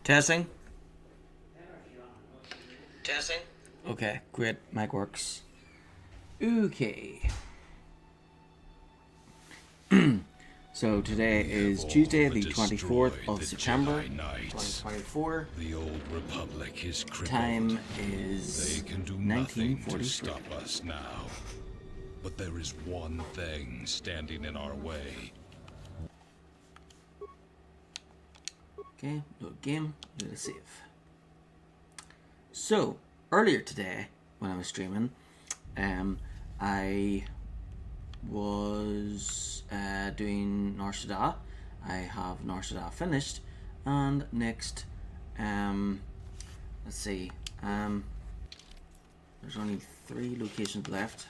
Testing. Testing. Okay, great. Mic works. Okay. So today is Tuesday, the 24th of September, 2024. The old republic is crippled. Time is They can do nothing to 1943. stop us now. But there is one thing standing in our way. Okay, load game, do the save. So, earlier today, when I was streaming, I was doing Nar Shaddaa. I have Nar Shaddaa finished, and next, let's see, there's only 3 locations left.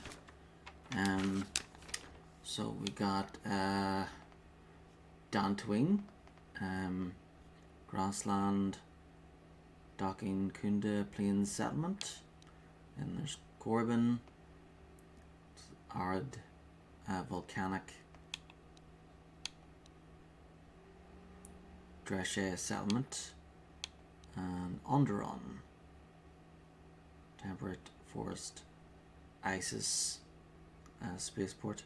So we got Dantooine, Grassland, Docking, Kunda, Plains Settlement. Then there's Corbin, Arid, Volcanic, Dreshe Settlement, and Onderon, Temperate Forest, Isis, Spaceport.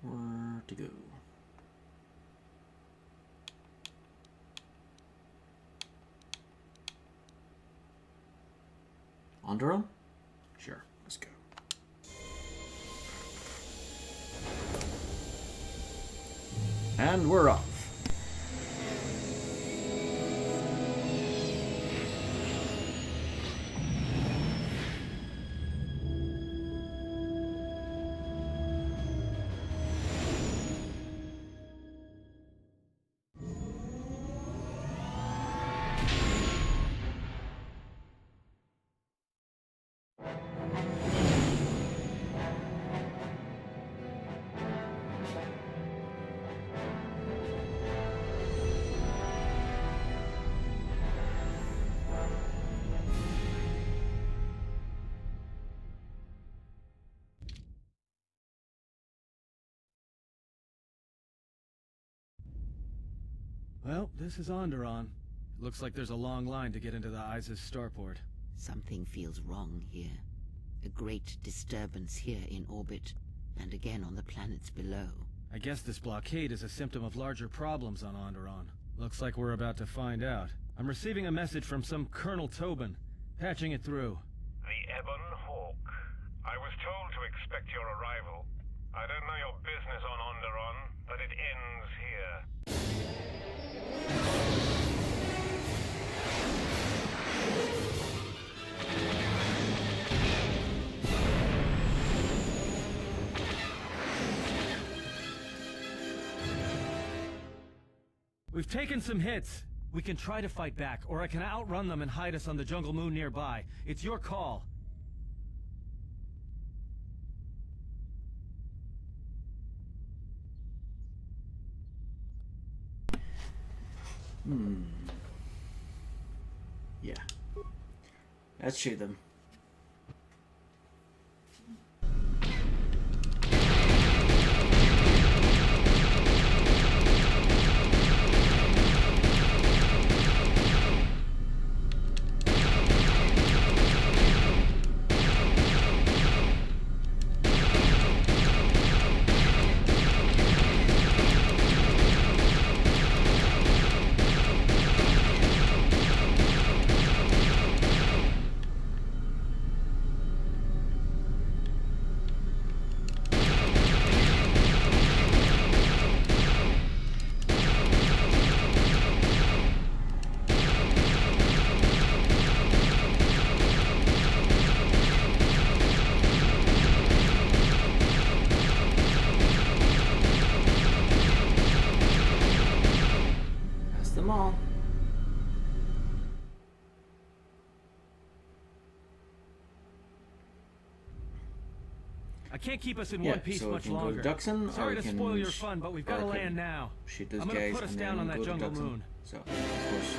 Where to go? Onderon? Sure, let's go. And we're off. Well, this is Onderon. It looks like there's a long line to get into the Isis starport. Something feels wrong here. A great disturbance here in orbit, and again on the planets below. I guess this blockade is a symptom of larger problems on Onderon. Looks like we're about to find out. I'm receiving a message from some Colonel Tobin. Patching it through. The Ebon Hawk. I was told to expect your arrival. I don't know your business on Onderon, but it ends here. We've taken some hits. We can try to fight back, or I can outrun them and hide us on the jungle moon nearby. It's your call. Yeah. Let's shoot them. I can't keep us in one piece so much we can longer. go to Duxon, Sorry or to we can spoil your fun, but we've got to land now. Shoot those I'm gonna guys put us and down then on that go to jungle Duxon. moon. So, of course,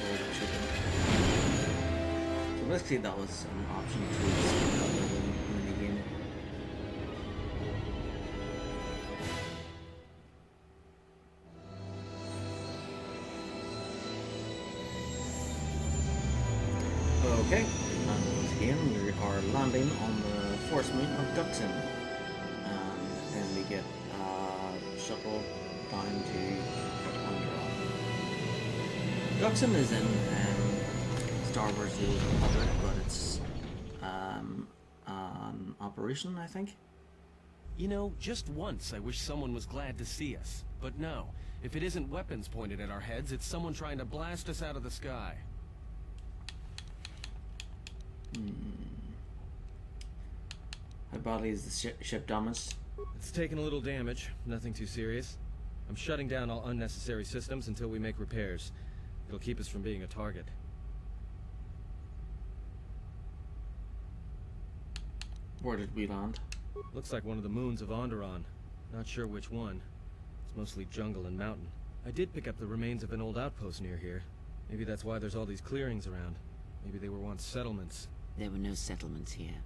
we'll shoot them. So basically, that was an option to skip that little mini game. Okay, and once again we are landing on the force moon of Duxon, and then we get a shuttle down to Onderon. Duxon is in Star Wars: The Old Republic, but it's an operation, I think. You know, just once I wish someone was glad to see us. But no, if it isn't weapons pointed at our heads, it's someone trying to blast us out of the sky. How badly is the ship damaged? It's taken a little damage, nothing too serious. I'm shutting down all unnecessary systems until we make repairs. It'll keep us from being a target. Where did we land? Looks like one of the moons of Onderon. Not sure which one. It's mostly jungle and mountain. I did pick up the remains of an old outpost near here. Maybe that's why there's all these clearings around. Maybe they were once settlements. There were no settlements here.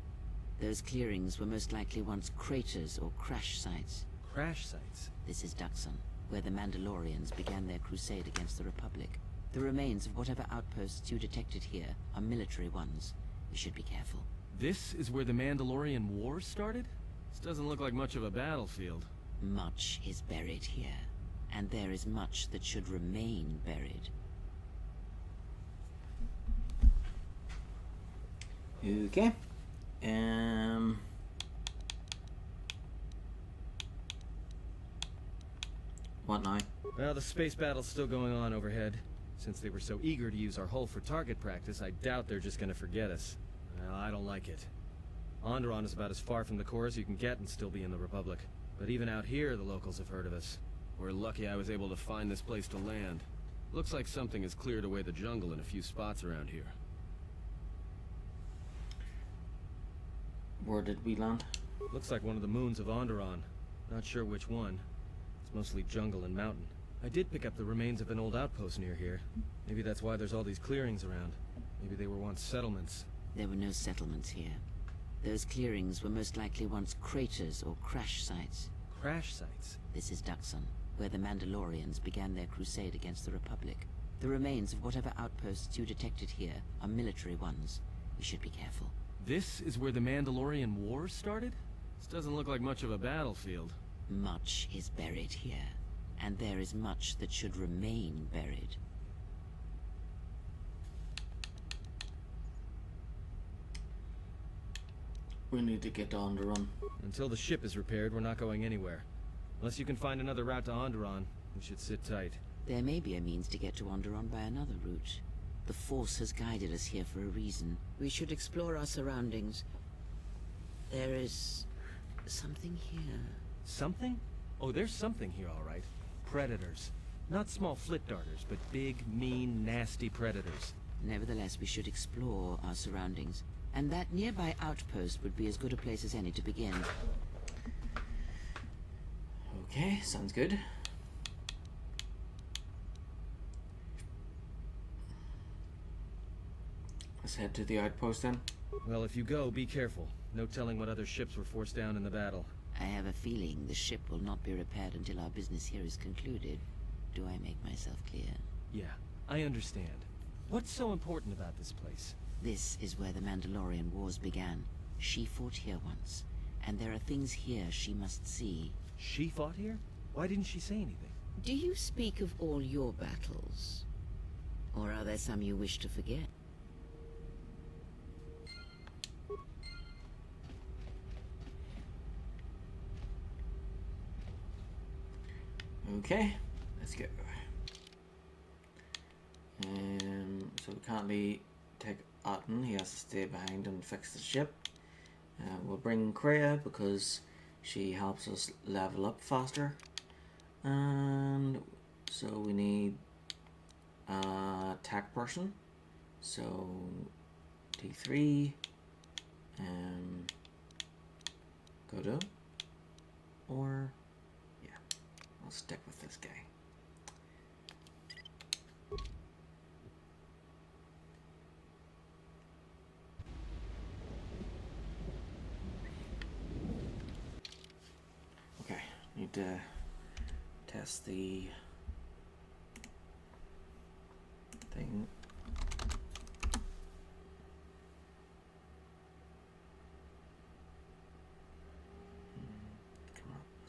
Those clearings were most likely once craters or crash sites. Crash sites? This is Duxon, where the Mandalorians began their crusade against the Republic. The remains of whatever outposts you detected here are military ones. You should be careful. This is where the Mandalorian War started? This doesn't look like much of a battlefield. Much is buried here, and there is much that should remain buried. Okay. What now? Well, the space battle's still going on overhead. Since they were so eager to use our hull for target practice, I doubt they're just gonna forget us. Well, I don't like it. Onderon is about as far from the core as you can get and still be in the Republic. But even out here, the locals have heard of us. We're lucky I was able to find this place to land. Looks like something has cleared away the jungle in a few spots around here. Where did we land? Looks like one of the moons of Onderon. Not sure which one. It's mostly jungle and mountain. I did pick up the remains of an old outpost near here. Maybe that's why there's all these clearings around. Maybe they were once settlements. There were no settlements here. Those clearings were most likely once craters or crash sites. Crash sites? This is Duxon, where the Mandalorians began their crusade against the Republic. The remains of whatever outposts you detected here are military ones. You should be careful. This is where the Mandalorian War started? This doesn't look like much of a battlefield. Much is buried here, and there is much that should remain buried. We need to get to Onderon. Until the ship is repaired, we're not going anywhere. Unless you can find another route to Onderon, we should sit tight. There may be a means to get to Onderon by another route. The Force has guided us here for a reason. We should explore our surroundings. There is something here. Something? Oh, there's something here, all right. Predators. Not small flit darters, but big, mean, nasty predators. Nevertheless, we should explore our surroundings. And that nearby outpost would be as good a place as any to begin. Okay, sounds good. Let's head to the outpost then. Well, if you go, be careful. No telling what other ships were forced down in the battle. I have a feeling the ship will not be repaired until our business here is concluded. Do I make myself clear? Yeah, I understand. What's so important about this place? This is where the Mandalorian Wars began. She fought here once, and there are things here she must see. She fought here? Why didn't she say anything? Do you speak of all your battles? Or are there some you wish to forget? Okay, let's go. So we can't take Atten, he has to stay behind and fix the ship. We'll bring Kreia because she helps us level up faster. And so we need a tech person. So T3, Godo, or yeah, I'll stick with this guy. Okay, need to test the thing.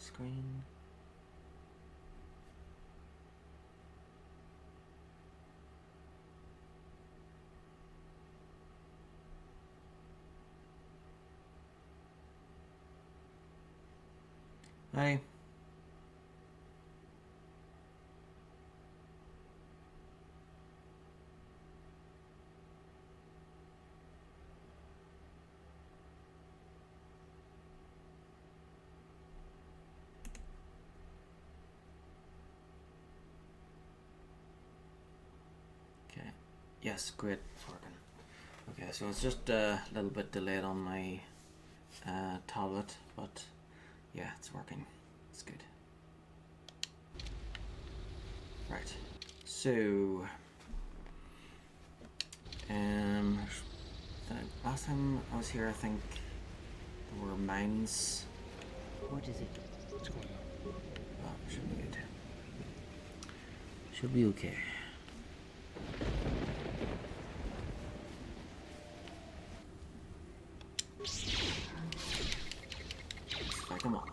screen. Hi. Okay. Yes, great. It's working. Okay, so it's just a little bit delayed on my tablet, but yeah, it's working. It's good. Right. So, last time I was here, I think there were mines. What is it? What's going on? Oh, should be good. Should be okay. Come on.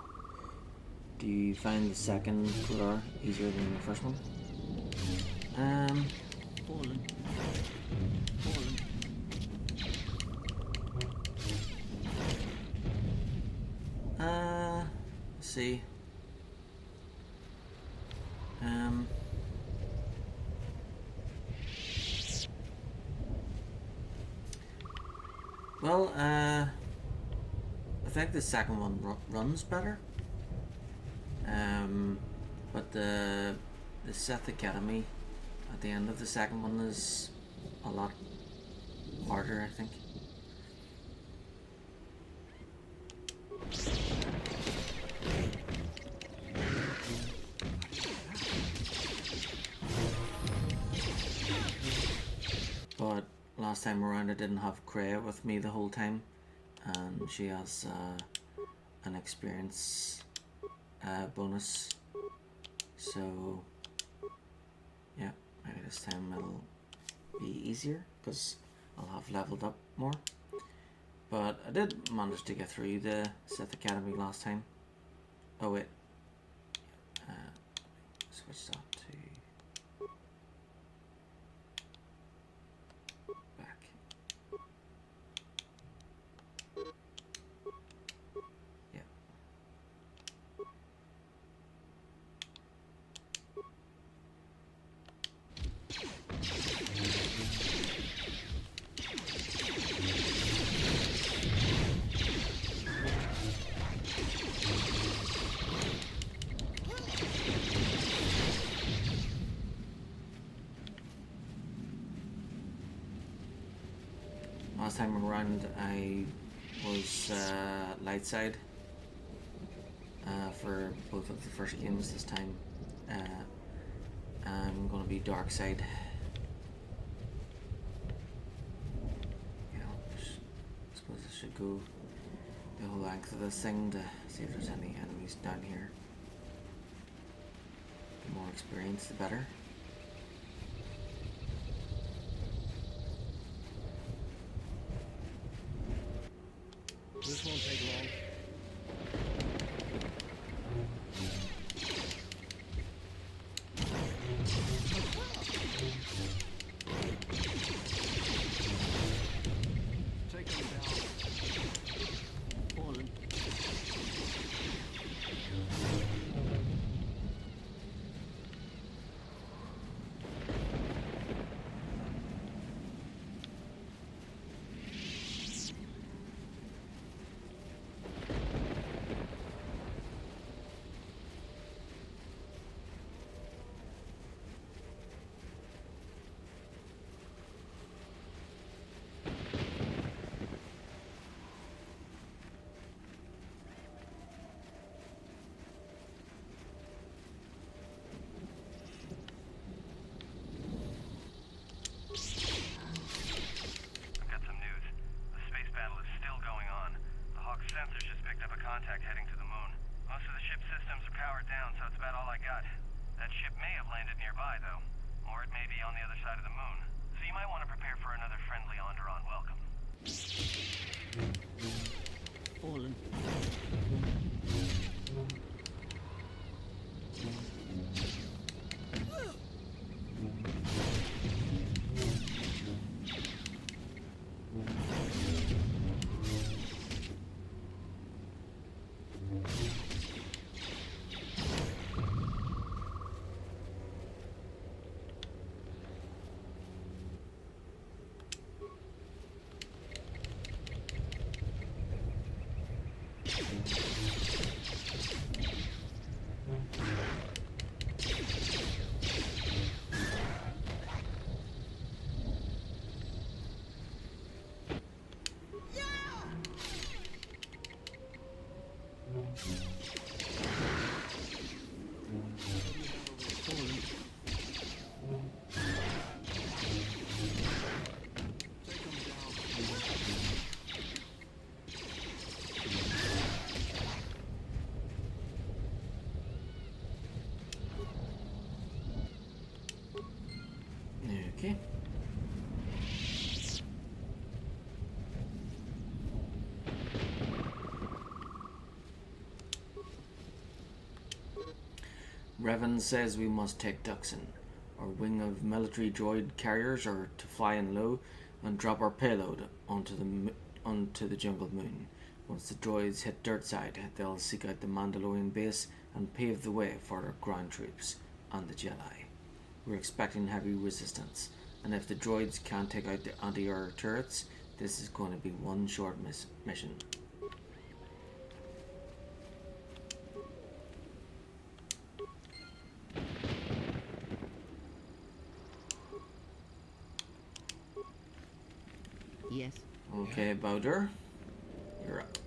Do you find the second floor easier than the first one? Fallen. Let's see. Well, I think the second one runs better. But the Sith Academy at the end of the second one is a lot harder, I think. But last time around I didn't have Kreia with me the whole time, and she has an experience bonus, so yeah, maybe this time it'll be easier because I'll have leveled up more. But I did manage to get through the Sith Academy last time. Oh wait, switch that to back. Yeah. Last time around I was light side for both of the first games. This time I'm going to be dark side. Yeah, I suppose I should go the whole length of this thing to see if there's any enemies down here. The more experience, the better. This won't take long. Take them down. Fallen. Okay. Revan says we must take Duxon. Our wing of military droid carriers are to fly in low and drop our payload onto the jungle moon. Once the droids hit Dirtside, they'll seek out the Mandalorian base and pave the way for our ground troops and the Jedi. We're expecting heavy resistance, and if the droids can't take out the anti-air turrets, this is going to be one short mission. Yes. Okay, Bao-Dur, you're up.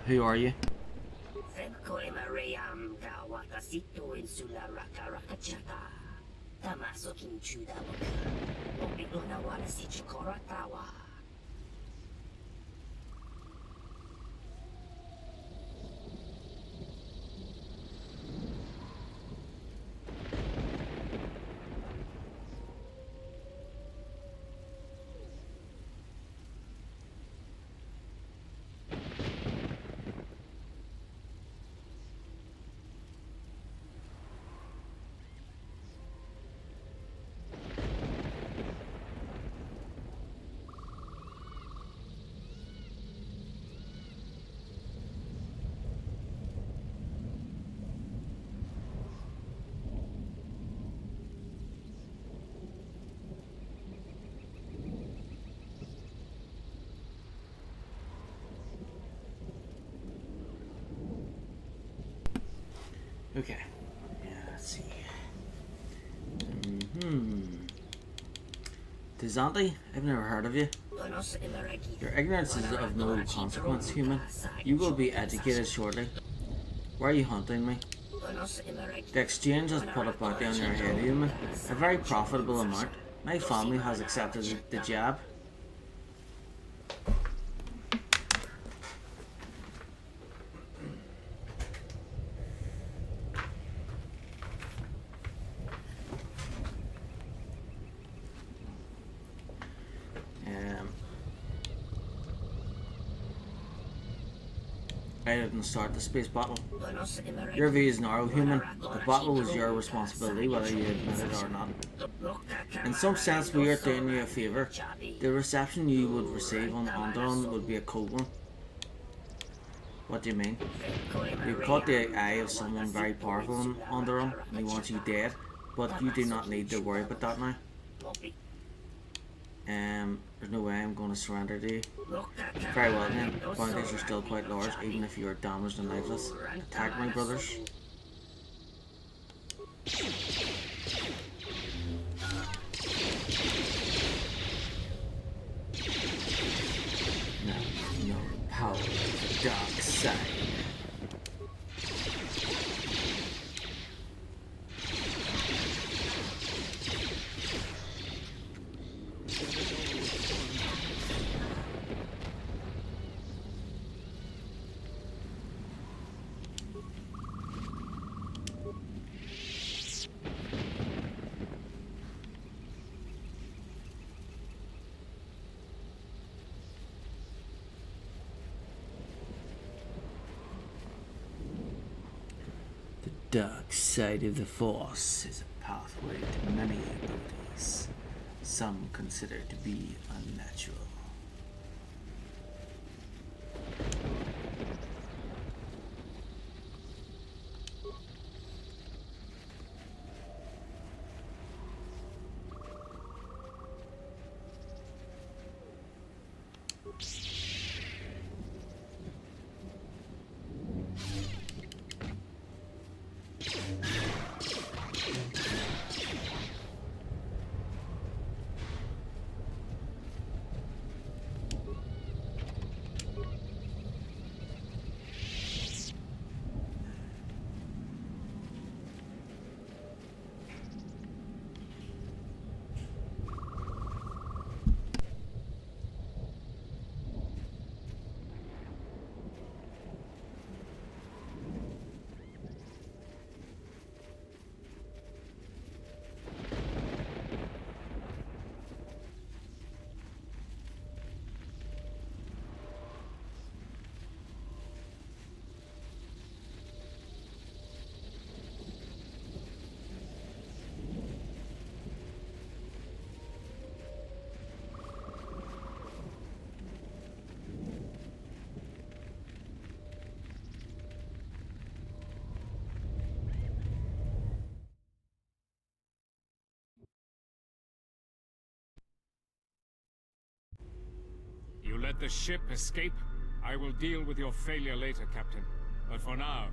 Who are you? Okay. Yeah, let's see. Tizanti? I've never heard of you. Your ignorance is of no consequence, human. You will be educated shortly. Why are you hunting me? The exchange has put a bounty on your head, human. A very profitable amount. My family has accepted the jab. I didn't start the space battle. Your view is narrow, human. The battle was your responsibility, whether you admit it or not. In some sense, we are doing you a favour. The reception you would receive on Onderon would be a cold one. What do you mean? You caught the eye of someone very powerful on Onderon, and he wants you dead, but you do not need to worry about that now. There's no way I'm going to surrender to you. Very well then, bounties are still quite large, even if you are damaged and lifeless. Attack my brothers. Now you know the power of the dark side. The dark side of the Force is a pathway to many abilities, some consider to be unnatural. let the ship escape, I will deal with your failure later, Captain. But for now,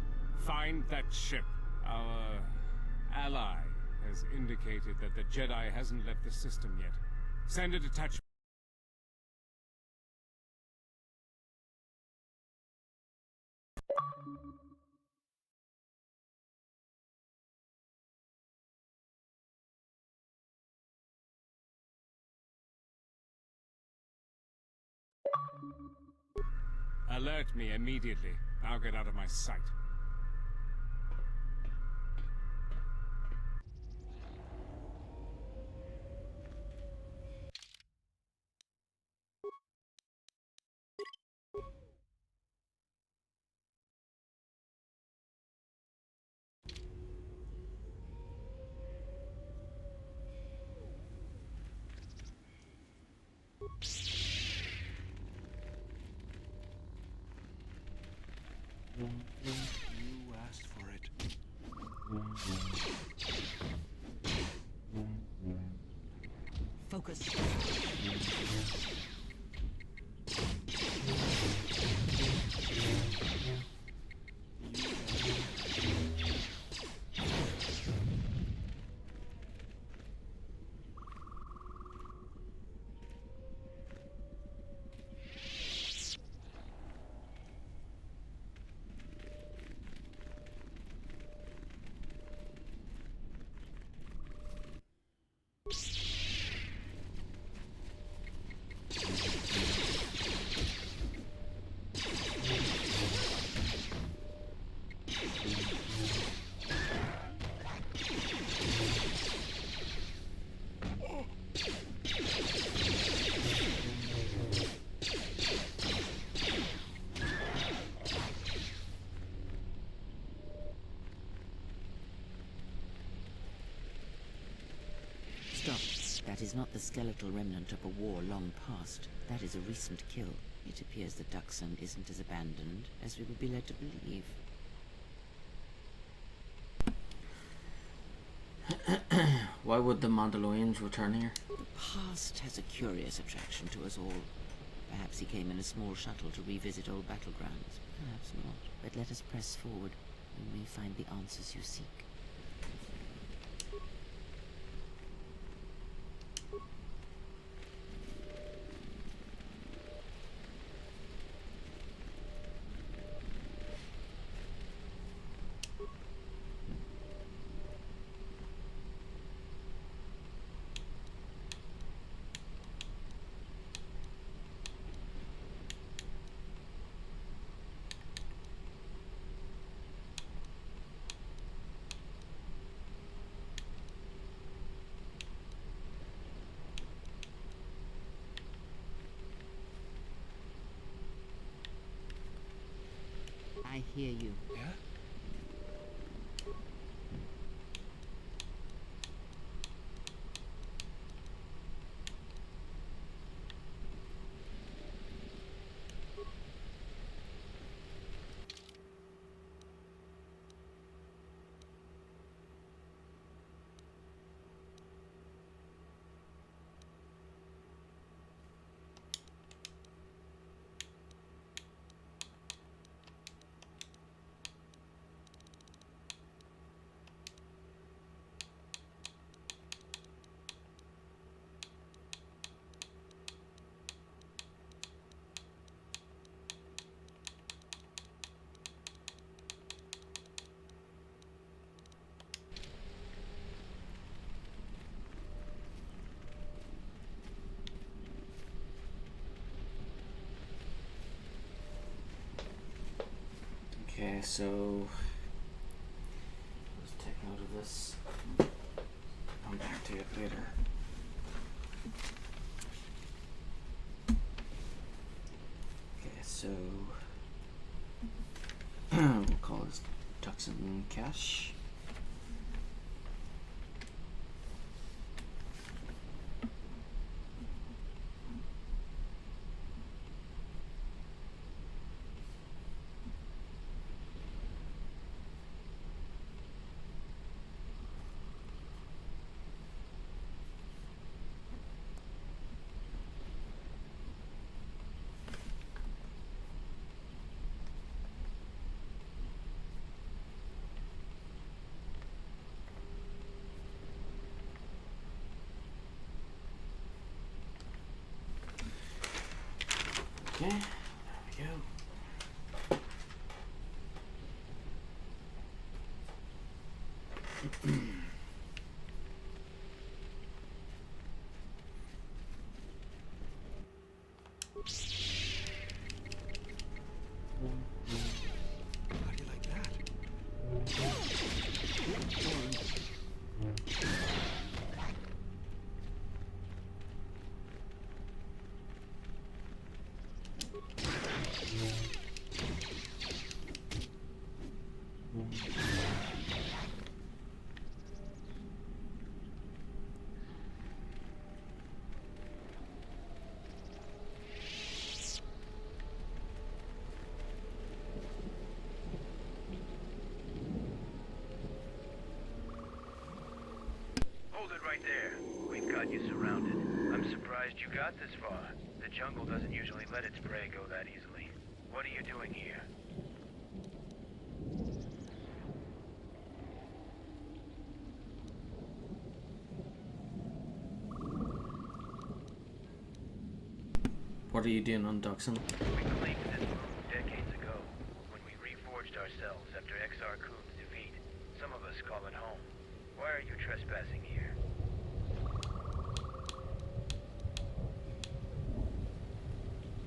find that ship. Our ally has indicated that the Jedi hasn't left the system yet. Send a detachment. Alert me immediately. I'll get out of my sight. You asked for it. Focus. Stop. That is not the skeletal remnant of a war long past. That is a recent kill. It appears the Duxon isn't as abandoned as we would be led to believe. Why would the Mandalorians return here? The past has a curious attraction to us all. Perhaps he came in a small shuttle to revisit old battlegrounds. Perhaps not. But let us press forward. We may find the answers you seek. I hear you. Yeah? Okay, so let's take note of this. Come back to it later. Okay, so we'll call this Tuxin Cache. Okay, there we go. How do you like that? Hold it right there. We've got you surrounded. I'm surprised you got this far. The jungle doesn't usually let its prey go that easily. What are you doing here? What are you doing on Duxon? We claimed this moon decades ago, when we reforged ourselves after Exar Kun's defeat. Some of us call it home. Why are you trespassing here?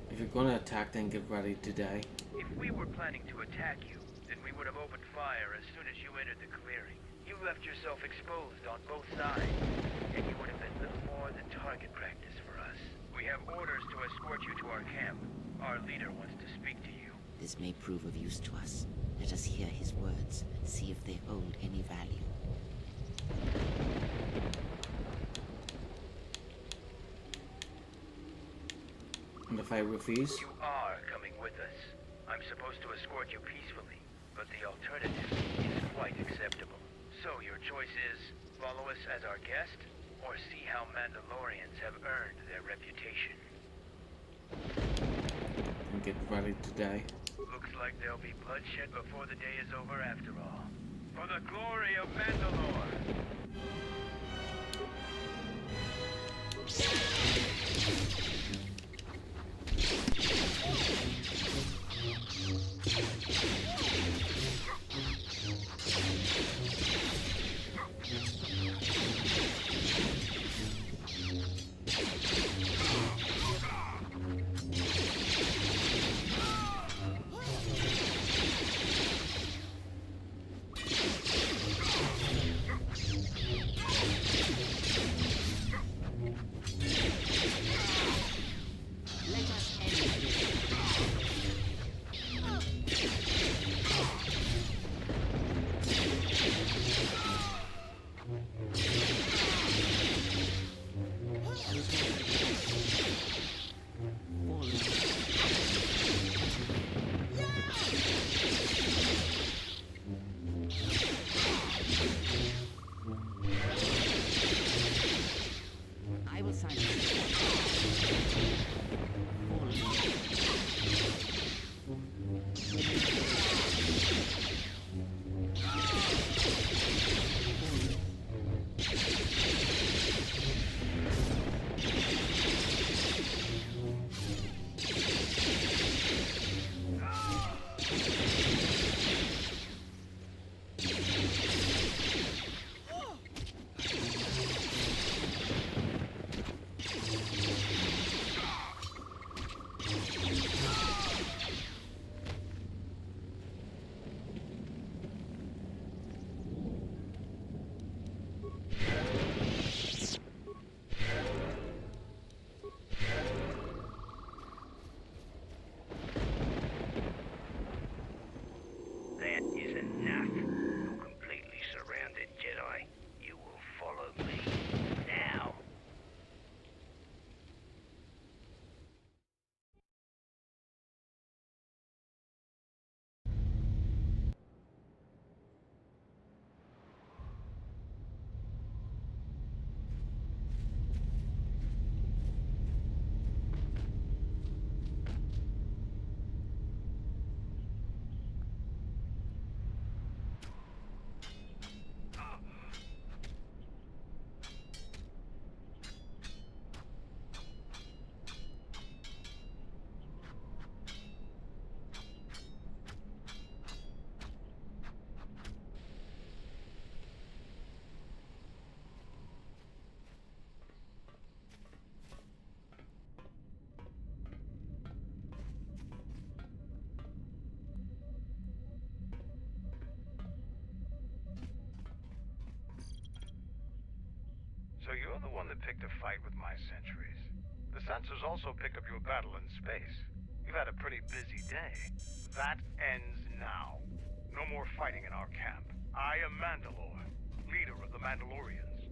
If you're gonna attack, then get ready to die. If we were planning to attack you, then we would have opened fire as soon as you entered the clearing. You left yourself exposed on both sides, and you would have been little more than target practice for us. We have orders to escort you to our camp. Our leader wants to speak to you. This may prove of use to us. Let us hear his words, see if they hold any value. And if I refuse? You are coming with us. I'm supposed to escort you peacefully, but the alternative is quite acceptable. So your choice is, follow us as our guest, or see how Mandalorians have earned their reputation. And get ready to die. Looks like there'll be bloodshed before the day is over after all. For the glory of Mandalore! So you're the one that picked a fight with my sentries. The sensors also picked up your battle in space. You've had a pretty busy day. That ends now. No more fighting in our camp. I am Mandalore, leader of the Mandalorians.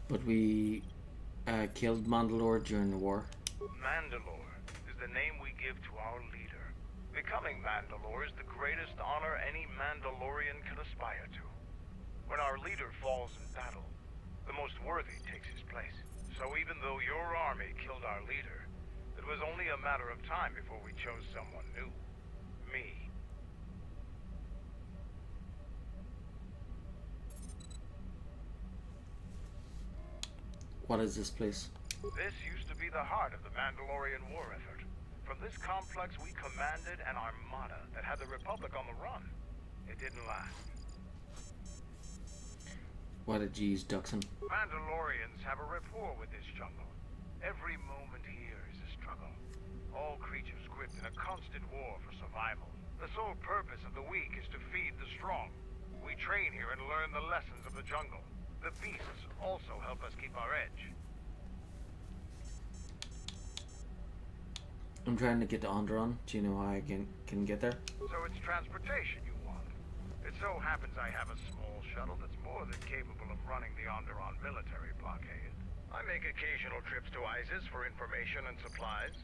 But we killed Mandalore during the war. Mandalore is the name we give to our leader. Becoming Mandalore is the greatest honor any Mandalorian can aspire to. When our leader falls in battle, the most worthy takes his place. So even though your army killed our leader, it was only a matter of time before we chose someone new. Me. What is this place? This used to be the heart of the Mandalorian war effort. From this complex we commanded an armada that had the Republic on the run. It didn't last. Why did you use Duxon? Mandalorians have a rapport with this jungle. Every moment here is a struggle. All creatures gripped in a constant war for survival. The sole purpose of the weak is to feed the strong. We train here and learn the lessons of the jungle. The beasts also help us keep our edge. I'm trying to get to Onderon. Do you know how I can get there? So it's transportation you want. It so happens I have a small shuttle that's more than capable of running the Onderon military blockade. I make occasional trips to ISIS for information and supplies.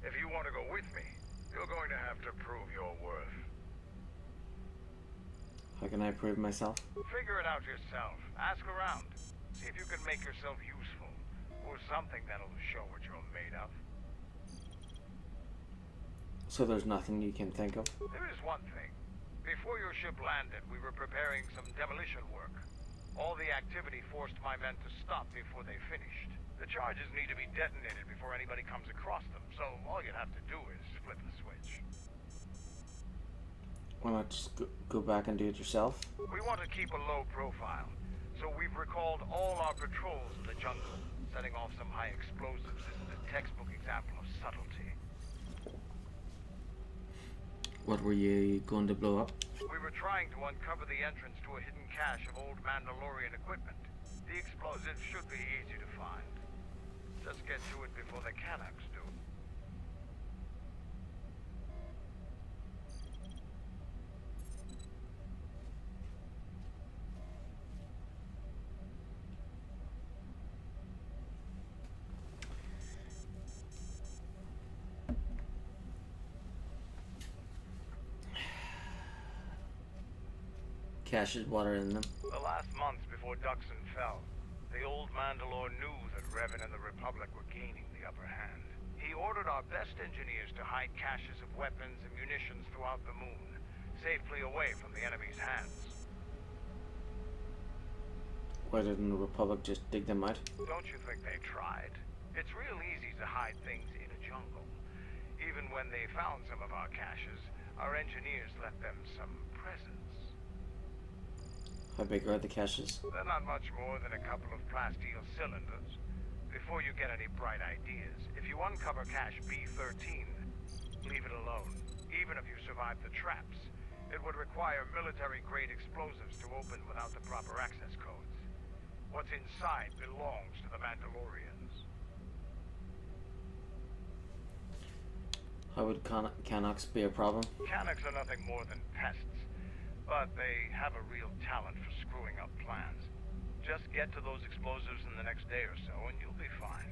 If you want to go with me, you're going to have to prove your worth. How can I prove myself? Figure it out yourself. Ask around. See if you can make yourself useful. Or something that'll show what you're made of. So there's nothing you can think of? There is one thing. Before your ship landed, we were preparing some demolition work. All the activity forced my men to stop before they finished. The charges need to be detonated before anybody comes across them, so all you'd have to do is flip the switch. Why not just go back and do it yourself? We want to keep a low profile, so we've recalled all our patrols in the jungle. Setting off some high explosives isn't a textbook example of subtlety. What were you going to blow up? We were trying to uncover the entrance to a hidden cache of old Mandalorian equipment. The explosives should be easy to find. Just get to it before the Canucks do. Caches, water in them. The last months before Duxon fell, the old Mandalore knew that Revan and the Republic were gaining the upper hand. He ordered our best engineers to hide caches of weapons and munitions throughout the moon, safely away from the enemy's hands. Why didn't the Republic just dig them out? Don't you think they tried? It's real easy to hide things in a jungle. Even when they found some of our caches, our engineers left them some presents. How big are the caches? They're not much more than a couple of plasteel cylinders. Before you get any bright ideas, if you uncover cache B-13, leave it alone. Even if you survive the traps, it would require military-grade explosives to open without the proper access codes. What's inside belongs to the Mandalorians. How would Canucks be a problem? Canucks are nothing more than pests, but they have a real talent for screwing up plans. Just get to those explosives in the next day or so, and you'll be fine.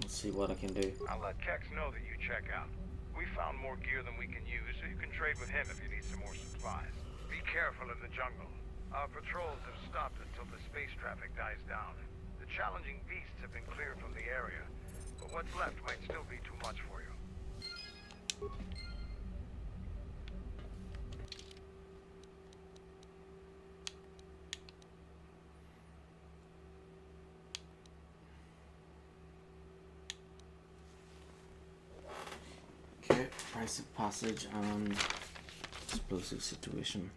Let's see what I can do. I'll let Kex know that you check out. We found more gear than we can use, so you can trade with him if you need some more supplies. Be careful in the jungle. Our patrols have stopped until the space traffic dies down. The challenging beasts have been cleared from the area, but what's left might still be too much for you. Okay, price of passage and explosive situation.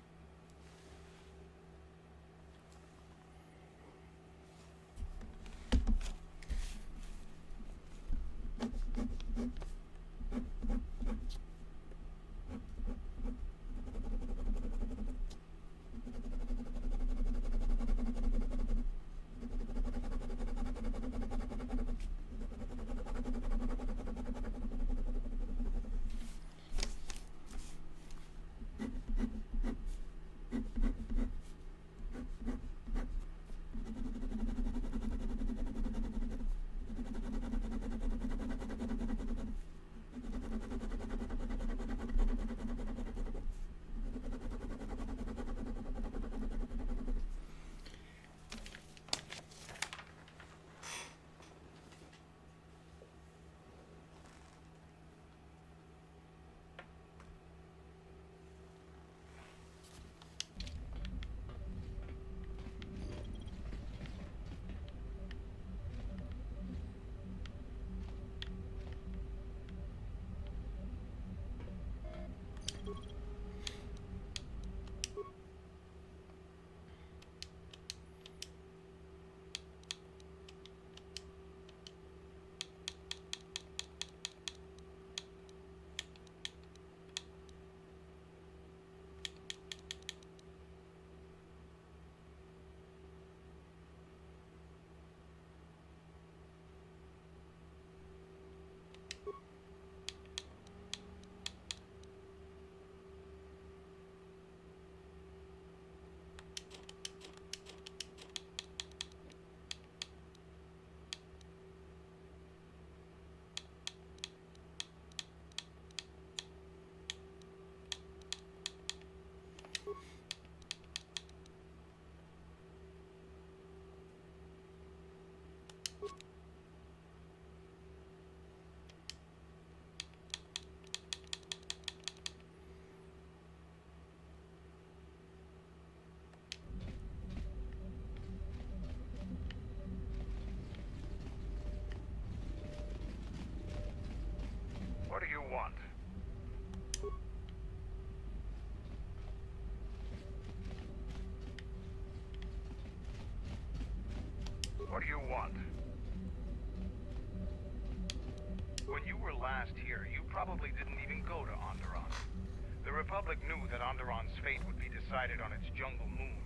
What do you want? When you were last here, you probably didn't even go to Onderon. The Republic knew that Onderon's fate would be decided on its jungle moon,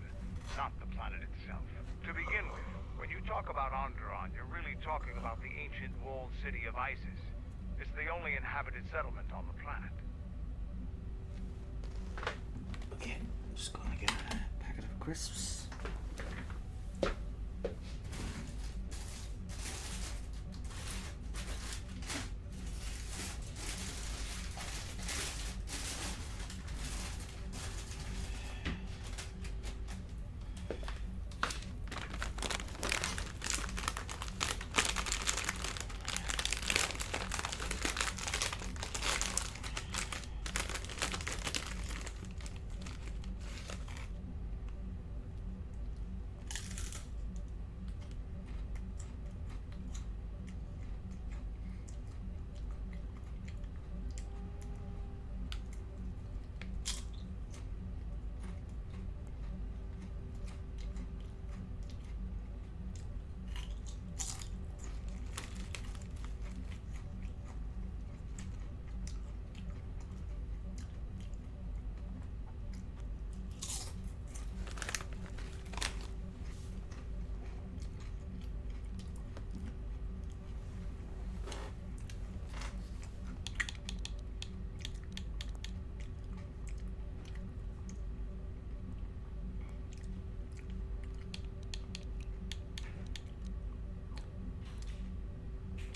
not the planet itself. To begin with, when you talk about Onderon, you're really talking about the ancient walled city of Isis. It's the only inhabited settlement on the planet. Okay, I'm just gonna get a packet of crisps.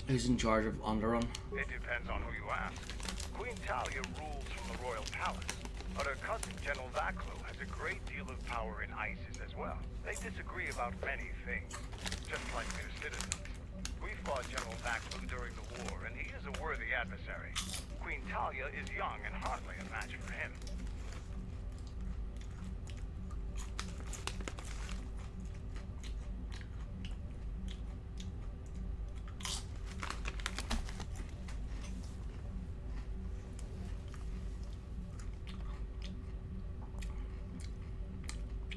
Who's in charge of Onderon? It depends on who you ask. Queen Talia rules from the royal palace, but her cousin General Vaklo has a great deal of power in Isis as well. They disagree about many things, just like their citizens. We fought General Vaklo during the war, and he is a worthy adversary. Queen Talia is young and hardly a match for him.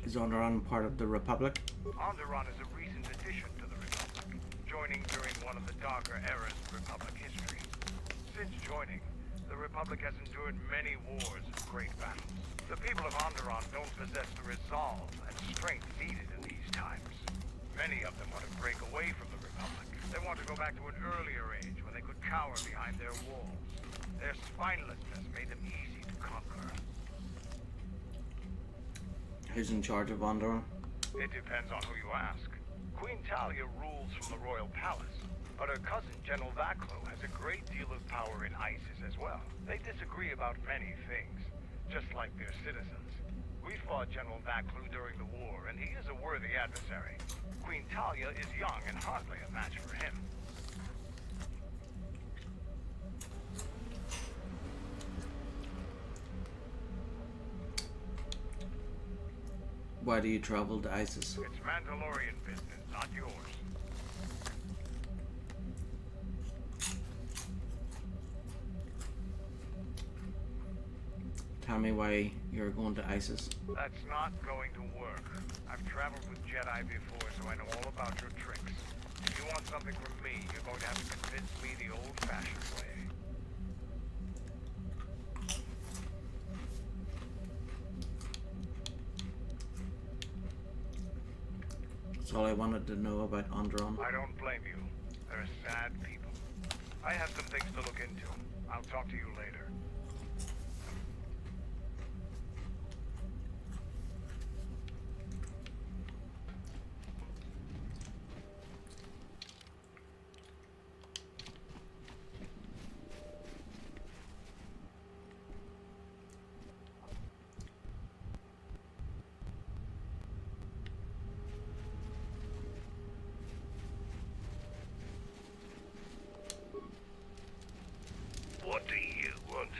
Is Onderon part of the Republic? Onderon is a recent addition to the Republic, joining during one of the darker eras of Republic history. Since joining, the Republic has endured many wars and great battles. The people of Onderon don't possess the resolve and strength needed in these times. Many of them want to break away from the Republic. They want to go back to an earlier age when they could cower behind their walls. Their spinelessness made them easy to conquer. Who's in charge of Onderon? It depends on who you ask. Queen Talia rules from the royal palace, but her cousin General Vaklo has a great deal of power in Isis as well. They disagree about many things, just like their citizens. We fought General Vaklo during the war, and he is a worthy adversary. Queen Talia is young and hardly a match for him. Why do you travel to Isis? It's Mandalorian business, not yours. Tell me why you're going to Isis. That's not going to work. I've traveled with Jedi before, so I know all about your tricks. If you want something from me, you're going to have to convince me the old-fashioned way. That's all I wanted to know about Onderon. I don't blame you. They're sad people. I have some things to look into. I'll talk to you later. What do you want?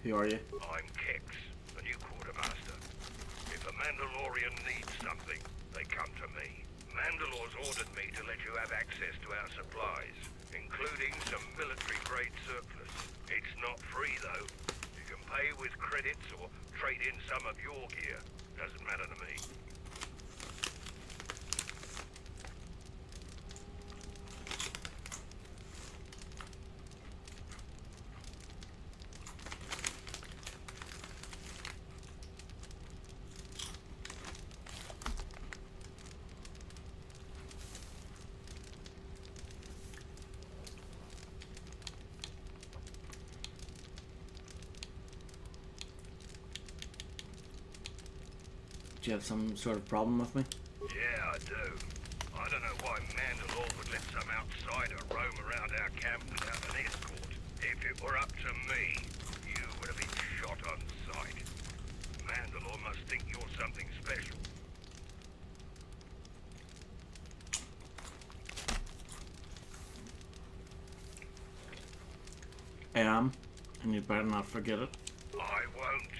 Who are you? I'm Kex, the new quartermaster. If a Mandalorian needs something, they come to me. Mandalore's ordered me to let you have access to our supplies, including some military-grade surplus. It's not free, though. You can pay with credit. credits or trade in some of your gear. Doesn't matter to me. Do you have some sort of problem with me? Yeah, I do. I don't know why Mandalore would let some outsider roam around our camp without an escort. If it were up to me, you would have been shot on sight. Mandalore must think you're something special. I am, and you better not forget it. I won't,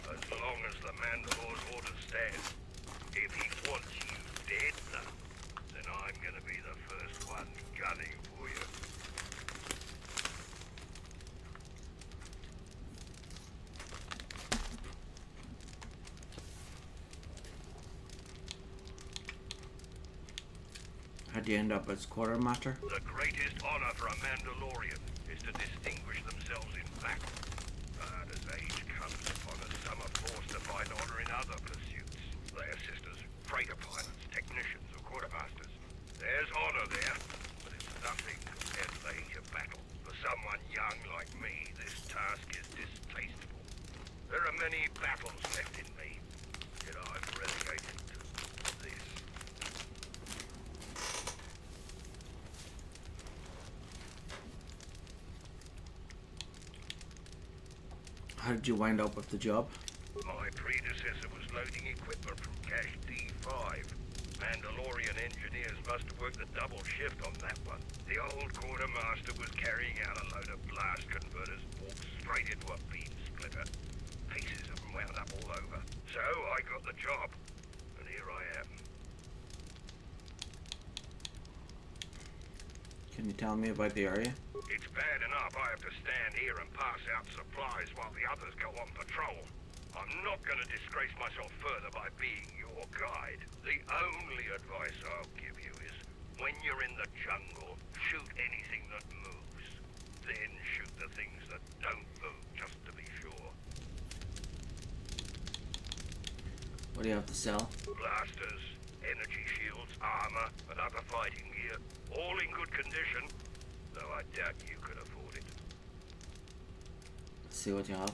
as long as the Mandalore's orders stand. If he wants you dead, then I'm gonna be the first one gunning for you. How'd you end up as quartermaster? The greatest honor for a Mandalorian is to distinguish themselves in battle. But as age comes upon us, some are forced to find honor in other pursuits. They assist as freighter pilots, technicians, or quartermasters. There's honor there, but it's nothing compared to the heat of battle. For someone young like me, this task is distasteful. There are many battles left in me, yet I'm relegated to this. How did you wind up with the job? My predecessor was loading equipment from Cache D5. Mandalorian engineers must have worked a double shift on that one. The old quartermaster was carrying out a load of blast converters, walked straight into a beam splitter. Pieces of them wound up all over. So I got the job, and here I am. Can you tell me about the area? It's bad enough I have to stand here and pass out supplies while the others go on patrol. I'm not going to disgrace myself further by being your guide. The only advice I'll give you is, when you're in the jungle, shoot anything that moves. Then shoot the things that don't move, just to be sure. What do you have to sell? Blasters, energy shields, armor, and other fighting gear. All in good condition, though I doubt you could afford it. Let's see what you have.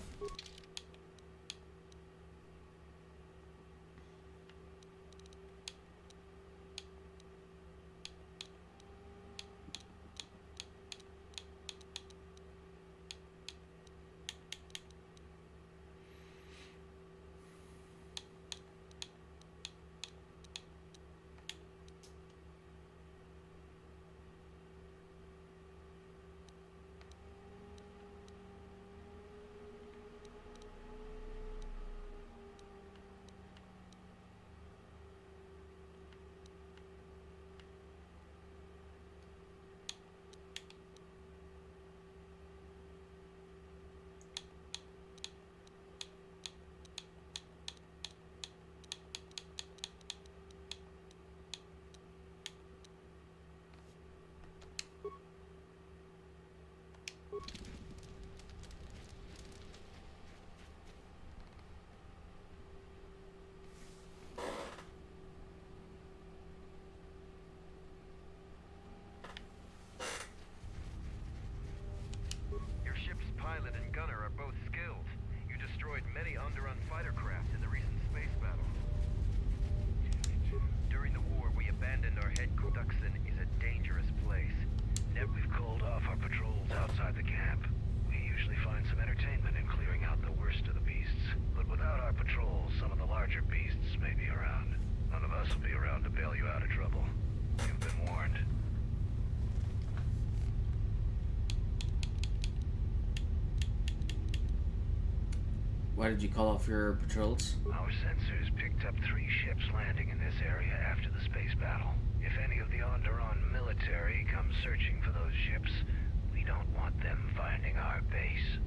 Your ship's pilot and gunner are both skilled. You destroyed many Onderon fighter craft in the recent space battle. During the war, we abandoned our head Duxon is a dangerous place. We've called off our patrols outside the camp. We usually find some entertainment in clearing out the worst of the beasts. But without our patrols, some of the larger beasts may be around. None of us will be around to bail you out of trouble. You've been warned. Why did you call off your patrols? Our sensors picked up 3 ships landing in this area after the space battle. If any of the Onderon military come searching for those ships, we don't want them finding our base.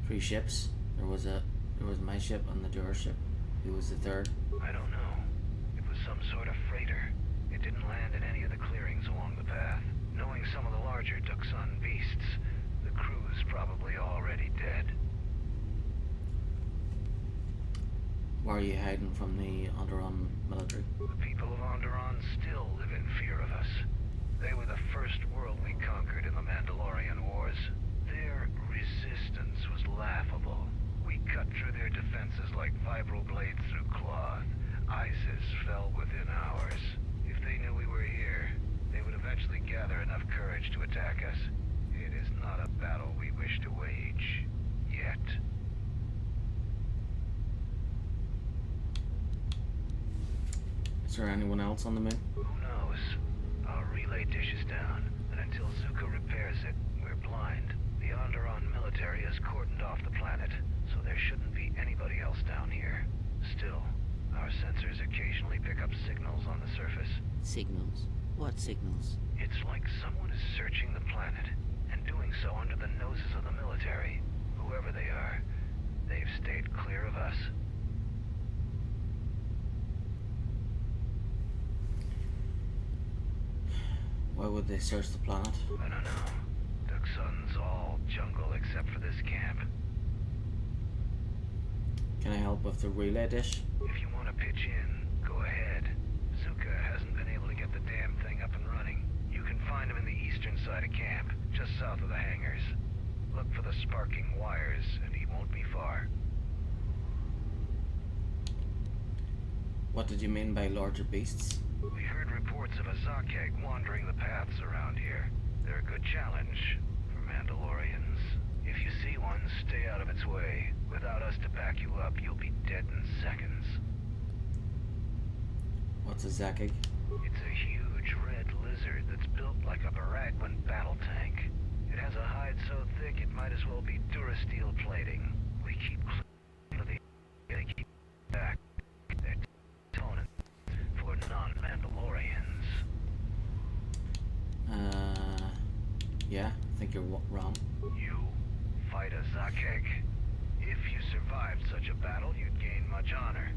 3 ships. There was my ship and the Dur ship. Who was the third? I don't know. It was some sort of freighter. It didn't land in any of the clearings along the path. Knowing some of the larger Duxan beasts, the crew's probably already dead. Why are you hiding from the Onderon military? The people of Onderon still live in fear of us. They were the first world we conquered in the Mandalorian Wars. Their resistance was laughable. We cut through their defenses like vibral blades through cloth. ISIS fell within hours. If they knew we were here, they would eventually gather enough courage to attack us. It is not a battle we wish to wage. Yet. Is there anyone else on the moon? Who knows? Our relay dish is down, and until Zuko repairs it, we're blind. The Onderon military has cordoned off the planet, so there shouldn't be anybody else down here. Still, our sensors occasionally pick up signals on the surface. Signals? What signals? It's like someone is searching the planet, and doing so under the noses of the military. Whoever they are, they've stayed clear of us. Why would they search the planet? I don't know. Duxan's all jungle except for this camp. Can I help with the relay dish? If you want to pitch in, go ahead. Zuka hasn't been able to get the damn thing up and running. You can find him in the eastern side of camp, just south of the hangars. Look for the sparking wires, and he won't be far. What did you mean by larger beasts? We heard reports of a Zakek wandering the paths around here. They're a good challenge for Mandalorians. If you see one, stay out of its way. Without us to back you up, you'll be dead in seconds. What's a Zakek? It's a huge red lizard that's built like a Baragwan battle tank. It has a hide so thick it might as well be Durasteel plating. We keep clear of the... They keep back. They're toning for non-Mandalorians. Yeah, I think you're wrong. You fight a Zakek. If you survived such a battle, you'd gain much honor.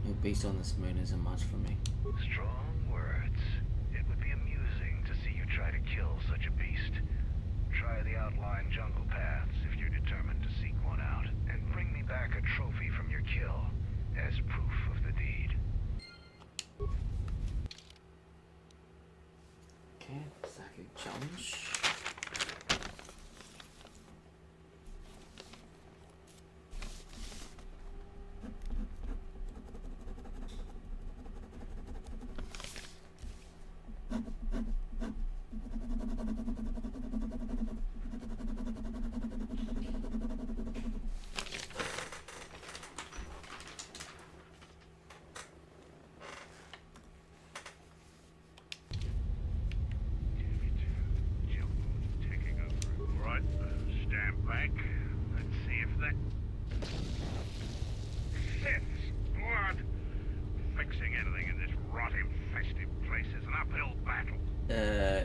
No beast on this moon isn't much for me. Strong words. It would be amusing to see you try to kill such a beast. Try the outlying jungle paths if you're determined to seek one out, and bring me back a trophy from your kill as proof of the deed. Okay, Zakek challenge.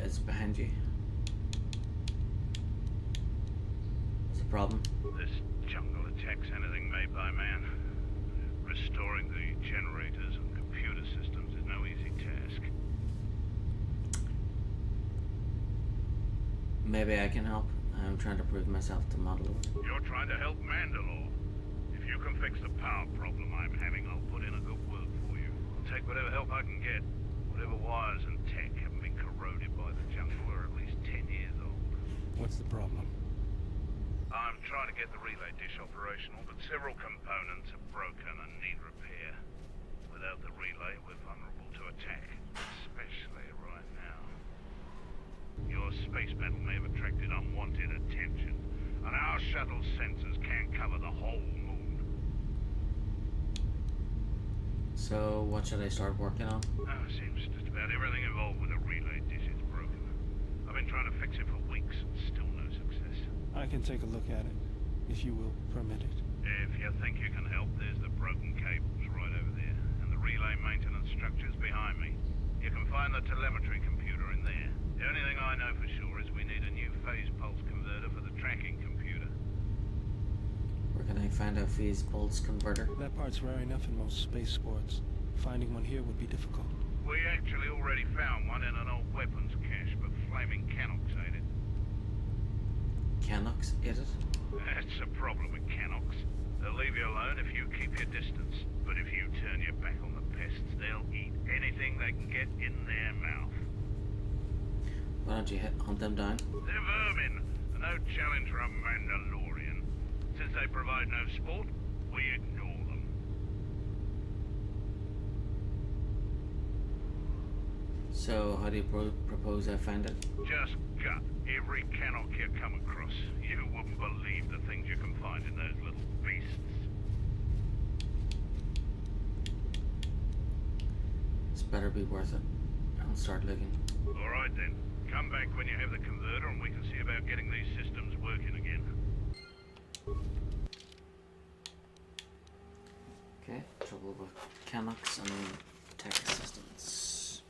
It's behind you. What's the problem? This jungle attacks anything made by man. Restoring the generators and computer systems is no easy task. Maybe I can help. I'm trying to prove myself to Mandalore. You're trying to help Mandalore. If you can fix the power problem I'm having, I'll put in a good word for you. I'll take whatever help I can get. Whatever wires and tech haven't been corroded by the jungle are at least 10 years old. What's the problem? I'm trying to get the relay dish operational, but several components are broken and need repair. Without the relay, we're vulnerable to attack, especially right now. Your space battle may have attracted unwanted attention, and our shuttle sensors can't cover the whole moon. So, what should I start working on? Seems just about everything involved with a relay dish is broken. I've been trying to fix it for weeks, and still no success. I can take a look at it, if you will permit it. If you think you can help, there's the broken cables right over there, and the relay maintenance structures behind me. You can find the telemetry computer in there. The only thing find out Fee's pulse converter. That part's rare enough in most space sports. Finding one here would be difficult. We actually already found one in an old weapons cache, but flaming Canox ate it. Canox ate it? That's the problem with Canox. They'll leave you alone if you keep your distance. But if you turn your back on the pests, they'll eat anything they can get in their mouth. Why don't you hunt them down? They're vermin, no challenge for a Mandalorian. Since they provide no sport, we ignore them. So, how do you propose I find it? Just gut every Canock you come across. You wouldn't believe the things you can find in those little beasts. This better be worth it. I'll start looking. Alright then. Come back when you have the converter and we can see about getting these systems working again. Okay, trouble with Canox and tech assistance.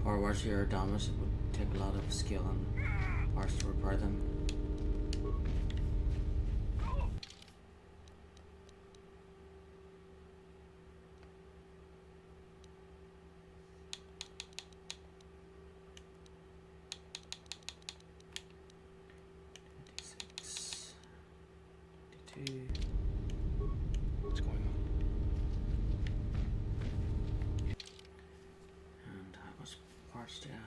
Or worse, your damage, it would take a lot of skill and parts to repair them. What's going on? And how much parts do you have?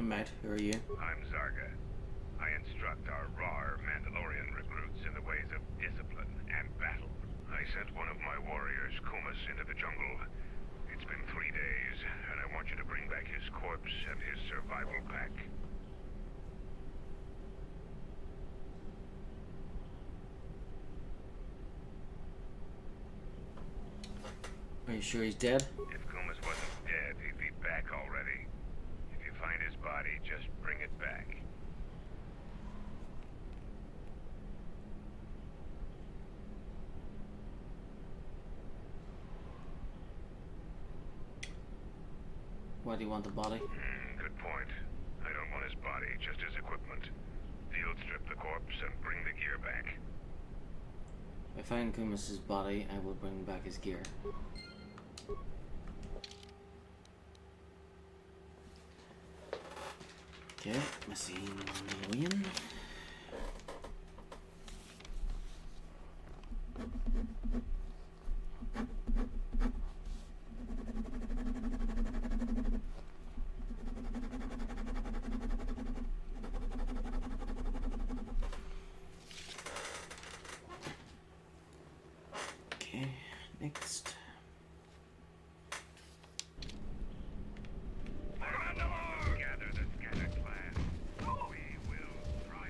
Matt, who are you? I'm Zarga. I instruct our raw Mandalorian recruits in the ways of discipline and battle. I sent one of my warriors, Kumas, into the jungle. It's been 3 days, and I want you to bring back his corpse and his survival pack. Are you sure he's dead? If Kumas wasn't dead, he'd be back already. If you find his body, just bring it back. Why do you want the body? Good point. I don't want his body, just his equipment. Field strip the corpse and bring the gear back. By find Kumus's body, I will bring back his gear. Okay, missing Mandalorian. Okay, next. Gather the scattered clan. We will triumph.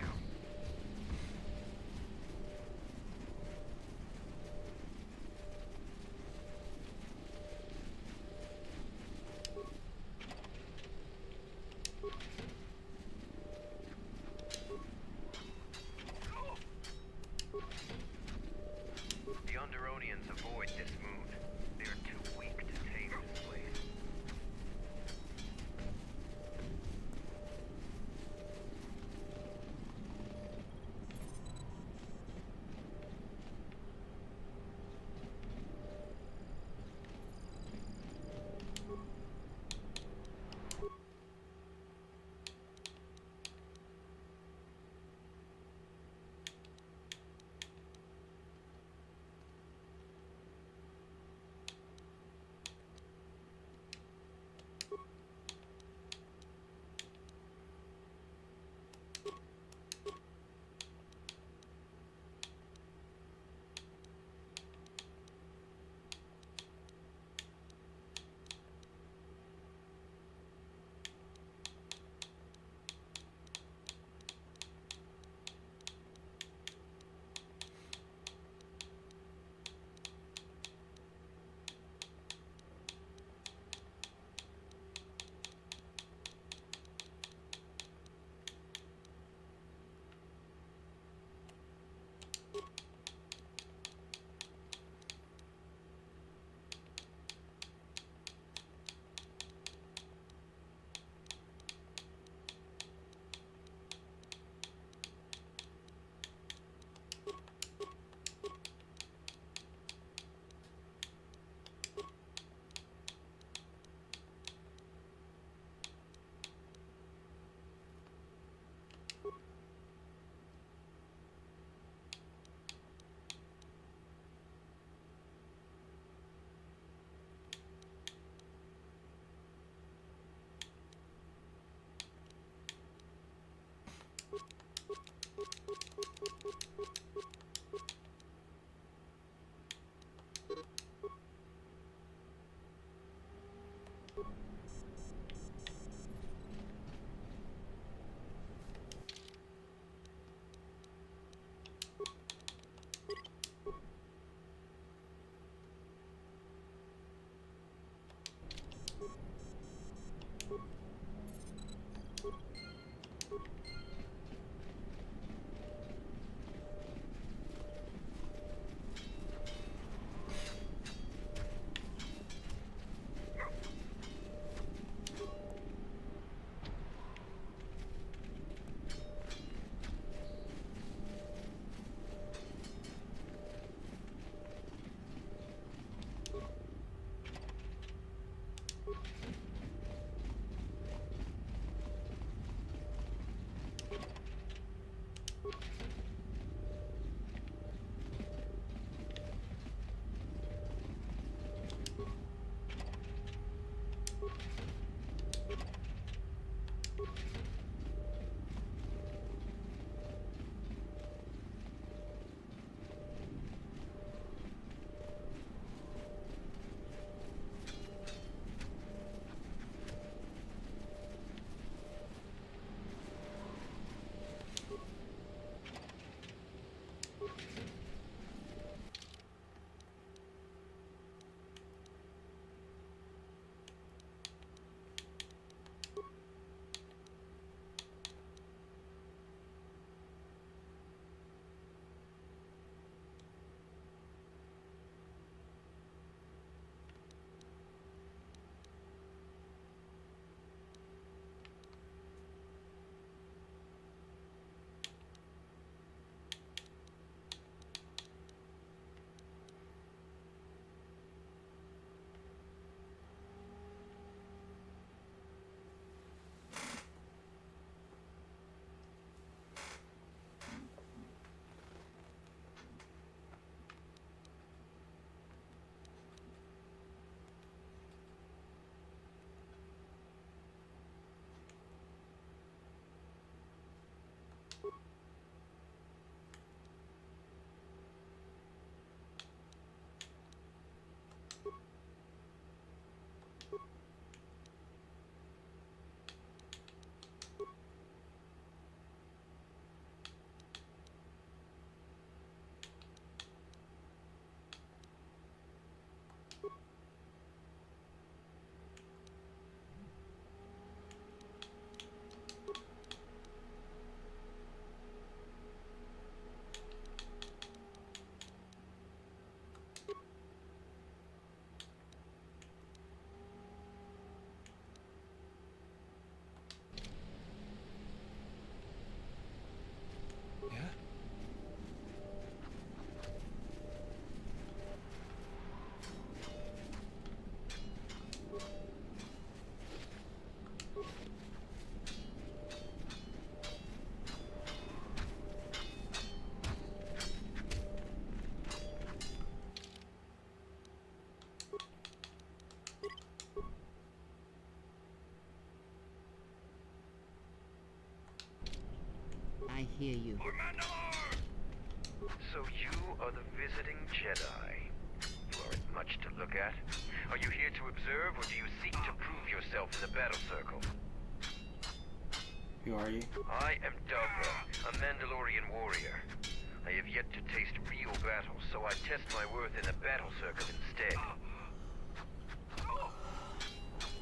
I hear you. So you are the visiting Jedi. You aren't much to look at. Are you here to observe, or do you seek to prove yourself in the battle circle? Who are you? I am Bao-Dur, a Mandalorian warrior. I have yet to taste real battle, so I test my worth in the battle circle instead.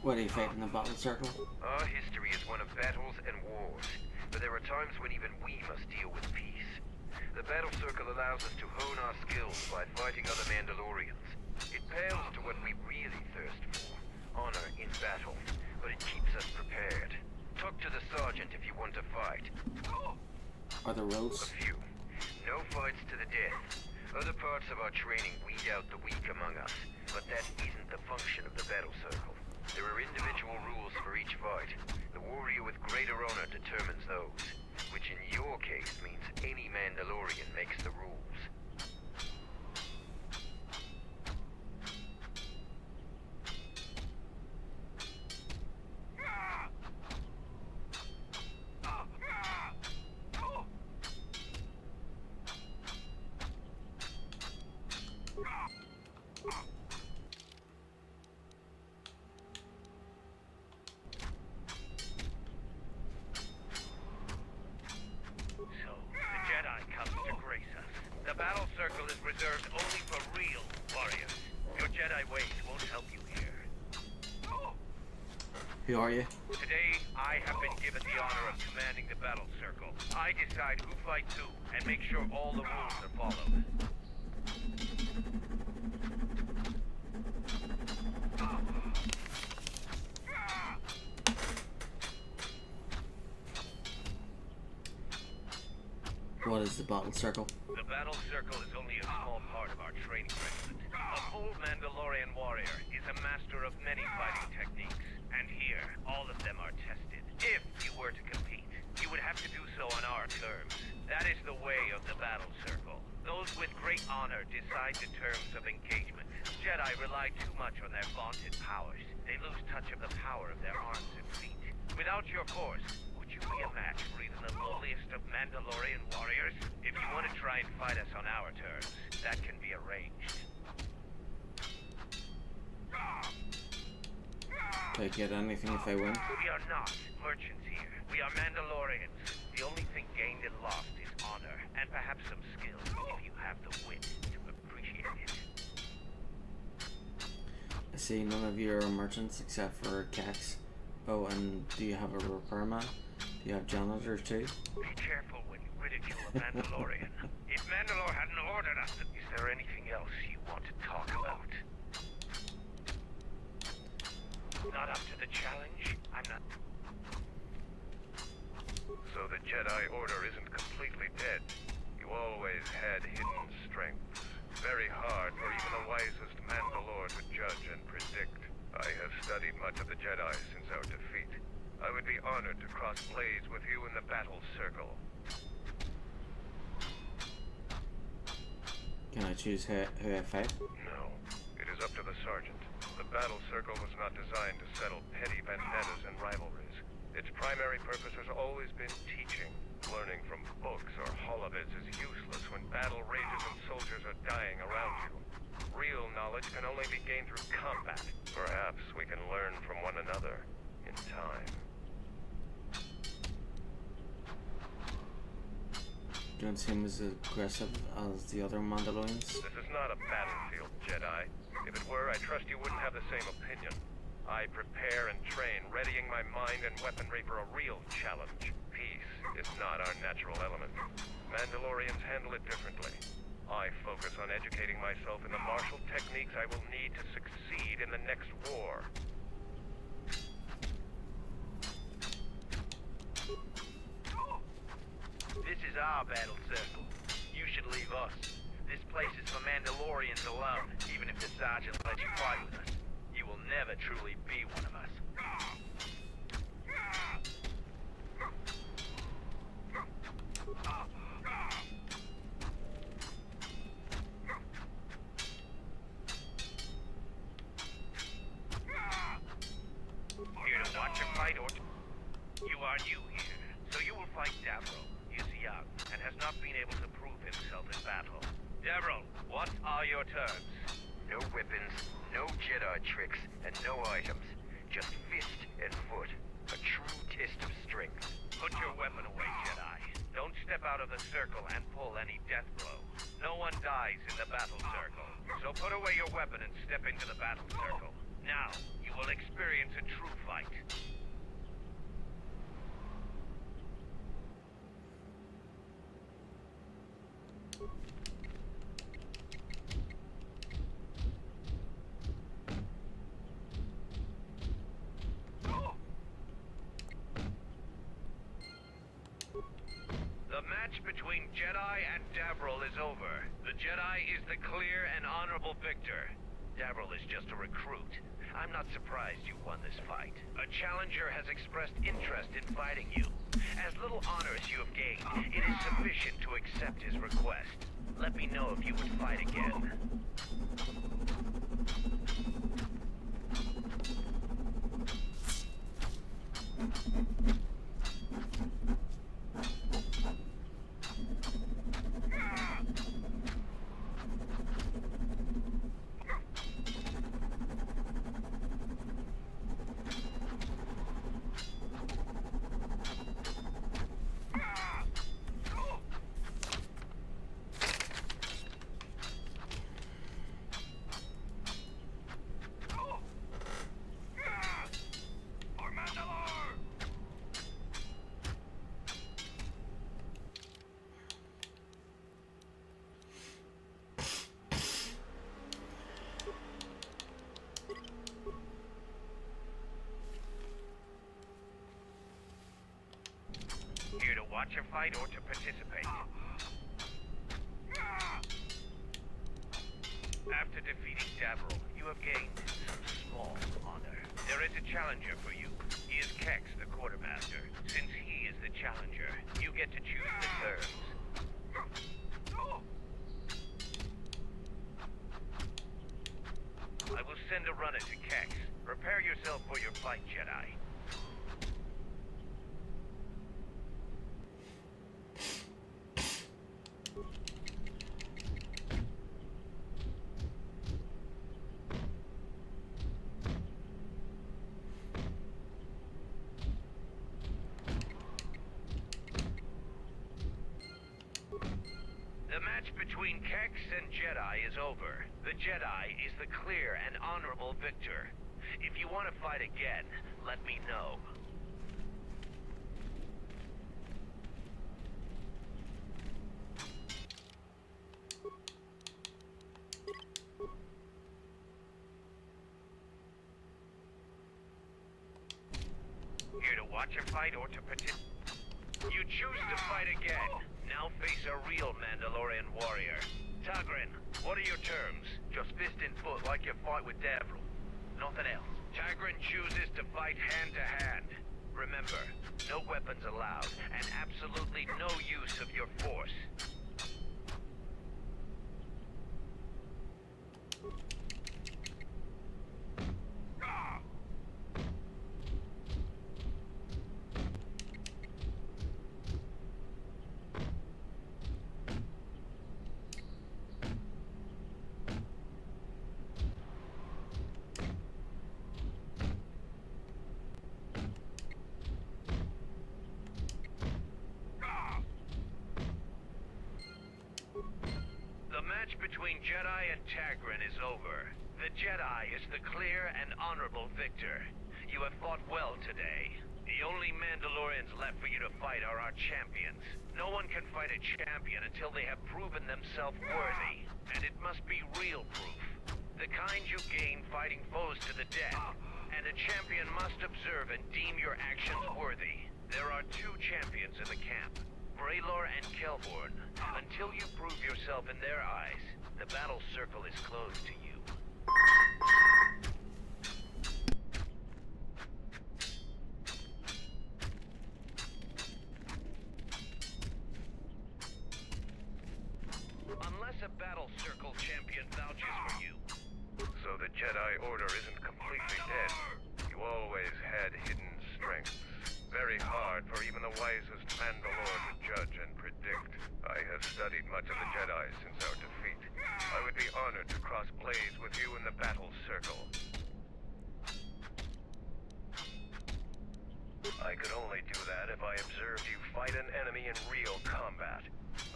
What do you fight in the battle circle? Our history is one of battles and wars, but there are times when even we must deal with peace. The battle circle allows us to hone our skills by fighting other Mandalorians. It pales to what we really thirst for, honor in battle, but it keeps us prepared. Talk to the sergeant if you want to fight. Are there A rules? few. No fights to the death. Other parts of our training weed out the weak among us, but that isn't the function of the battle circle. There are individual rules for each fight. The warrior with greater honor determines those, which in your case means any Mandalorian makes the rules. The battle circle is reserved only for real warriors. Your Jedi ways won't help you here. Who are you? Today, I have been given the honor of commanding the battle circle. I decide who fights who, and make sure all the rules are followed. What is the battle circle? The battle circle is only a small part of our training regimen. A full Mandalorian warrior is a master of many fighting techniques, and here, all of them are tested. If you were to compete, you would have to do so on our terms. That is the way of the battle circle. Those with great honor decide the terms of engagement. Jedi rely too much on their vaunted powers. They lose touch of the power of their arms and feet. Without your force, would you be a match for even the lowliest of Mandalorian warriors? If you want to try and fight us on our terms, that can be arranged. Do I get anything if I win? We are not merchants here. We are Mandalorians. The only thing gained and lost is honor, and perhaps some skill, if you have the wit to appreciate it. I see none of you are merchants except for Cax. Oh, and do you have a repairman? Do you have janitors too? Be careful when you ridicule a Mandalorian. If Mandalore hadn't ordered us, is there anything else you want to talk about? Not up to the challenge? I'm not... So the Jedi Order isn't completely dead. You always had hidden strengths. Very hard for even the wisest Mandalore to judge and predict. I have studied much of the Jedi since our defeat. I would be honored to cross blades with you in the battle circle. Can I choose who I fight? No. It is up to the Sergeant. The battle circle was not designed to settle petty vendettas and rivalries. Its primary purpose has always been teaching. Learning from books or holovids is useless when battle rages and soldiers are dying around you. Real knowledge can only be gained through combat. Perhaps we can learn from one another in time. Don't seem as aggressive as the other Mandalorians. This is not a battlefield, Jedi. If it were, I trust you wouldn't have the same opinion. I prepare and train, readying my mind and weaponry for a real challenge. Peace is not our natural element. Mandalorians handle it differently. I focus on educating myself in the martial techniques I will need to succeed in the next war. This is our battle circle. You should leave us. This place is for Mandalorians alone. Even if the Sergeant lets you fight with us, you will never truly be one of us. Here to watch a fight or... You are new here, so you will fight Davro. You see has not been able to prove himself in battle. Devril, what are your terms? No weapons, no Jedi tricks, and no items. Just fist and foot. A true test of strength. Put your weapon away, Jedi. Don't step out of the circle and pull any death blow. No one dies in the battle circle. So put away your weapon and step into the battle circle. Now, you will experience a true fight. The match between Jedi and Davril is over. The Jedi is the clear and honorable victor. Davril is just a recruit. I'm not surprised you won this fight. A challenger has expressed interest in fighting you. As little honor as you have gained, it is sufficient to accept his request. Let me know if you would fight again. Here to watch a fight or to participate? After defeating Davril, you have gained some small honor. There is a challenger for you. He is Kex, the quartermaster. Since he is the challenger, you get to choose the terms. I will send a runner to Kex. Prepare yourself for your fight, Jedi. The match between Kex and Jedi is over. The Jedi is the clear and honorable victor. If you want to fight again, let me know. Here to watch a fight or to participate? You choose to fight again. Now face a real Mandalorian warrior. Tagrin, what are your terms? Just fist and foot like you fight with Davril. Nothing else. Tagrin chooses to fight hand to hand. Remember, no weapons allowed, and absolutely no use of your force. The match between Jedi and Tagrin is over. The Jedi is the clear and honorable victor. You have fought well today. The only Mandalorians left for you to fight are our champions. No one can fight a champion until they have proven themselves worthy. And it must be real proof. The kind you gain fighting foes to the death. And a champion must observe and deem your actions worthy. There are two champions in the camp. Braylor and Kelborn. Until you prove yourself in their eyes, the battle circle is closed to you. Unless a battle circle champion vouches for you. So the Jedi Order isn't completely dead. You always had hidden strengths. Very hard for even the wisest Mandalore to judge and predict. correct. I have studied much of the Jedi since our defeat. I would be honored to cross blades with you in the battle circle. I could only do that if I observed you fight an enemy in real combat.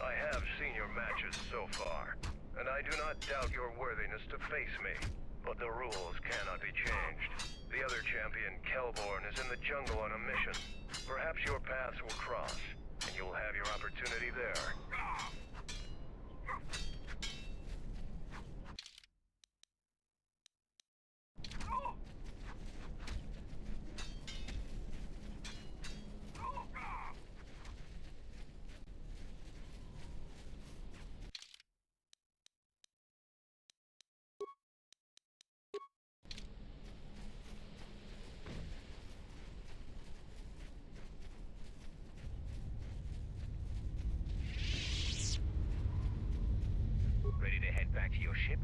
I have seen your matches so far, and I do not doubt your worthiness to face me. But the rules cannot be changed. The other champion, Kelborn, is in the jungle on a mission. Perhaps your paths will cross, and you'll have your opportunity there. Ready to head back to your ship?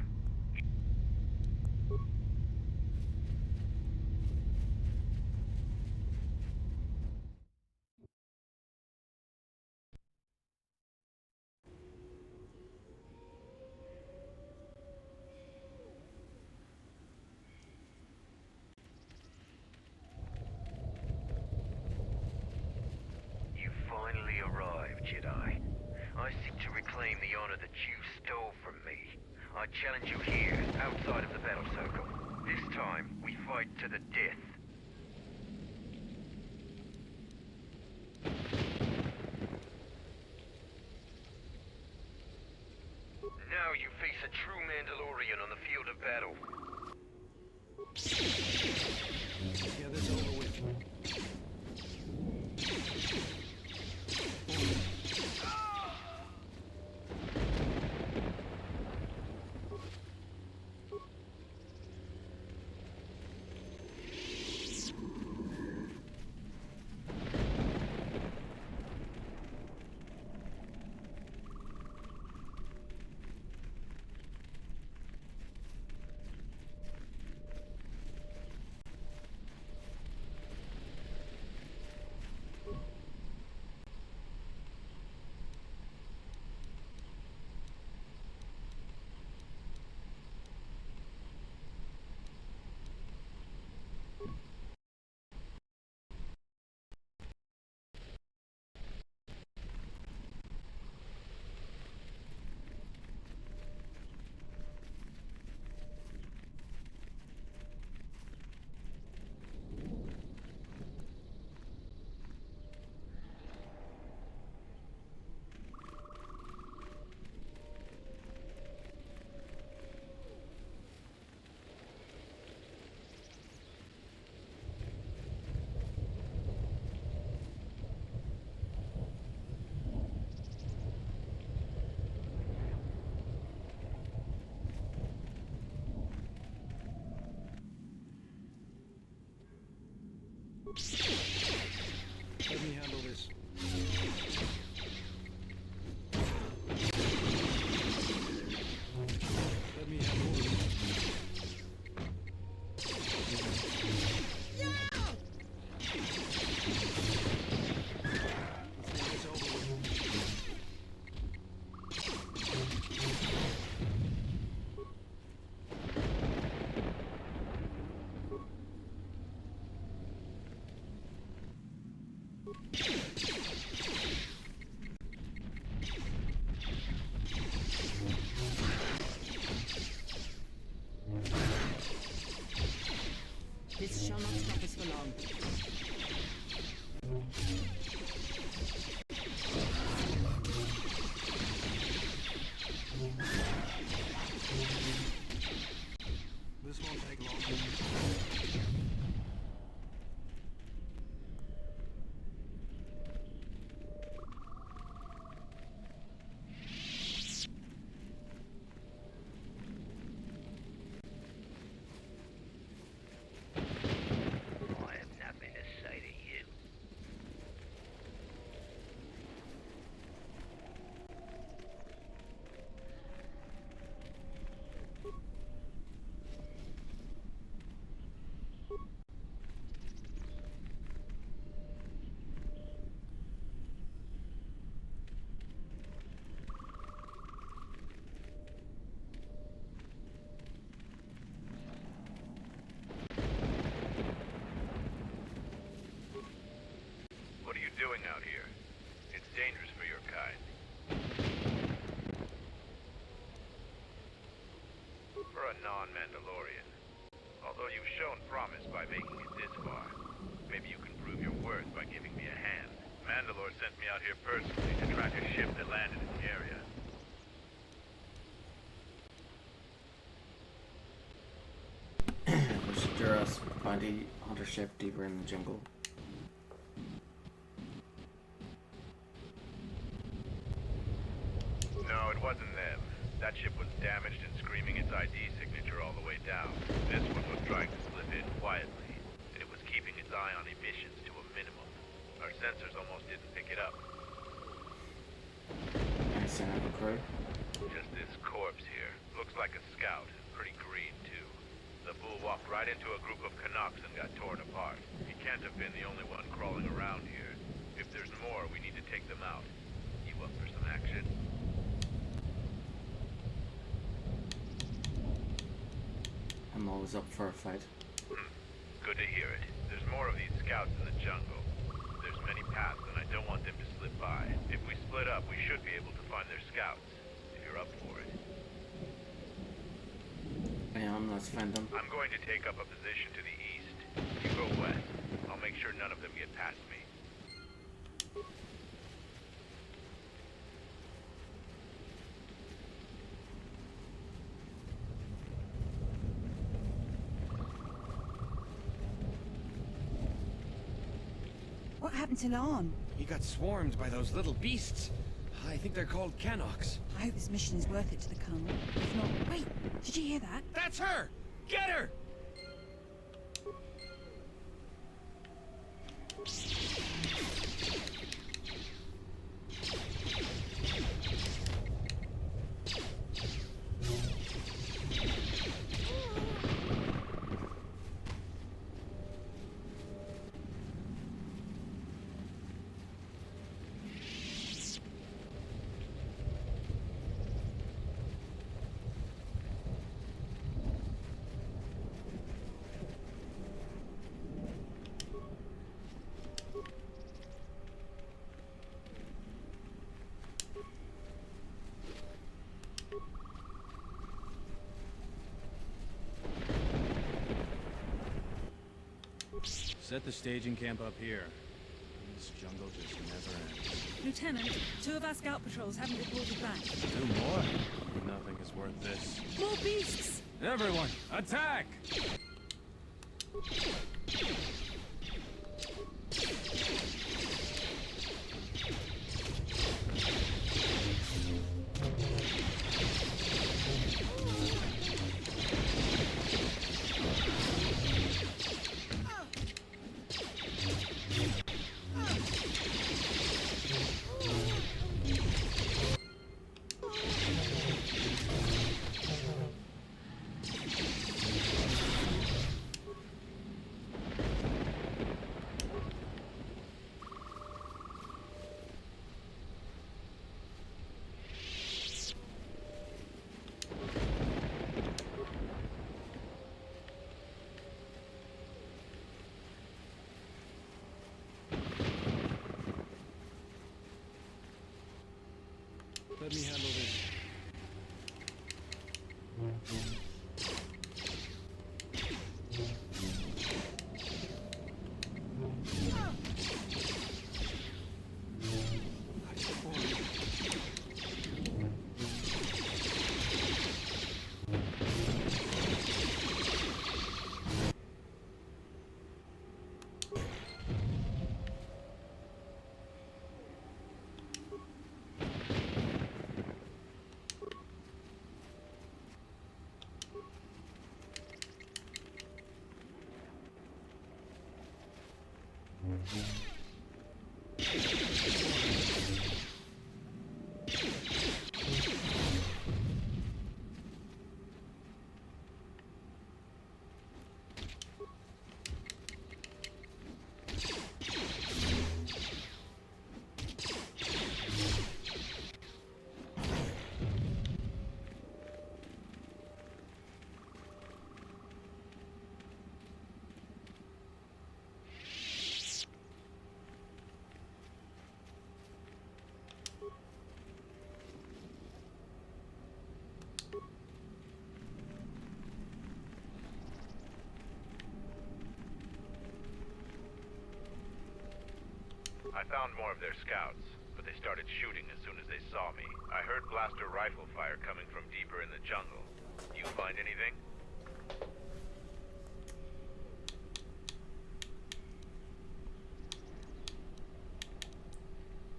You finally arrived, Jedi. I seek to reclaim the honor that you stole from me. I challenge you here, outside of the battle circle. This time, we fight to the death. Now you face a true Mandalorian on the field of battle. Get this over with. non-Mandalorian. Although you've shown promise by making it this far, maybe you can prove your worth by giving me a hand. Mandalore sent me out here personally to track a ship that landed in the area. There's a Duras bounty hunter ship deeper in the jungle. No, it wasn't them. That ship was damaged and screaming its ID signature all the way down. This one was trying to slip in quietly. It was keeping its eye on emissions to a minimum. Our sensors almost didn't pick it up. I sent out the crew. Just this corpse here. Looks like a scout. Pretty green, too. The bull walked right into a group of Canucks and got torn apart. He can't have been the only one crawling around here. If there's more, we need to take them out. You up for some action? I'm always up for a fight. Good to hear it. There's more of these scouts in the jungle. There's many paths, and I don't want them to slip by. If we split up, we should be able to find their scouts. If you're up for it. I am, let's find them. I'm going to take up a position to the east. You go west. I'll make sure none of them get past me. What happened to Lon? He got swarmed by those little beasts. I think they're called Canucks. I hope this mission is worth it to the Colonel. If not, wait, did you hear that? That's her! Get her! Set the staging camp up here. This jungle just never ends. Lieutenant, 2 of our scout patrols haven't reported back. 2 more? Nothing is worth this. More beasts! Everyone, attack! Let me handle this. I found more of their scouts, but they started shooting as soon as they saw me. I heard blaster rifle fire coming from deeper in the jungle. You find anything?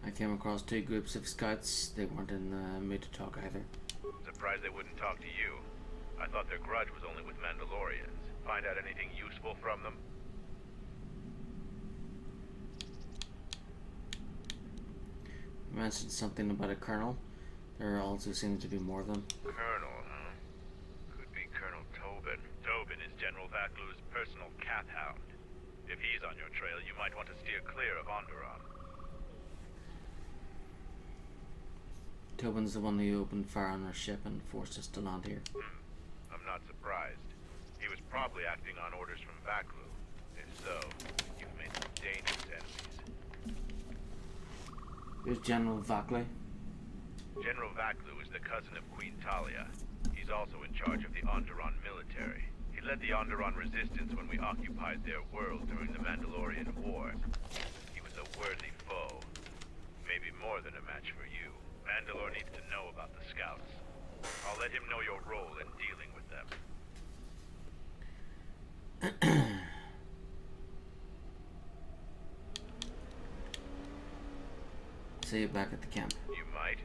I came across 2 groups of scouts. They weren't in the mood to talk either. Surprised they wouldn't talk to you. I thought their grudge was only with Mandalorians. Find out anything useful from them? You mentioned something about a colonel. There also seems to be more of them. Colonel, huh? Could be Colonel Tobin. Tobin is General Vaklu's personal cat hound. If he's on your trail, you might want to steer clear of Onderon. Tobin's the one who opened fire on our ship and forced us to land here. I'm not surprised. He was probably acting on orders from Vaklu. If so, you've made some dangerous enemies. Who's General Vaklu? General Vaklu is the cousin of Queen Talia. He's also in charge of the Onderon military. He led the Onderon resistance when we occupied their world during the Mandalorian War. He was a worthy foe. Maybe more than a match for you. Mandalore needs to know about the scouts. I'll let him know your role in dealing with them. See you back at the camp. You might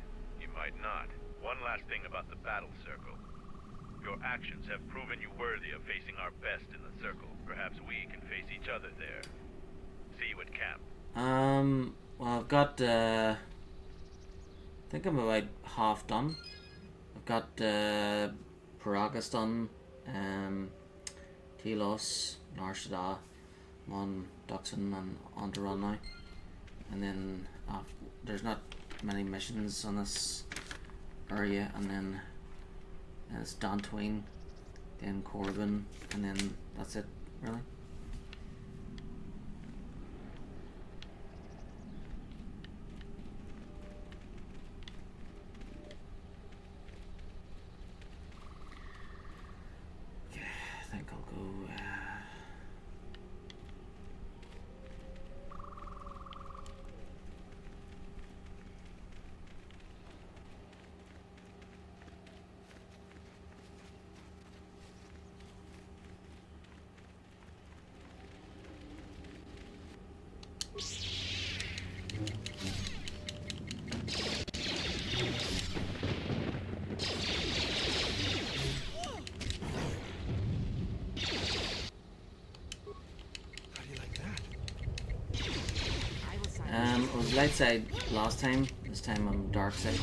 not. One last thing about the battle circle. Your actions have proven you worthy of facing our best in the circle. Perhaps we can face each other there. See you at camp. Well, I've got, I think I'm about half done. I've got, Paragus done, Telos, Nar Shaddaa, Mon Duxon, and Onderon now. And then, there's not many missions on this area, and then it's Dantooine, then Corbin, and then that's it, really. Okay, I think I'll go. I was light side last time. This time I'm dark side.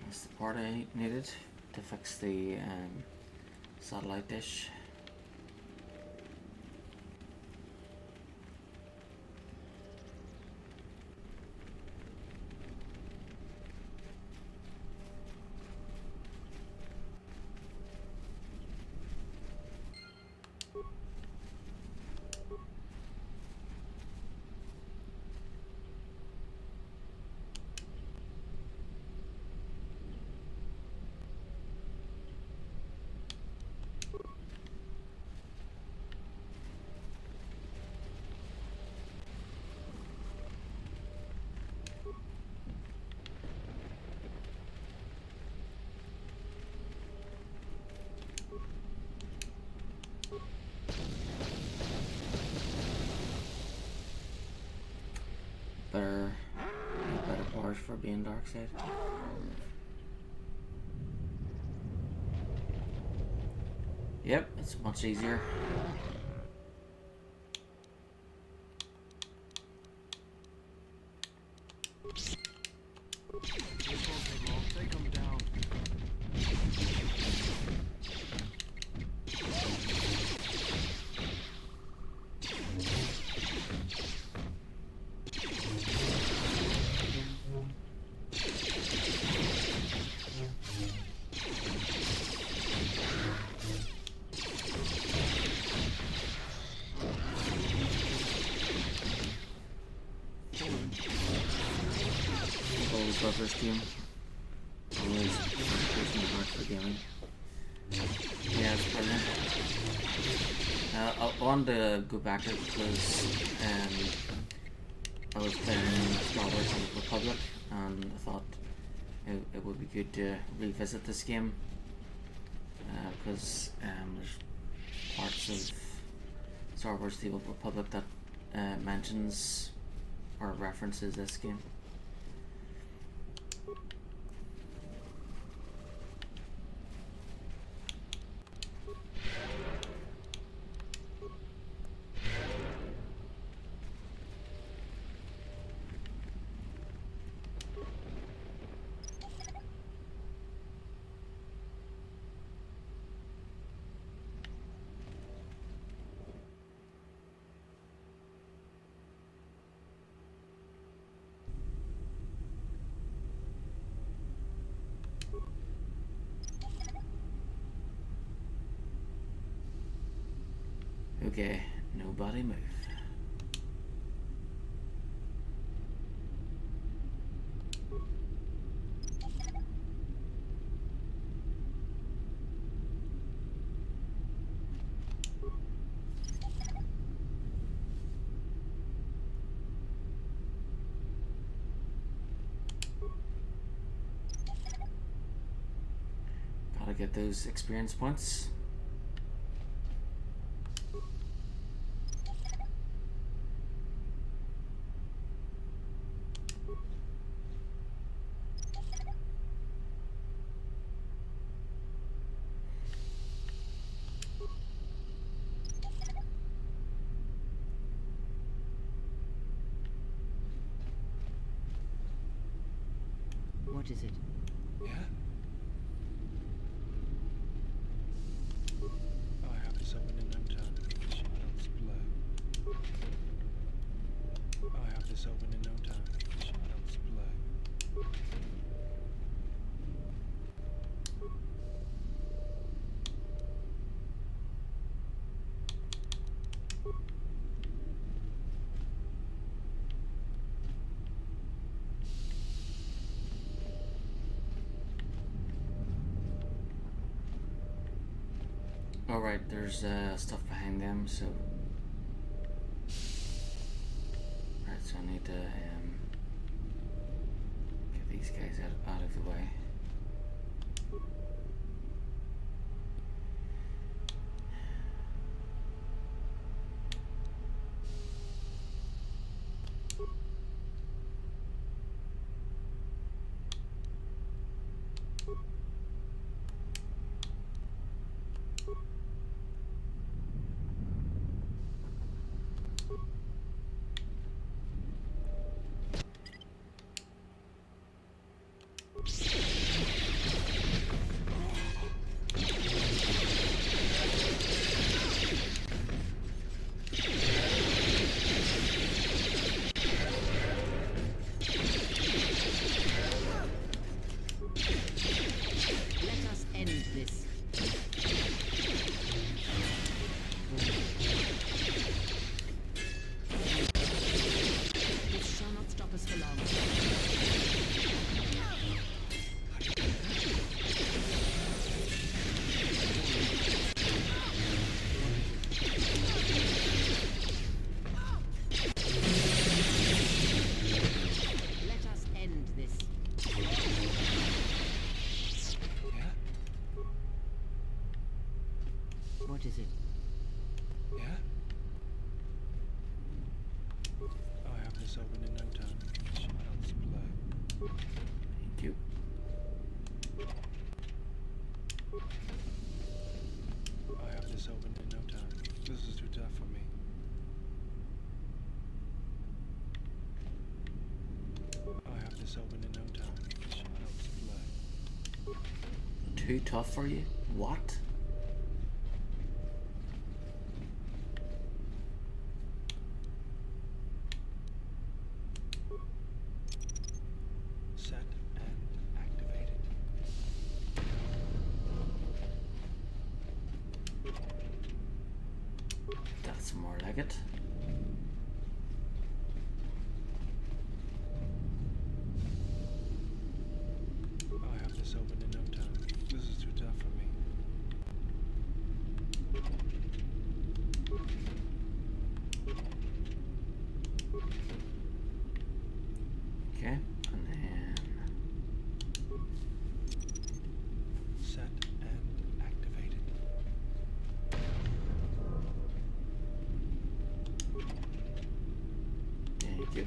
That's the part I needed to fix the satellite dish. better powers for being dark side. Yep, it's much easier. Take them down. Always love this game. Always puts my heart for gaming. Yeah, it's brilliant. I wanted to go back to it because I was playing Star Wars on the Republic, and I thought it would be good to revisit this game because there's parts of Star Wars The Old Republic that mentions or references this game. Okay, nobody move. Gotta get those experience points. What is it? Yeah? Oh, I have this open in no time. Shadows blow. Oh, I have this open in no time. Shadows blow. Alright, there's stuff behind them, so... Right, so I need to get these guys out of the way. this open in no time. Child's play. Thank you. I have this open in no time. This is too tough for me. I have this open in no time. Child's play. Too tough for you? What? Set and activated. That's more like it. I have this open in no time. This is too tough for me. Okay, and then Set and activated. thank you.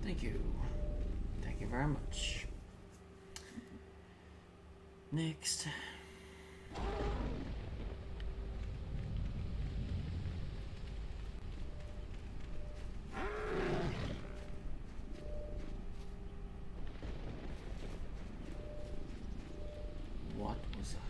Thank you. Thank you very much. Next. What was that?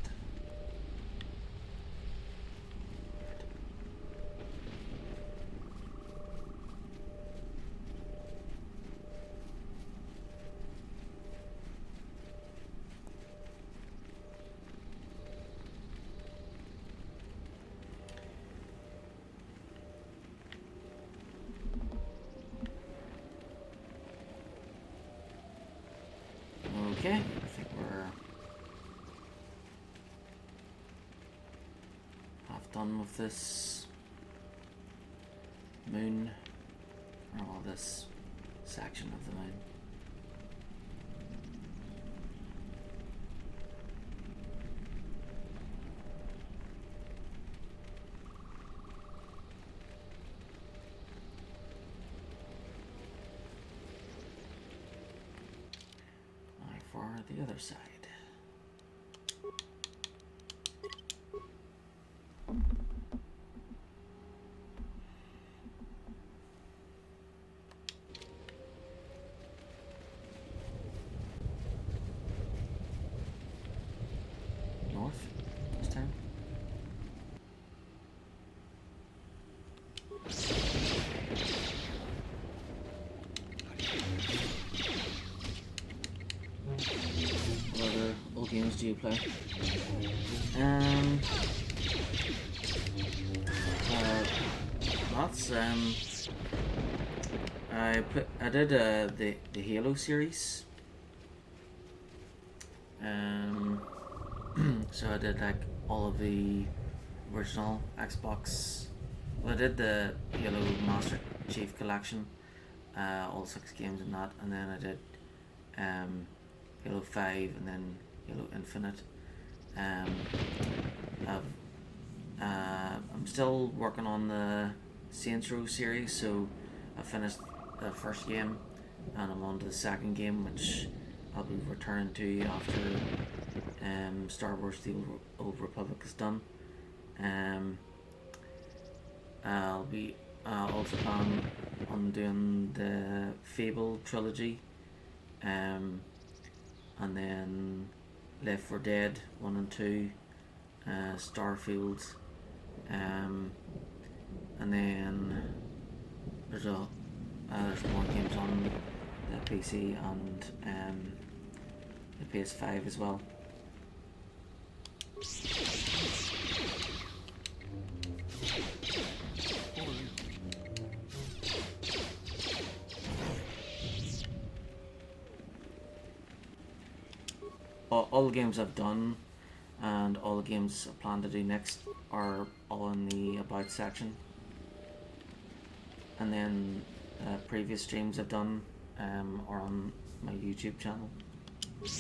Okay, I think we're half done with this moon, or well, this section of the moon. Now for the other side. North this time. What other old games do you play? Lots. I did the Halo series. So I did like all of the original Xbox. Well, I did the Halo Master Chief Collection, all 6 games in that, and then I did Halo 5 and then Halo Infinite. I'm still working on the Saints Row series, so I finished the first game and I'm on to the second game, which I'll be returning to after Star Wars The Old Republic is done. I'll be also planning on doing the Fable trilogy, and then Left 4 Dead 1 and 2, Starfield, and then there's more games on the PC and the PS5 as well. All the games I've done and all the games I plan to do next are all in the About section. And then previous streams I've done are on my YouTube channel. Do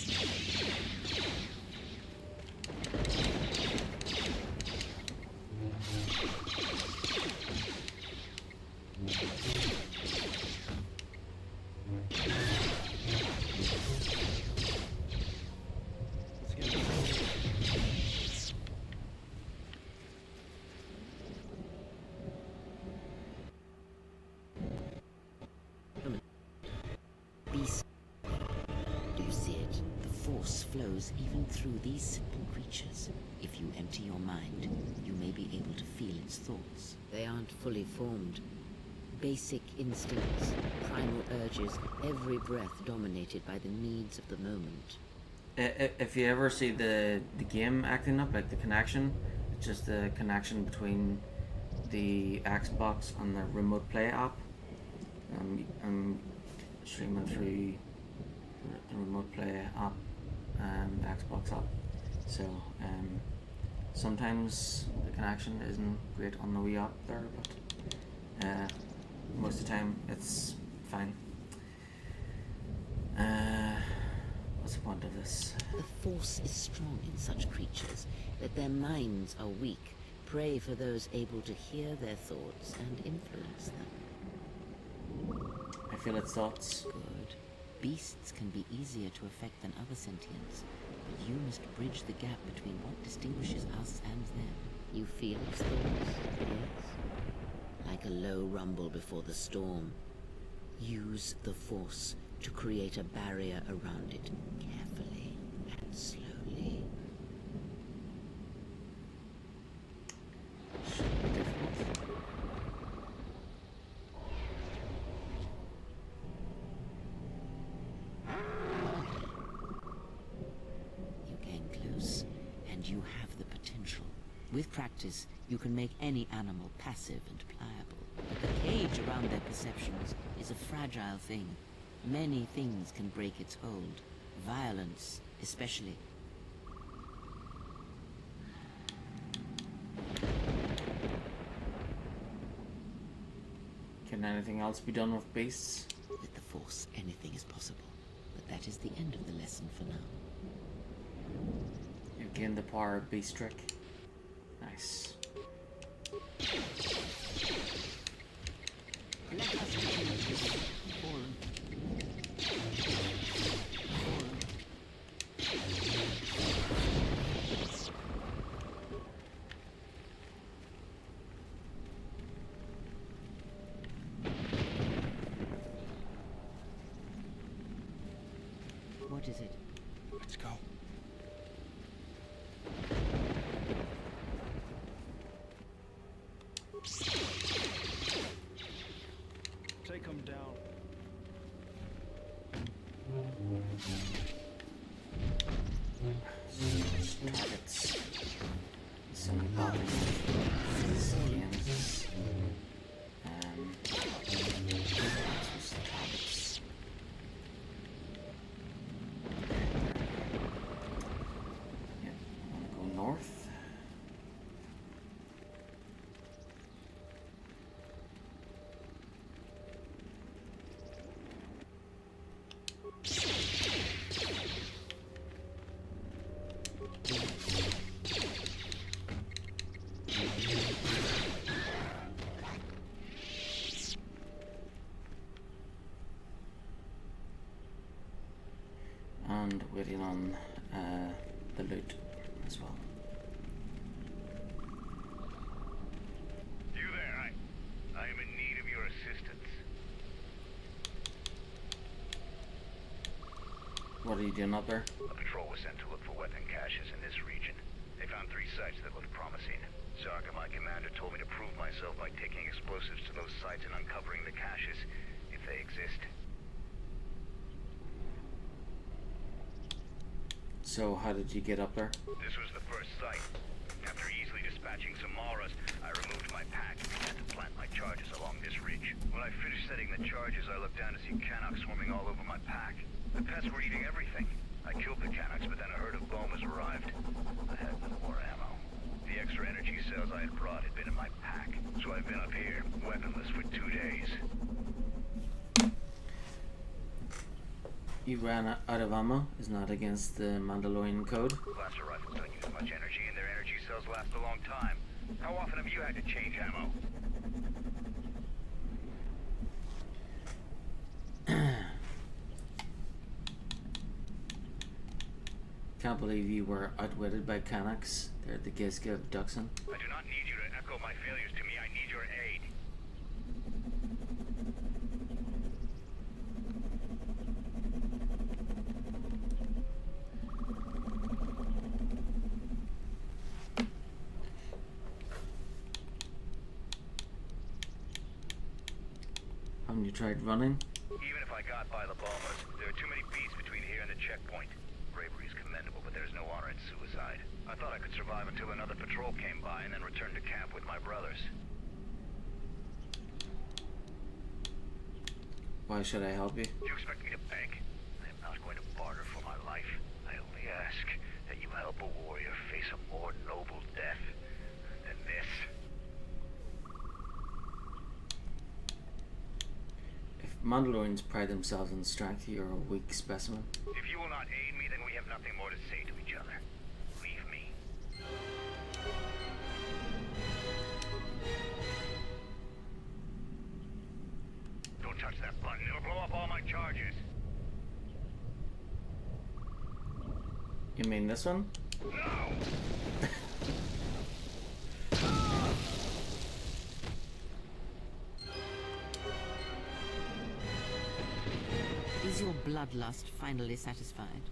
you see it? The Force flows even through these simple creatures. If you empty your mind, you may be able to feel its thoughts. They aren't fully formed. Basic instincts, primal urges, every breath dominated by the needs of the moment. If you ever see the game acting up, like the connection, it's just the connection between the Xbox and the Remote Play app. I'm streaming through the Remote Play app and the Xbox app, so sometimes the connection isn't great on the Wii app there, but most of the time it's fine. What's the point of this? The Force is strong in such creatures, that their minds are weak, prey for those able to hear their thoughts and influence them. I feel its thoughts. Good. Beasts can be easier to affect than other sentients, but you must bridge the gap between what distinguishes us and them. You feel its thoughts, yes? Like a low rumble before the storm. Use the Force to create a barrier around it, carefully and slowly. Should be difficult. You came close, and you have the potential. With practice, you can make any animal passive and pliable. But the cage around their perceptions is a fragile thing. Many things can break its hold. Violence, especially. Can anything else be done with beasts? With the Force, anything is possible. But that is the end of the lesson for now. You've gained the power of beast trick. Nice. Let us continue. Fallen. What is it? Let's go. Take him down. Targets. Some bodies. Skins. Targets. Yeah, I want to go north. And waiting on the loot as well. You there, I am in need of your assistance. What are you doing up there? A patrol was sent to look for weapon caches in this region. They found 3 sites that looked promising. Zarka, my commander, told me to prove myself by taking explosives to those sites and uncovering the caches, if they exist. So how did you get up there? This was the first site. After easily dispatching some Maras, I removed my pack and began to plant my charges along this ridge. When I finished setting the charges, I looked down to see Canucks swarming all over my pack. The pests were eating everything. I killed the Canucks, but then a herd of Bomas arrived. I had no more ammo. The extra energy cells I had brought had been in my pack, so I've been up here, weaponless, for 2 days. You ran out of ammo. Is not against the Mandalorian code. Blaster rifles don't use much energy, and their energy cells last a long time. How often have you had to change ammo? Can't believe you were outwitted by Canucks. They're the Gizka of Duxon. I do not need you to echo my failures to me. I need your aid. Haven't you tried running? Even if I got by the bombers, there are too many beasts between here and the checkpoint. Bravery is commendable, but there's no honor in suicide. I thought I could survive until another patrol came by and then return to camp with my brothers. Why should I help you? Do you expect me to beg? I am not going to barter for my life. I only ask that you help a warrior face a more noble death than this. If Mandalorians pride themselves on strength, you're a weak specimen. If you will not aid me, then we have nothing more to say to each other. Leave me. Don't touch that button. It'll blow up all my charges. You mean this one? No! Is your bloodlust finally satisfied?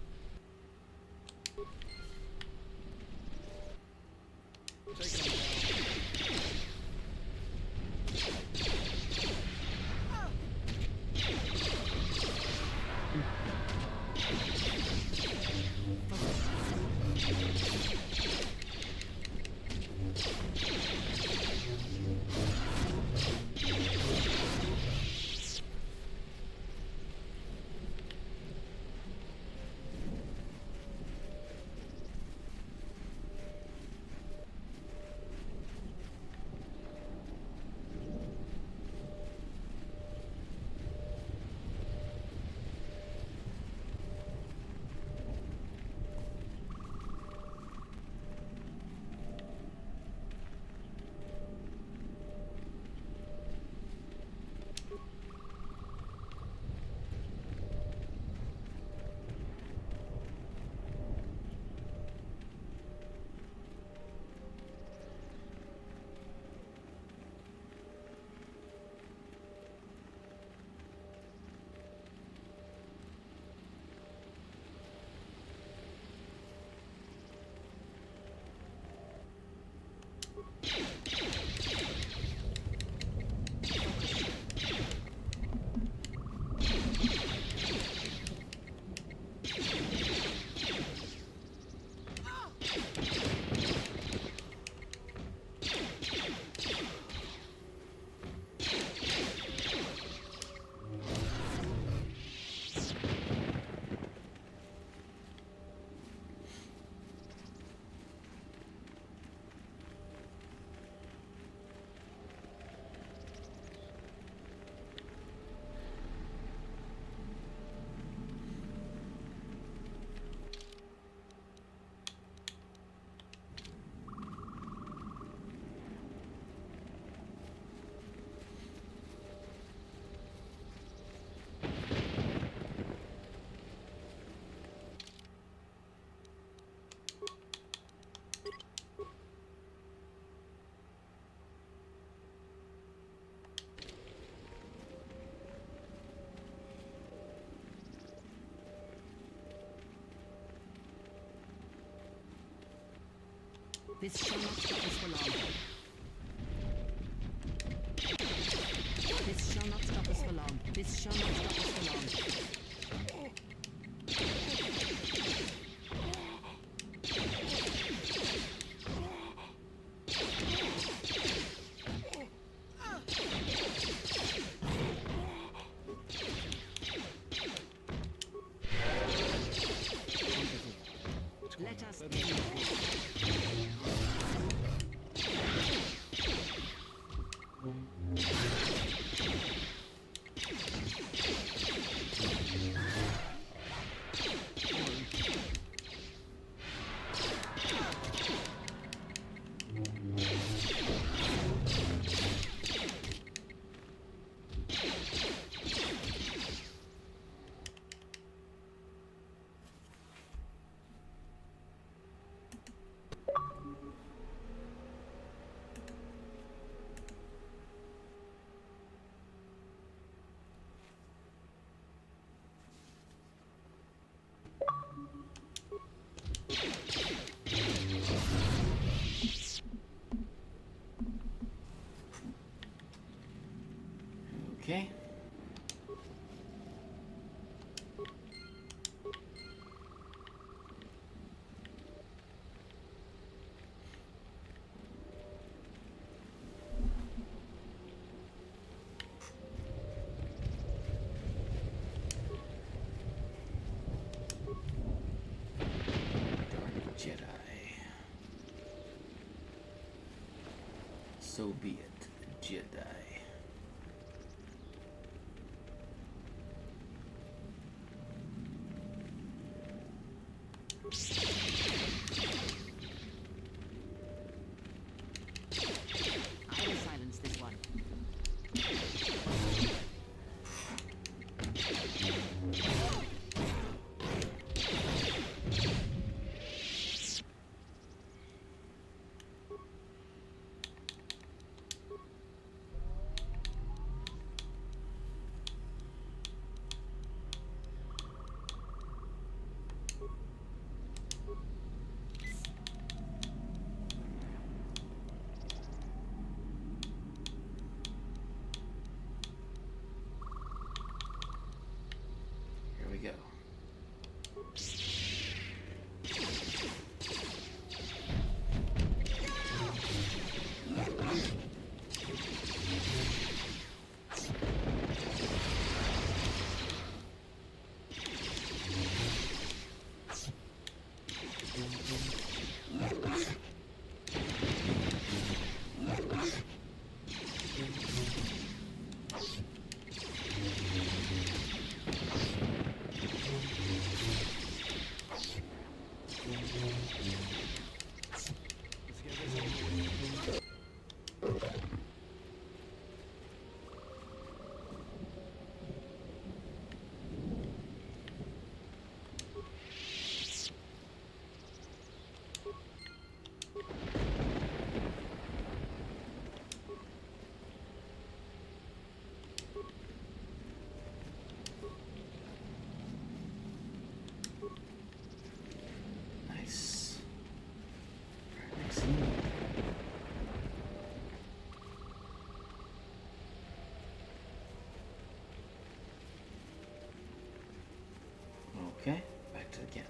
This shall not stop us for long. This shall not stop us for long. This shall not stop us for long. Let us end this. Okay. Dark Jedi. So be it, Jedi. I will silence this one. Here we go. Nice. Excellent. Okay, back to the camp.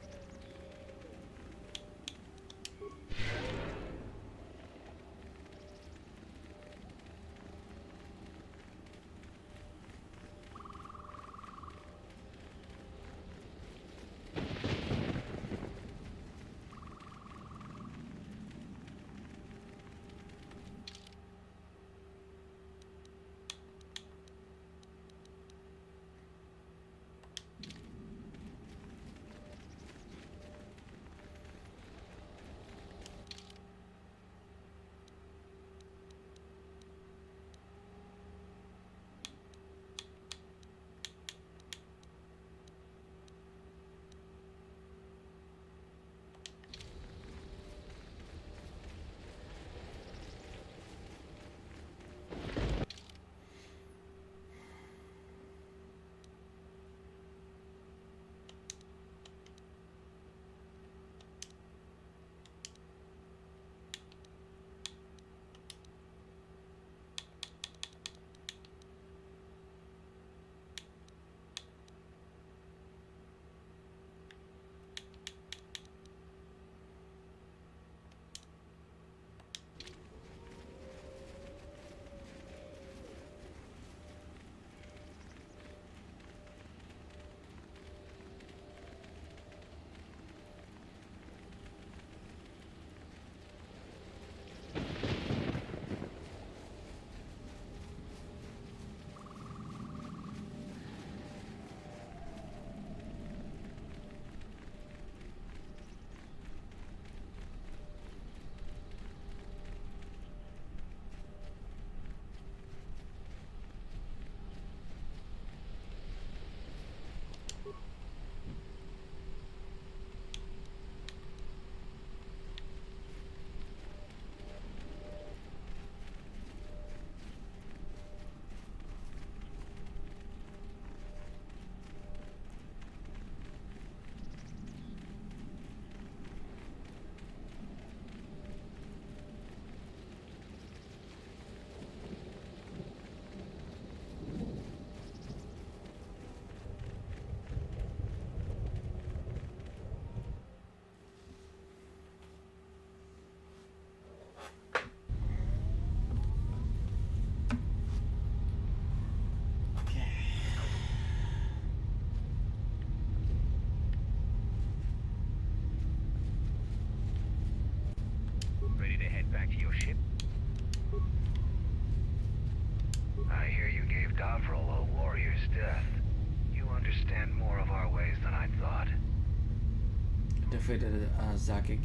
defeated Zakik.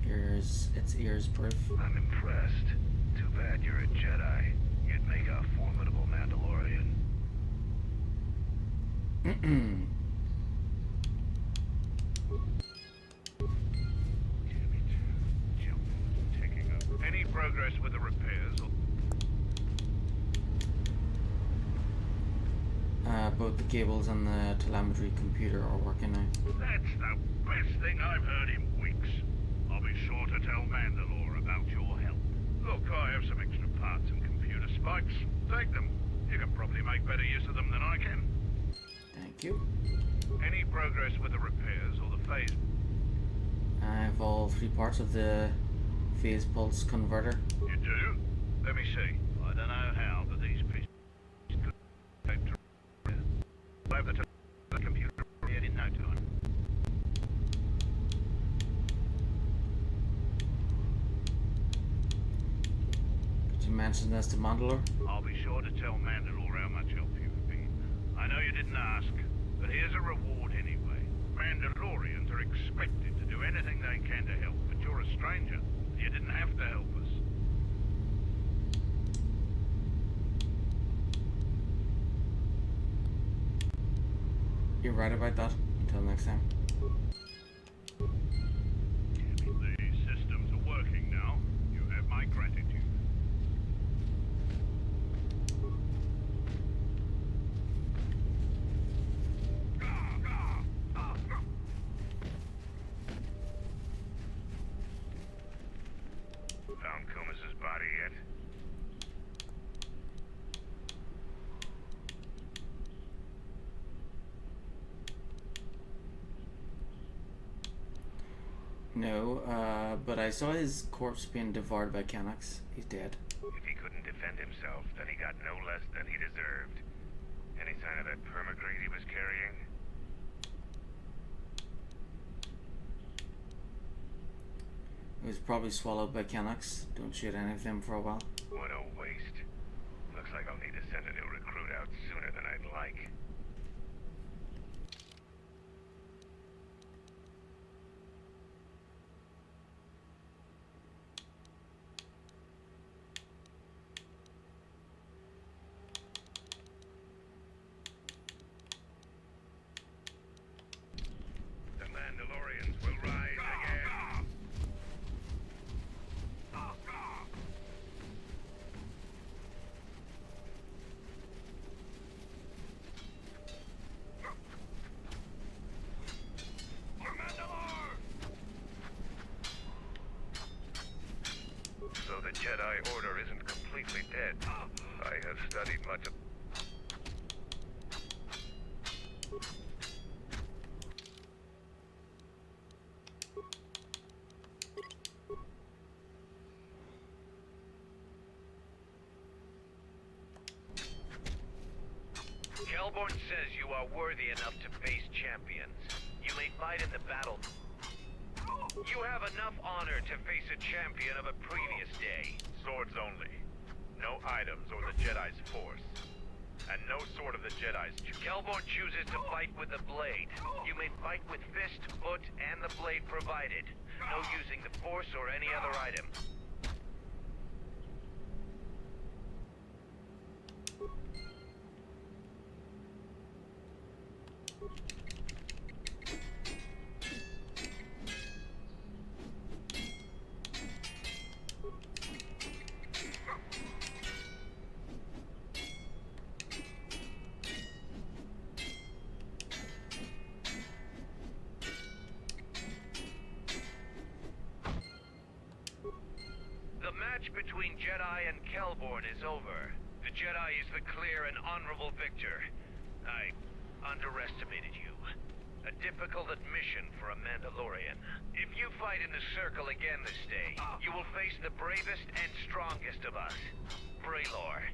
Here's its ears proof. I'm impressed. Too bad you're a Jedi. You'd make a formidable Mandalorian. Any progress with the repairs? Both the cables and the telemetry computer are working now. That's the best thing I've heard in weeks. I'll be sure to tell Mandalore about your help. Look, I have some extra parts and computer spikes. Take them. You can probably make better use of them than I can. Thank you. Any progress with the repairs or the phase? I have all 3 parts of the phase pulse converter. You do? Let me see. I don't know how, but these pieces could take to I'll have the computer repaired in no time. Did you mention this to Mandalore? I'll be sure to tell Mandalore how much help you've been. I know you didn't ask, but here's a reward anyway. Mandalorians are expected to do anything they can to help, but you're a stranger. You didn't have to help us. You're right about that. Until next time. The systems are working now. You have my gratitude. Found Kumas's body yet? No, but I saw his corpse being devoured by Canucks. He's dead. If he couldn't defend himself, then he got no less than he deserved. Any sign of that permagrate he was carrying? He was probably swallowed by Canucks. Don't shoot any of them for a while. What a waste. Looks like I'll need to send a new recruit out sooner than I'd like. The Mandalorians will rise again. So the Jedi Order isn't completely dead. I have studied much of... Kelborn says you are worthy enough to face champions. You may fight in the battle. You have enough honor to face a champion of a previous day. Swords only. No items or the Jedi's force. And no sword of the Jedi's. Kelborn chooses to fight with the blade. You may fight with fist, foot, and the blade provided. No using the force or any other item. The match between Jedi and Kelborn is over. The Jedi is the clear and honorable victor. I underestimated you. A difficult admission for a Mandalorian. If you fight in the circle again this day, you will face the bravest and strongest of us, Braylor.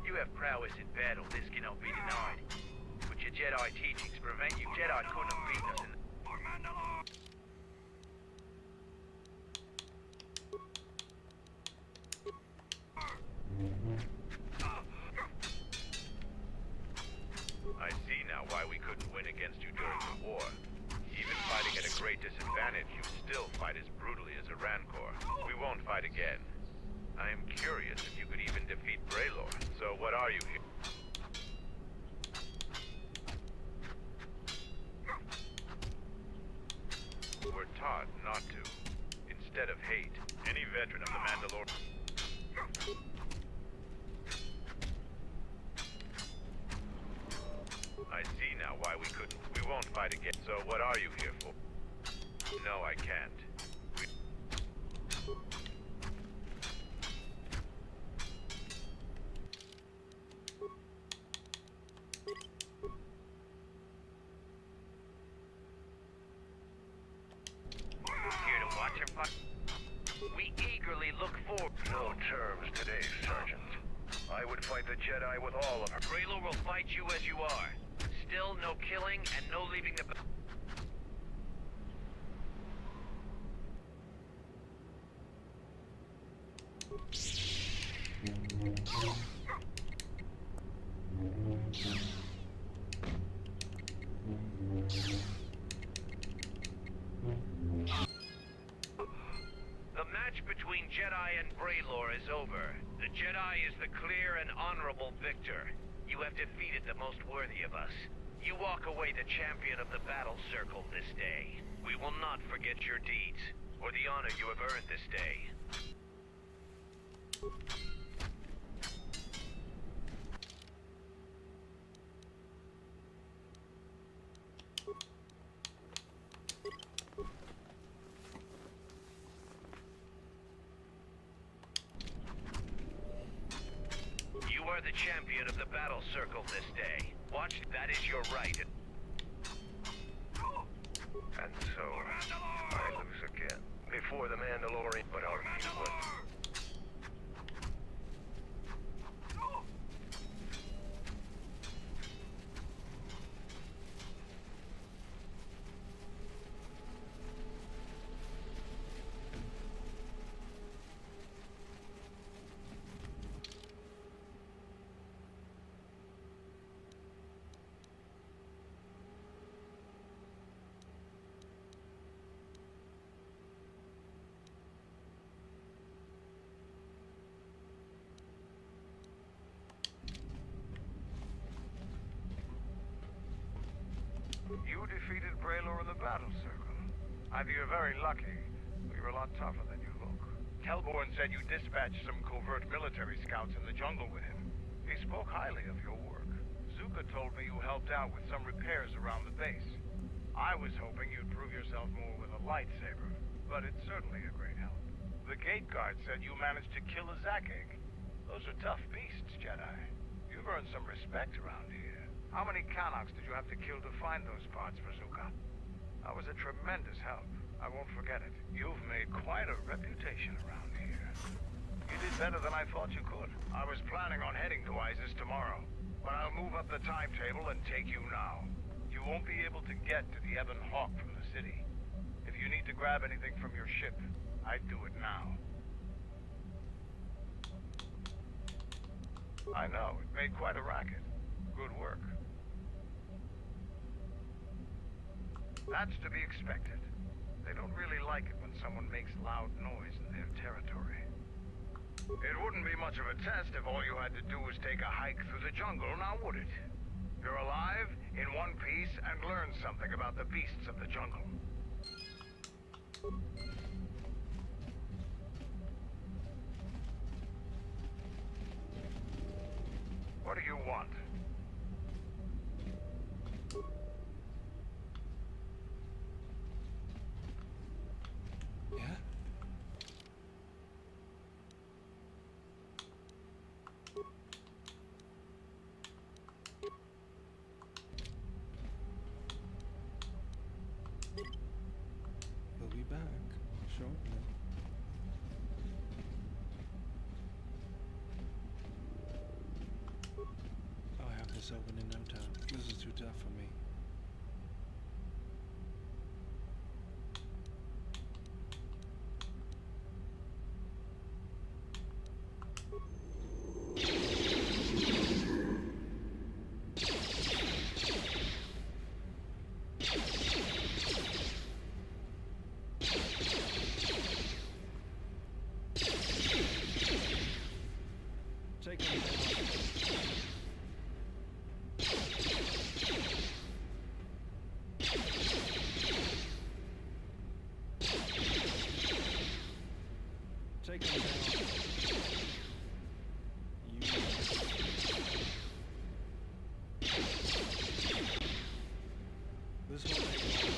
You have prowess in battle, this cannot be denied. But your Jedi teachings prevent you. Jedi couldn't have beaten us in... disadvantage, you still fight as brutally as a Rancor. We won't fight again. I am curious if you could even defeat Braylor. So what are you here? We're taught not to. Instead of hate, any veteran of the Mandalore... I see now why we couldn't. We won't fight again. So what are you here for? No, I can't. Here to watch her fuck. We eagerly look forward. No terms today, Sergeant. I would fight the Jedi with all of her. Braylor will fight you as you are. Still no killing and no leaving the... The match between Jedi and Braylor is over. The Jedi is the clear and honorable victor. You have defeated the most worthy of us. You walk away the champion of the battle circle this day. We will not forget your deeds, or the honor you have earned this day. You are the champion of the battle circle this day. Watch, that is your right. And so, I lose again. Before the Mandalorian, but I'll be with. You defeated Braylor in the battle circle. Either you're very lucky, or you're a lot tougher than you look. Kelborn said you dispatched some covert military scouts in the jungle with him. He spoke highly of your work. Zuka told me you helped out with some repairs around the base. I was hoping you'd prove yourself more with a lightsaber, but it's certainly a great help. The gate guard said you managed to kill a Zakig. Those are tough beasts, Jedi. You've earned some respect around here. How many Kanaks did you have to kill to find those parts for Zuka? That was a tremendous help. I won't forget it. You've made quite a reputation around here. You did better than I thought you could. I was planning on heading to Isis tomorrow, but I'll move up the timetable and take you now. You won't be able to get to the Ebon Hawk from the city. If you need to grab anything from your ship, I'd do it now. I know, it made quite a racket. Good work. That's to be expected. They don't really like it when someone makes loud noise in their territory. It wouldn't be much of a test if all you had to do was take a hike through the jungle, now would it? You're alive, in one piece, and learn something about the beasts of the jungle. What do you want? Yeah? We'll be back shortly. I'll have this open in no time. This is too tough for me. Take him down. This will take long.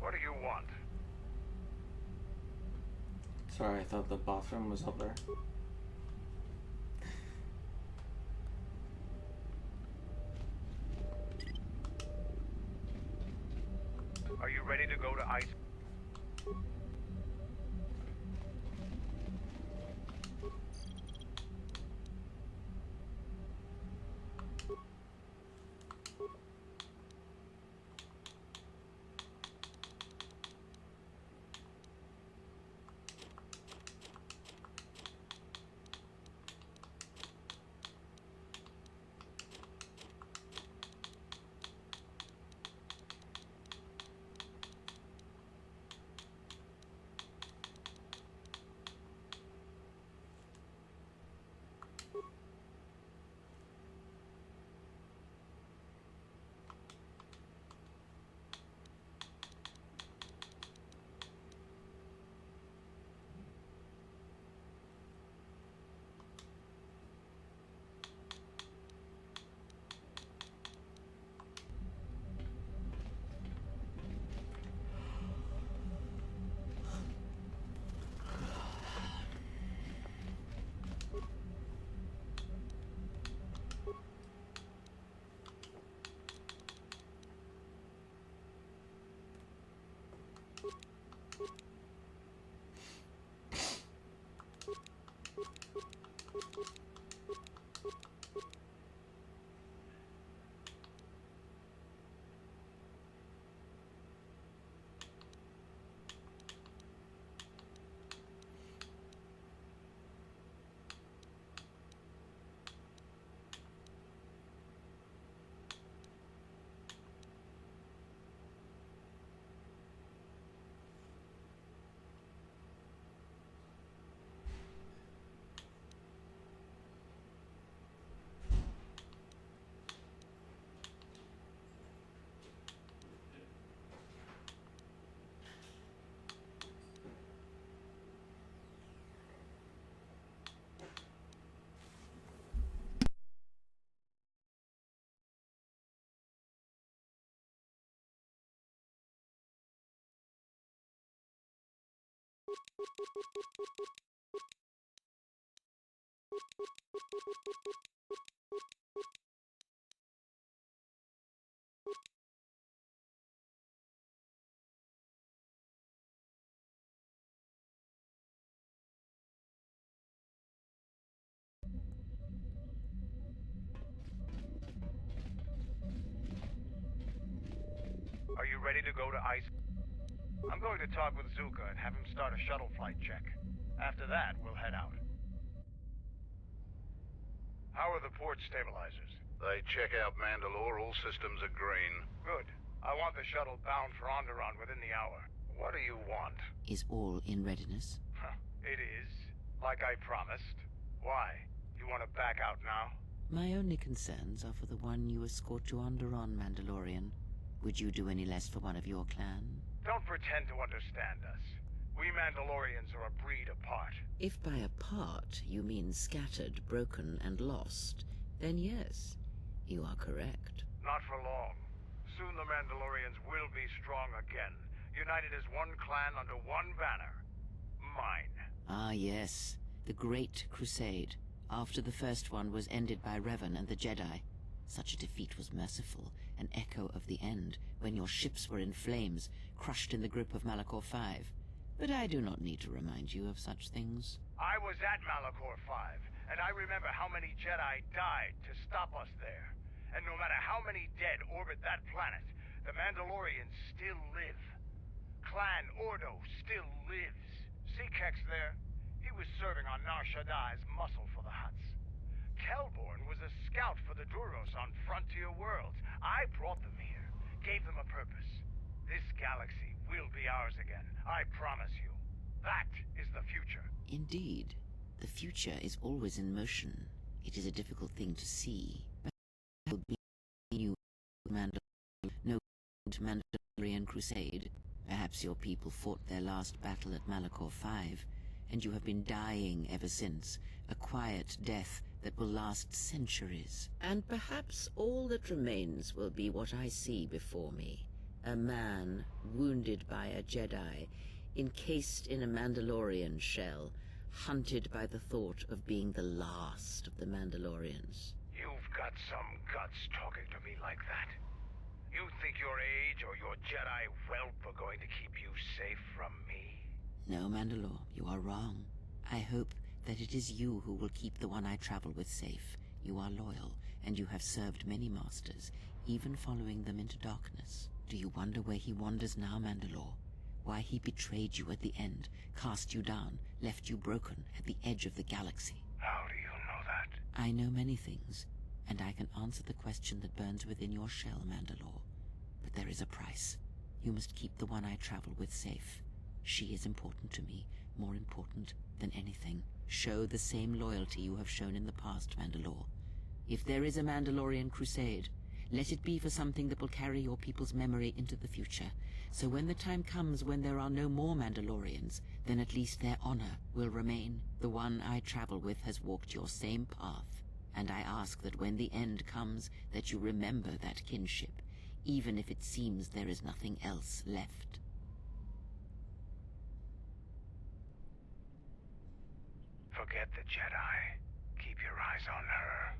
What do you want? Sorry, I thought the bathroom was up there. Are you ready to go to ice? Are you ready to go to ice? I'm going to talk with Zuka and have him start a shuttle flight check. After that, we'll head out. How are the port stabilizers? They check out Mandalore. All systems are green. Good. I want the shuttle bound for Onderon within the hour. What do you want? Is all in readiness? It is. Like I promised. Why? You want to back out now? My only concerns are for the one you escort to Onderon, Mandalorian. Would you do any less for one of your clan? Don't pretend to understand us. We Mandalorians are a breed apart. If by apart you mean scattered, broken, and lost, then yes, you are correct. Not for long. Soon the Mandalorians will be strong again, united as one clan under one banner. Mine. Ah yes, the Great Crusade, after the first one was ended by Revan and the Jedi. Such a defeat was merciful, an echo of the end, when your ships were in flames, crushed in the grip of Malachor V. But I do not need to remind you of such things. I was at Malachor V, and I remember how many Jedi died to stop us there. And no matter how many dead orbit that planet, the Mandalorians still live. clan Ordo still lives. See Kex there? He was serving on Nar Shaddai's muscle for the Hutts. Kelborn was a scout for the Duros on frontier worlds. I brought them here, gave them a purpose. This galaxy will be ours again, I promise you. That is the future. Indeed. The future is always in motion. It is a difficult thing to see. But it will be new no Mandalorian crusade. Perhaps your people fought their last battle at Malachor 5, and you have been dying ever since, a quiet death that will last centuries. And perhaps all that remains will be what I see before me. A man wounded by a Jedi, encased in a Mandalorian shell, hunted by the thought of being the last of the Mandalorians. You've got some guts talking to me like that. You think your age or your Jedi whelp are going to keep you safe from me? No, Mandalore, you are wrong. I hope that it is you who will keep the one I travel with safe. You are loyal, and you have served many masters, even following them into darkness. Do you wonder where he wanders now, Mandalore? Why he betrayed you at the end, cast you down, left you broken at the edge of the galaxy? How do you know that? I know many things, and I can answer the question that burns within your shell, Mandalore. But there is a price. You must keep the one I travel with safe. She is important to me, more important than anything. Show the same loyalty you have shown in the past, Mandalore. If there is a Mandalorian crusade, let it be for something that will carry your people's memory into the future. So when the time comes when there are no more Mandalorians, then at least their honor will remain. The one I travel with has walked your same path, and I ask that when the end comes, that you remember that kinship, even if it seems there is nothing else left. Forget the Jedi. Keep your eyes on her.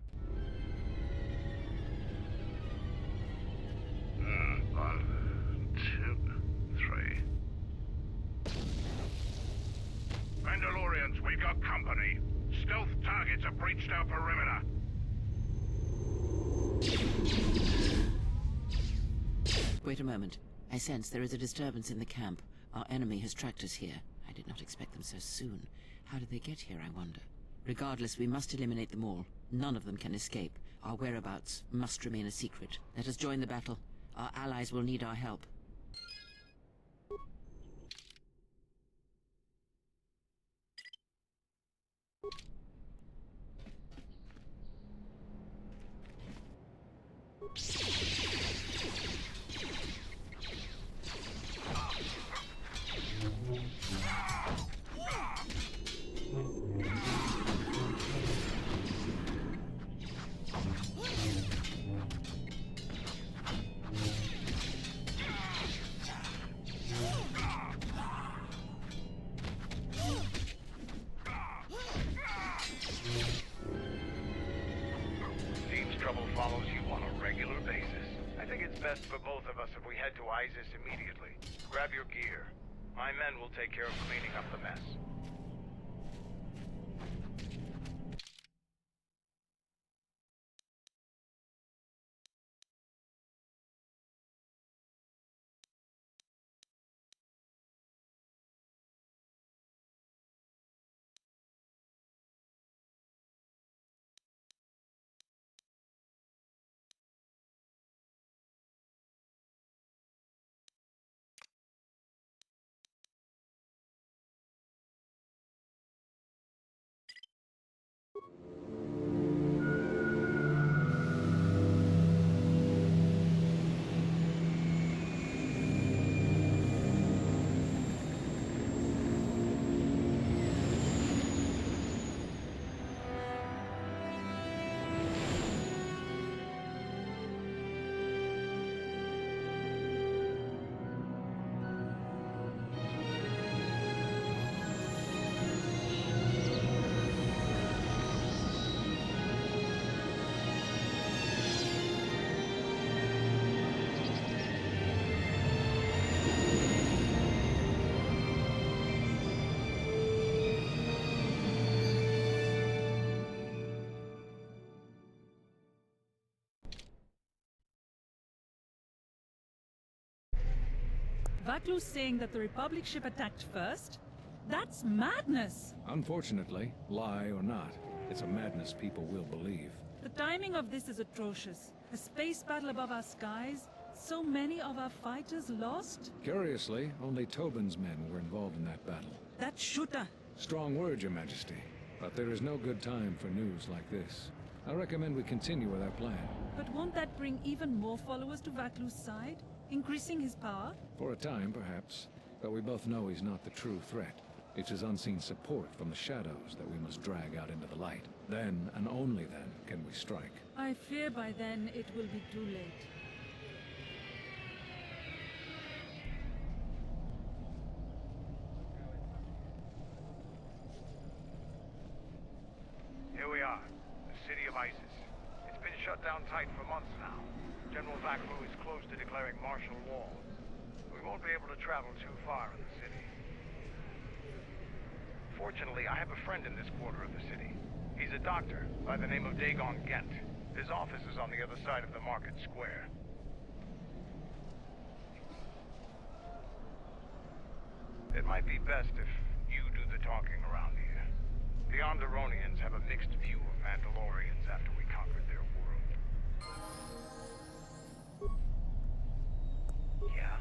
1, 2, 3. Mandalorians, we got company. Stealth targets have breached our perimeter. Wait a moment. I sense there is a disturbance in the camp. Our enemy has tracked us here. I did not expect them so soon. How did they get here, I wonder? Regardless, we must eliminate them all. None of them can escape. Our whereabouts must remain a secret. Let us join the battle. Our allies will need our help. Seems trouble follows you on a regular basis. I think it's best for both of us if we head to Isis immediately. Grab your gear. My men will take care of cleaning up the mess. Vaklu's saying that the Republic ship attacked first? That's madness! Unfortunately, lie or not, it's a madness people will believe. The timing of this is atrocious. A space battle above our skies, so many of our fighters lost? Curiously, only Tobin's men were involved in that battle. That shooter! Strong word, Your Majesty. But there is no good time for news like this. I recommend we continue with our plan. But won't that bring even more followers to Vaklu's side? Increasing his power? For a time, perhaps. But we both know he's not the true threat. It's his unseen support from the shadows that we must drag out into the light. Then, and only then, can we strike. I fear by then it will be too late. Here we are, the city of Isis. It's been shut down tight for months now. General Vaklu is close to declaring martial law. We won't be able to travel too far in the city. Fortunately, I have a friend in this quarter of the city. He's a doctor by the name of Dagon Gent. His office is on the other side of the market square. It might be best if you do the talking around here. The Onderonians have a mixed view of Mandalorians after we conquered their world. Yeah?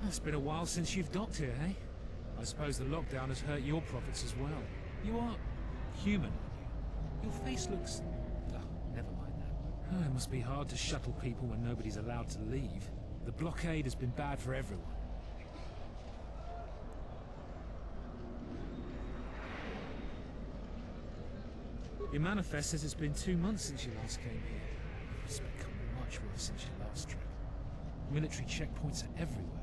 It's been a while since you've docked here, eh? I suppose the lockdown has hurt your profits as well. You are human, aren't you? Your face looks... Oh, never mind that. It must be hard to shuttle people when nobody's allowed to leave. The blockade has been bad for everyone. Your manifest says it's been 2 months since you last came here. It's become much worse since your last trip. Military checkpoints are everywhere.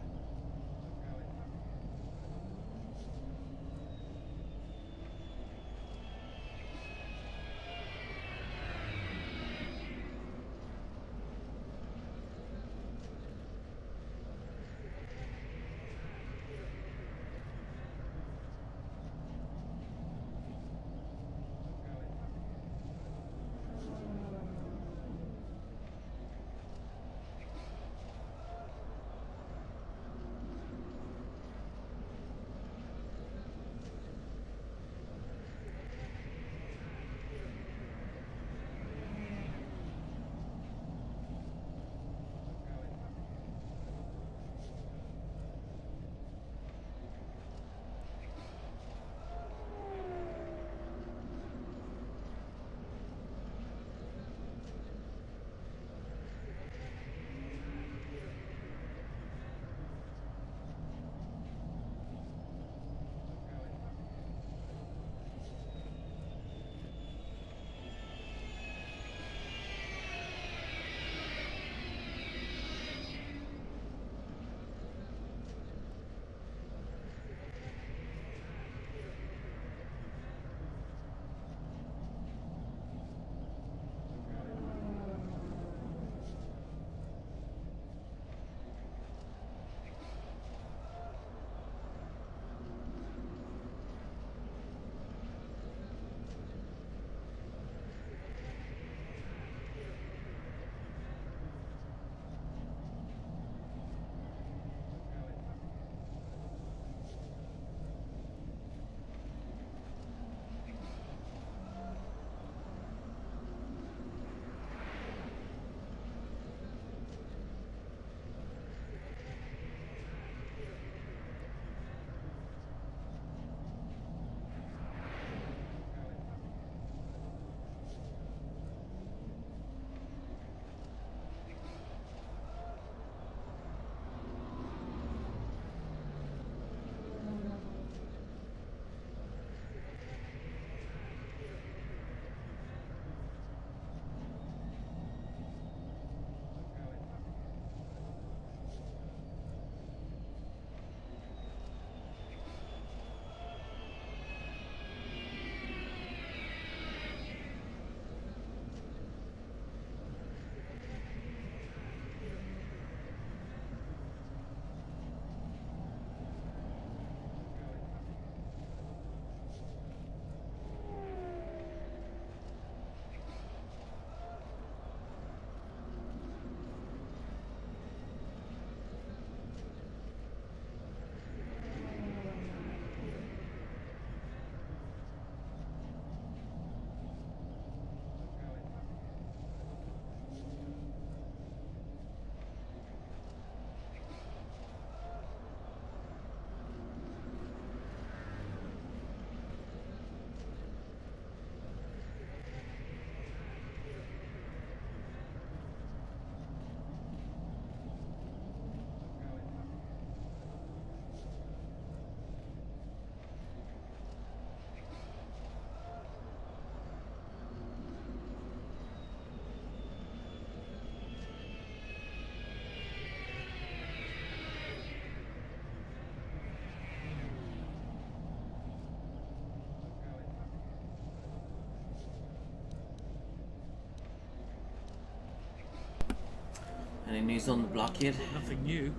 Any news on the blockade? Nothing new.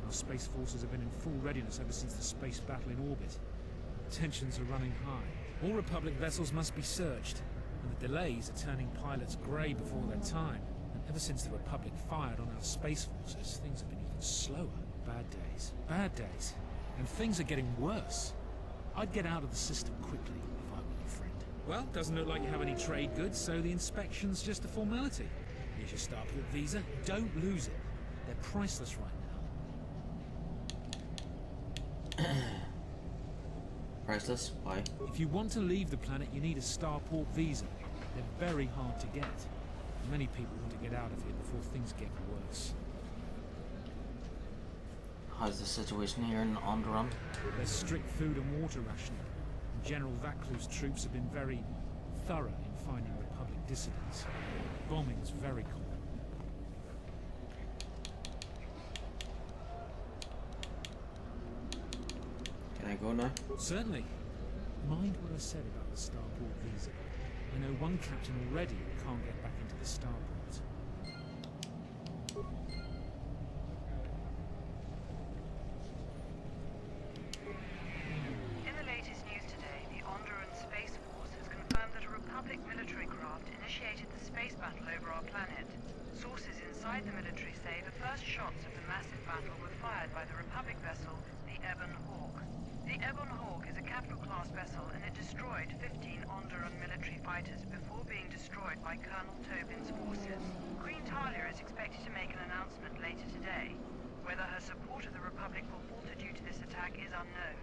Our space forces have been in full readiness ever since the space battle in orbit. Tensions are running high. All Republic vessels must be searched, and the delays are turning pilots grey before their time. And ever since the Republic fired on our space forces, things have been even slower. Bad days. Bad days. And things are getting worse. I'd get out of the system quickly if I were your friend. Well, doesn't look like you have any trade goods, so the inspection's just a formality. Here's your starport visa. Don't lose it. They're priceless right now. Priceless? Why? If you want to leave the planet, you need a starport visa. They're very hard to get. Many people want to get out of here before things get worse. How's the situation here in Onderon? There's strict food and water rationing. And General Vaclu's troops have been very thorough in finding Republic dissidents. Bombing's very common. Can I go now? Certainly. Mind what I said about the starport visa. I know one captain already who can't get back into the starport. In the latest news today, the Onderon Space Force has confirmed that a Republic military craft initiated the space battle over our planet. Sources inside the military say the first shots of the massive battle were fired by the Republic vessel, the Ebon Hawk. The Ebon Hawk is a capital-class vessel, and it destroyed 15 Onderon military fighters before being destroyed by Colonel Tobin's forces. Queen Talia is expected to make an announcement later today. Whether her support of the Republic will falter due to this attack is unknown.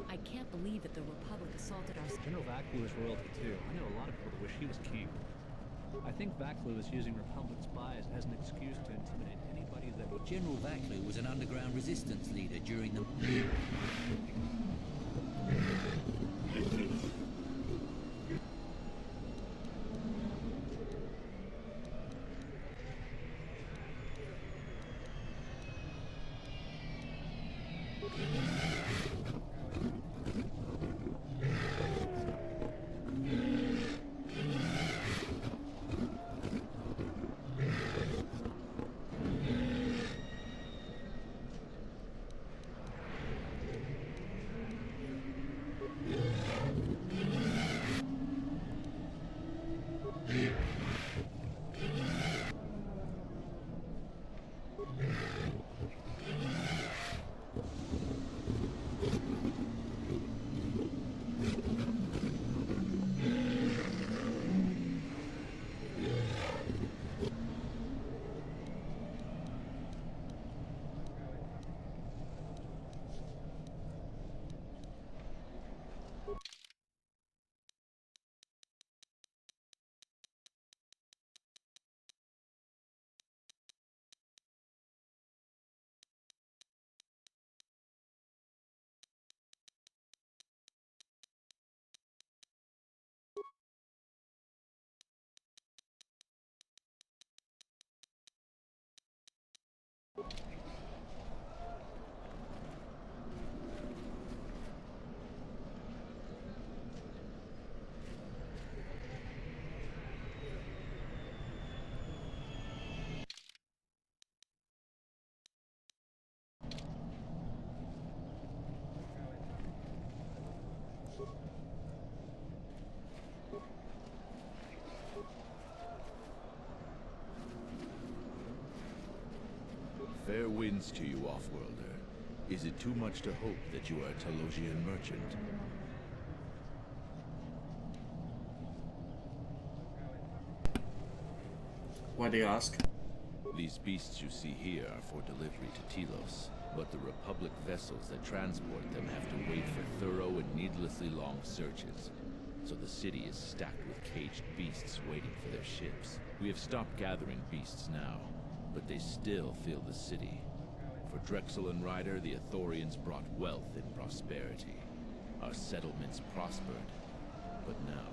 I can't believe that the Republic assaulted our... General Vaclu is royalty too. I know a lot of people that wish he was king. I think Vaclu is using Republic spies as an excuse to intimidate anybody that... General Vaclu was an underground resistance leader during the... Fair winds to you, Offworlder. Is it too much to hope that you are a Telosian merchant? Why do you ask? These beasts you see here are for delivery to Telos, but the Republic vessels that transport them have to wait for thorough and needlessly long searches. So the city is stacked with caged beasts waiting for their ships. We have stopped gathering beasts now, but they still fill the city. For Drexel and Ryder, the Ithorians brought wealth and prosperity. Our settlements prospered, but now...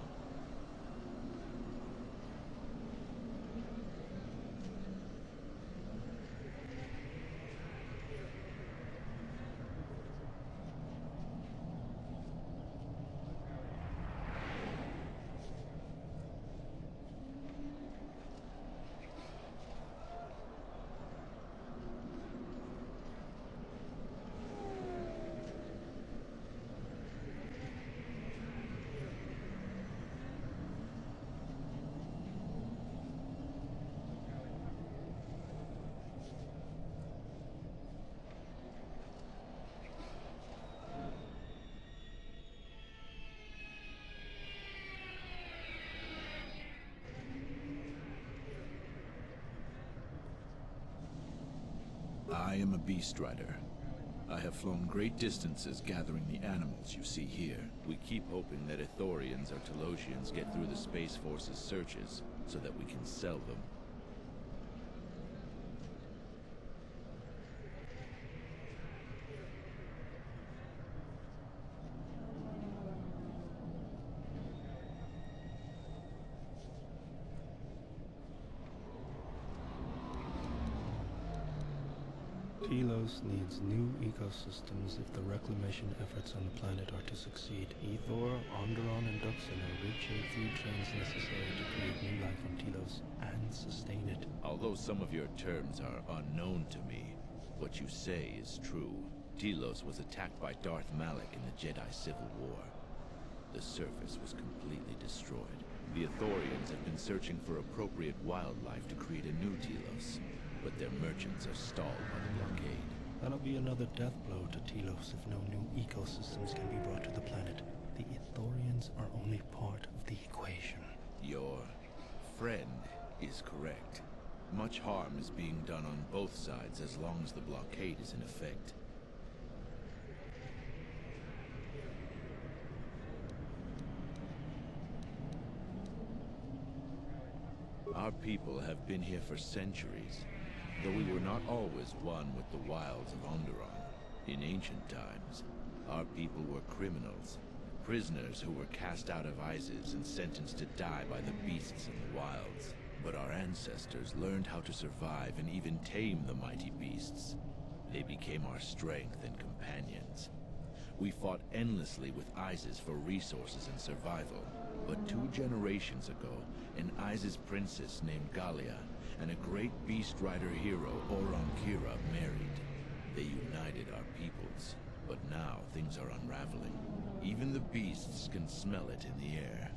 I am a beast rider. I have flown great distances gathering the animals you see here. We keep hoping that Ithorians or Telosians get through the Space Force's searches so that we can sell them. Telos needs new ecosystems if the reclamation efforts on the planet are to succeed. Ethor, Onderon, and Duxon are rich in food chains necessary to create new life on Telos and sustain it. Although some of your terms are unknown to me, what you say is true. Telos was attacked by Darth Malak in the Jedi Civil War. The surface was completely destroyed. The Ithorians have been searching for appropriate wildlife to create a new Telos, but their merchants are stalled by the blockade. That'll be another death blow to Telos if no new ecosystems can be brought to the planet. The Ithorians are only part of the equation. Your friend is correct. Much harm is being done on both sides as long as the blockade is in effect. Our people have been here for centuries, though we were not always one with the wilds of Onderon. In ancient times, our people were criminals, prisoners who were cast out of Isis and sentenced to die by the beasts in the wilds. But our ancestors learned how to survive and even tame the mighty beasts. They became our strength and companions. We fought endlessly with Isis for resources and survival. But 2 generations ago, an Isis princess named Galia and a great beast rider hero, Oron Kira, married. They united our peoples, but now things are unraveling. Even the beasts can smell it in the air.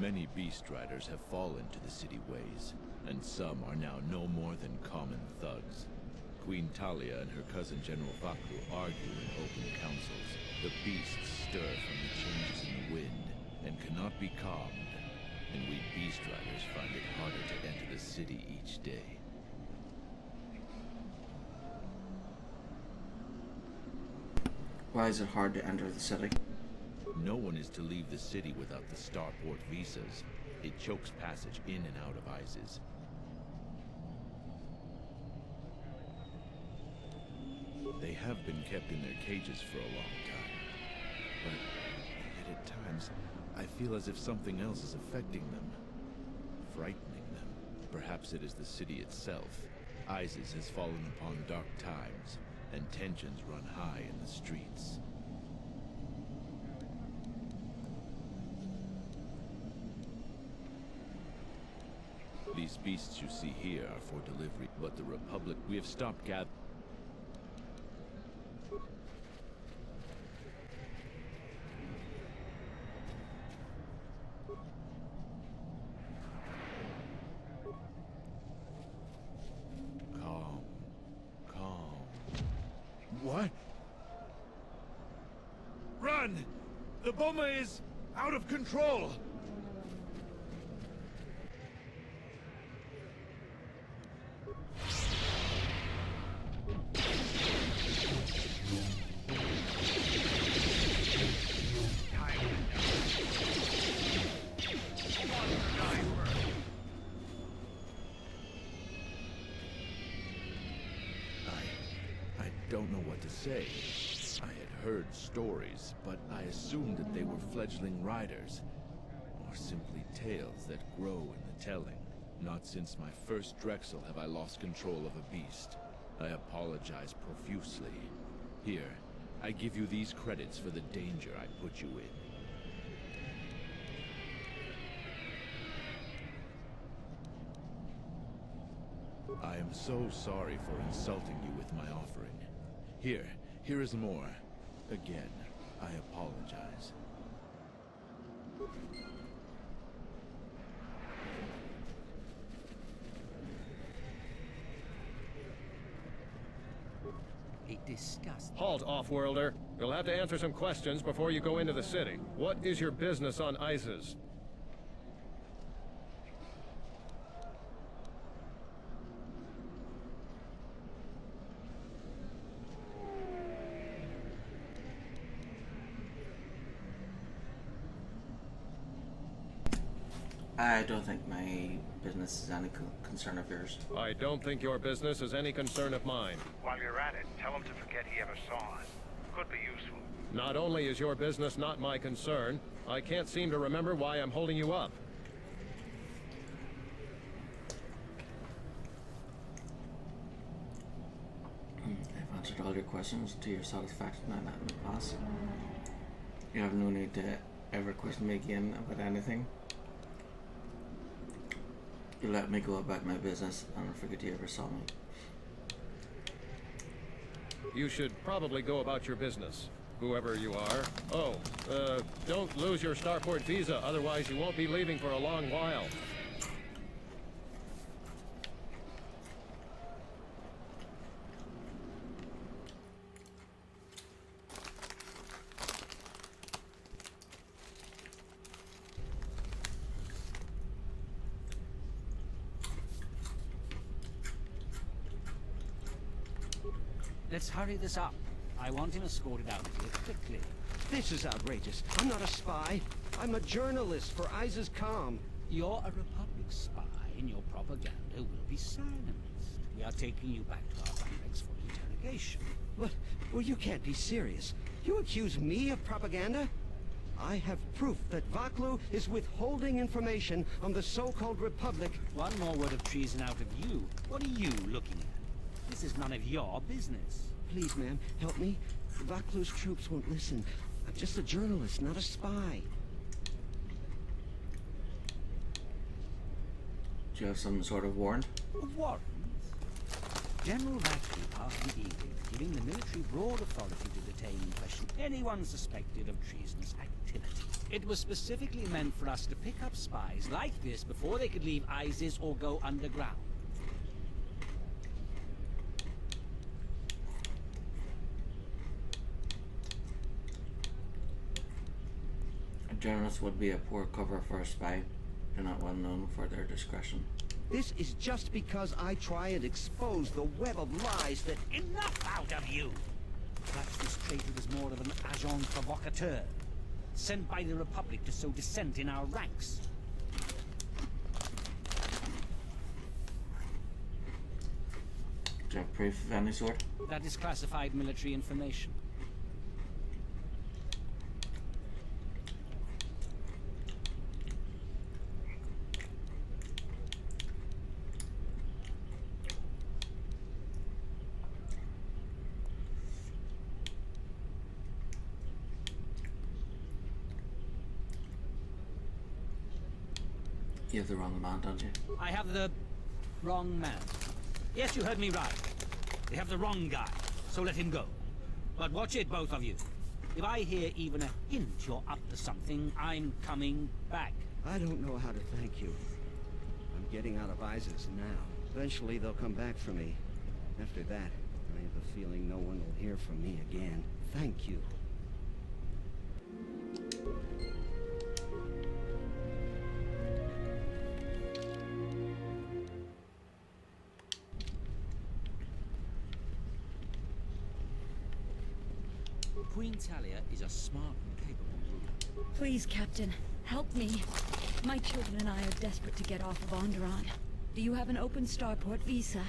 Many beast riders have fallen to the city ways, and some are now no more than common thugs. Queen Talia and her cousin General Vaku argue in open councils. The beasts stir from the changes in the wind, and cannot be calmed, and we beast riders find it harder to enter the city each day. Why is it hard to enter the city? No one is to leave the city without the starport visas. It chokes passage in and out of Isis. have been kept in their cages for a long time. But yet at times, I feel as if something else is affecting them. Frightening them. Perhaps it is the city itself. ISIS has fallen upon dark times, and tensions run high in the streets. These beasts you see here are for delivery, but the Republic, we have stopped gathering. Calm. What? Run! The bomber is out of control! I don't know what to say. I had heard stories, but I assumed that they were fledgling riders, or simply tales that grow in the telling. Not since my first Drexel have I lost control of a beast. I apologize profusely. Here, I give you these credits for the danger I put you in. I am so sorry for insulting you with my offering. Here is more. Again, I apologize. A disgust. Halt, off-worlder. You'll have to answer some questions before you go into the city. What is your business on ISIS? I don't think my business is any concern of yours. I don't think your business is any concern of mine. While you're at it, tell him to forget he ever saw us. Could be useful. Not only is your business not my concern, I can't seem to remember why I'm holding you up. I've answered all your questions to your satisfaction and that in the past. You have no need to ever question me again about anything. You let me go about my business and forget you ever saw me. You should probably go about your business, whoever you are. Oh, don't lose your starport visa, otherwise you won't be leaving for a long while. Let's hurry this up. I want him escorted out of here quickly. This is outrageous. I'm not a spy. I'm a journalist for ISIS Calm. You're a Republic spy, and your propaganda will be silenced. We are taking you back to our barracks for interrogation. But, well, you can't be serious. You accuse me of propaganda? I have proof that Vaklu is withholding information on the so-called Republic. One more word of treason out of you. What are you looking at? This is none of your business. Please, ma'am, help me. Vaklu's troops won't listen. I'm just a journalist, not a spy. Do you have some sort of warrant? Warrant? General Vaklu passed an edict giving the military broad authority to detain and question anyone suspected of treasonous activity. It was specifically meant for us to pick up spies like this before they could leave ISIS or go underground. Journalists would be a poor cover for a spy. They're not well known for their discretion. This is just because I try and expose the web of lies that... Enough out of you! Perhaps this traitor was more of an agent provocateur, sent by the Republic to sow dissent in our ranks. Do you have proof of any sort? That is classified military information. You have the wrong man, don't you? I have the wrong man. Yes, you heard me right. They have the wrong guy, so let him go. But watch it, both of you. If I hear even a hint you're up to something, I'm coming back. I don't know how to thank you. I'm getting out of ISIS now. Eventually they'll come back for me. After that, I have a feeling no one will hear from me again. Thank you. Queen Talia is a smart and capable ruler. Please, Captain, help me. My children and I are desperate to get off of Onderon. Do you have an open starport visa?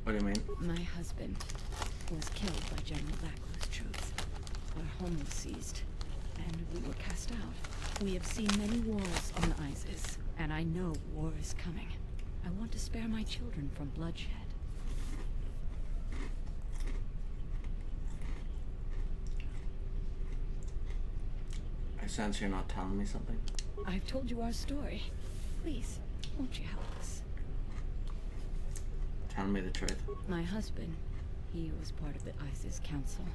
What do you mean? My husband was killed by General Vaklu's troops. Our home was seized, and we were cast out. We have seen many wars on Isis, and I know war is coming. I want to spare my children from bloodshed. I sense you're not telling me something. I've told you our story. Please, won't you help us? Tell me the truth. My husband, he was part of the ISIS Council.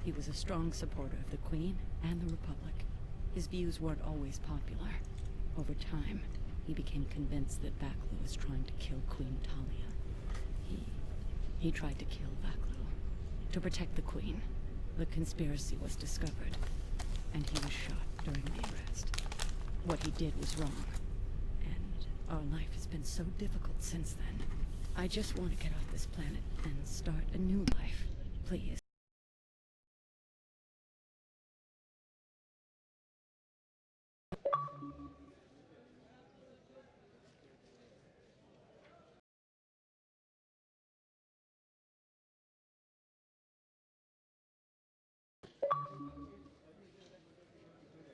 He was a strong supporter of the Queen and the Republic. His views weren't always popular. Over time, he became convinced that Vaklu was trying to kill Queen Talia. He tried to kill Vaklu. To protect the Queen, the conspiracy was discovered, and he was shot during the arrest. What he did was wrong, and our life has been so difficult since then. I just want to get off this planet and start a new life. Please.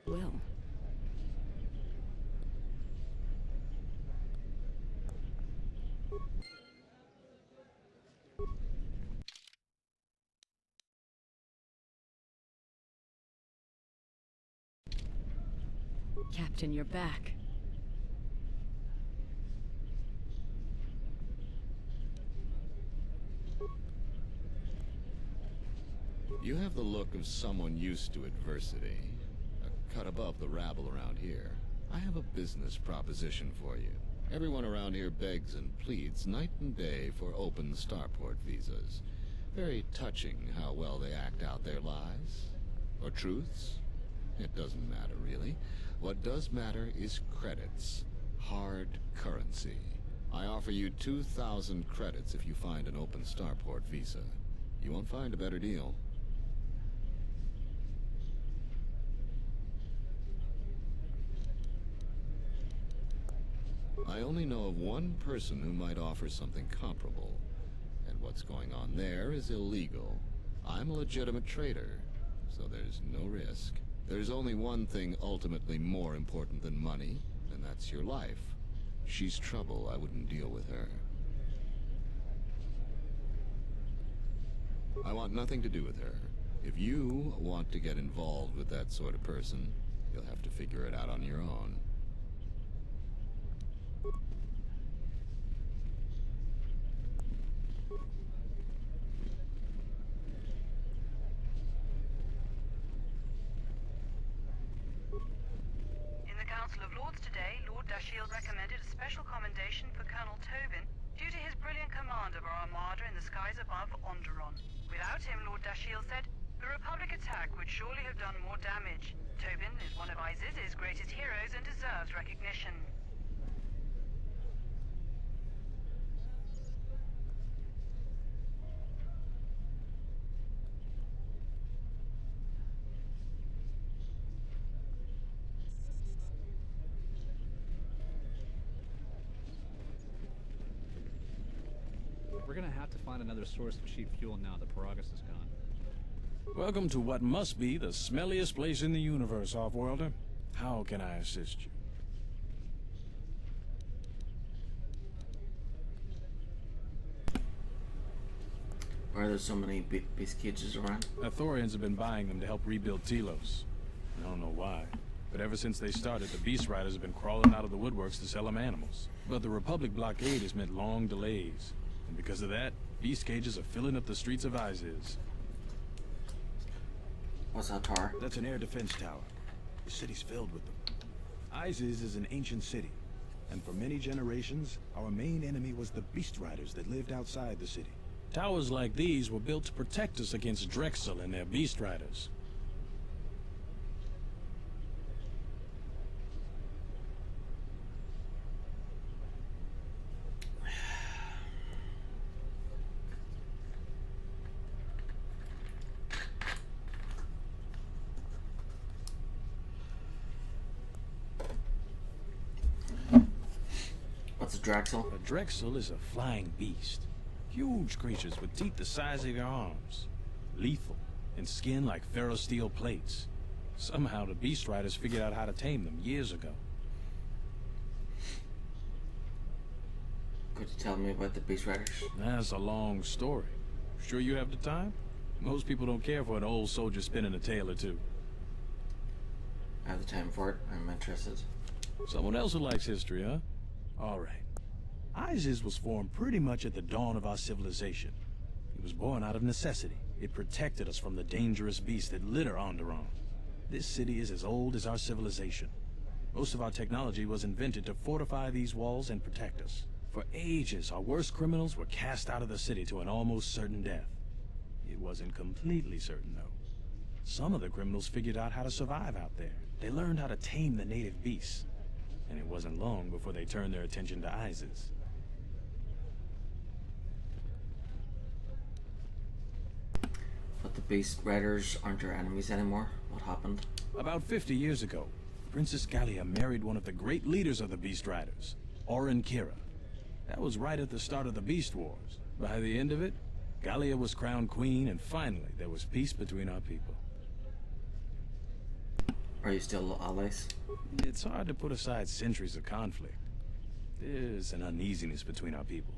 Will. Captain, you're back. You have the look of someone used to adversity. A cut above the rabble around here. I have a business proposition for you. Everyone around here begs and pleads night and day for open starport visas. Very touching how well they act out their lies. Or truths. It doesn't matter, really. What does matter is credits. Hard currency. I offer you 2,000 credits if you find an open starport visa. You won't find a better deal. I only know of one person who might offer something comparable. And what's going on there is illegal. I'm a legitimate trader, so there's no risk. There's only one thing ultimately more important than money, and that's your life. She's trouble. I wouldn't deal with her. I want nothing to do with her. If you want to get involved with that sort of person, you'll have to figure it out on your own. Shield recommended a special commendation for Colonel Tobin due to his brilliant command of our armada in the skies above Onderon. Without him, Lord Dashiell said, the Republic attack would surely have done more damage. Tobin is one of Isis's greatest heroes and deserves recognition. gonna have to find another source of cheap fuel now that Paragus is gone. Welcome to what must be the smelliest place in the universe, Offworlder. How can I assist you? Why are there so many beast cages around? Thorians have been buying them to help rebuild Telos. I don't know why, but ever since they started, the Beast Riders have been crawling out of the woodworks to sell them animals. But the Republic blockade has meant long delays, and because of that, beast cages are filling up the streets of Isis. What's that tower? That's an air defense tower. The city's filled with them. Isis is an ancient city, and for many generations, our main enemy was the Beast Riders that lived outside the city. Towers like these were built to protect us against Drexel and their Beast Riders. What's a Drexel? A Drexel is a flying beast. Huge creatures with teeth the size of your arms. Lethal, and skin like ferrosteel plates. Somehow the Beast Riders figured out how to tame them years ago. Could you tell me about the Beast Riders? That's a long story. Sure you have the time? Most people don't care for an old soldier spinning a tale or two. I have the time for it. I'm interested. Someone else who likes history, huh? All right. Isis was formed pretty much at the dawn of our civilization. It was born out of necessity. It protected us from the dangerous beasts that litter Onderon. This city is as old as our civilization. Most of our technology was invented to fortify these walls and protect us. For ages, our worst criminals were cast out of the city to an almost certain death. It wasn't completely certain, though. Some of the criminals figured out how to survive out there. They learned how to tame the native beasts. And it wasn't long before they turned their attention to Isis. But the Beast Riders aren't our enemies anymore. What happened? About 50 years ago, Princess Gallia married one of the great leaders of the Beast Riders, Orin Kira. That was right at the start of the Beast Wars. By the end of it, Gallia was crowned queen, and finally there was peace between our people. Are you still allies? It's hard to put aside centuries of conflict. There's an uneasiness between our people.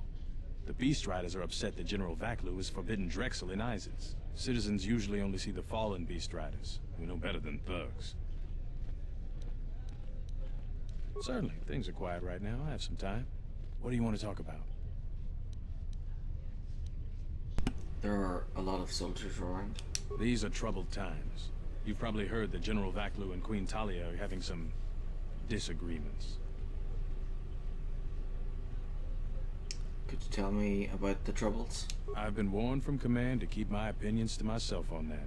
The Beast Riders are upset that General Vaklu has forbidden Drexel in Isis. Citizens usually only see the fallen Beast Riders, who know better than thugs. Certainly, things are quiet right now. I have some time. What do you want to talk about? There are a lot of soldiers around. These are troubled times. You've probably heard that General Vaklu and Queen Talia are having some disagreements. Could you tell me about the troubles? I've been warned from command to keep my opinions to myself on that.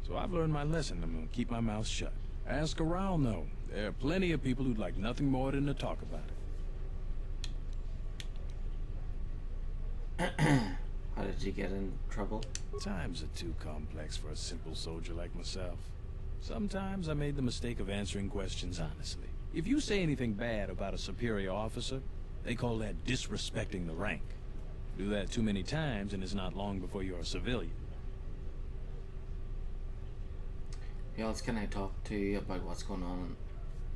So I've learned my lesson. I'm gonna keep my mouth shut. Ask around, though. There are plenty of people who'd like nothing more than to talk about it. How did you get in trouble? Times are too complex for a simple soldier like myself. Sometimes I made the mistake of answering questions honestly. If you say anything bad about a superior officer, they call that disrespecting the rank. Do that too many times and it's not long before you're a civilian. Who else can I talk to you about what's going on in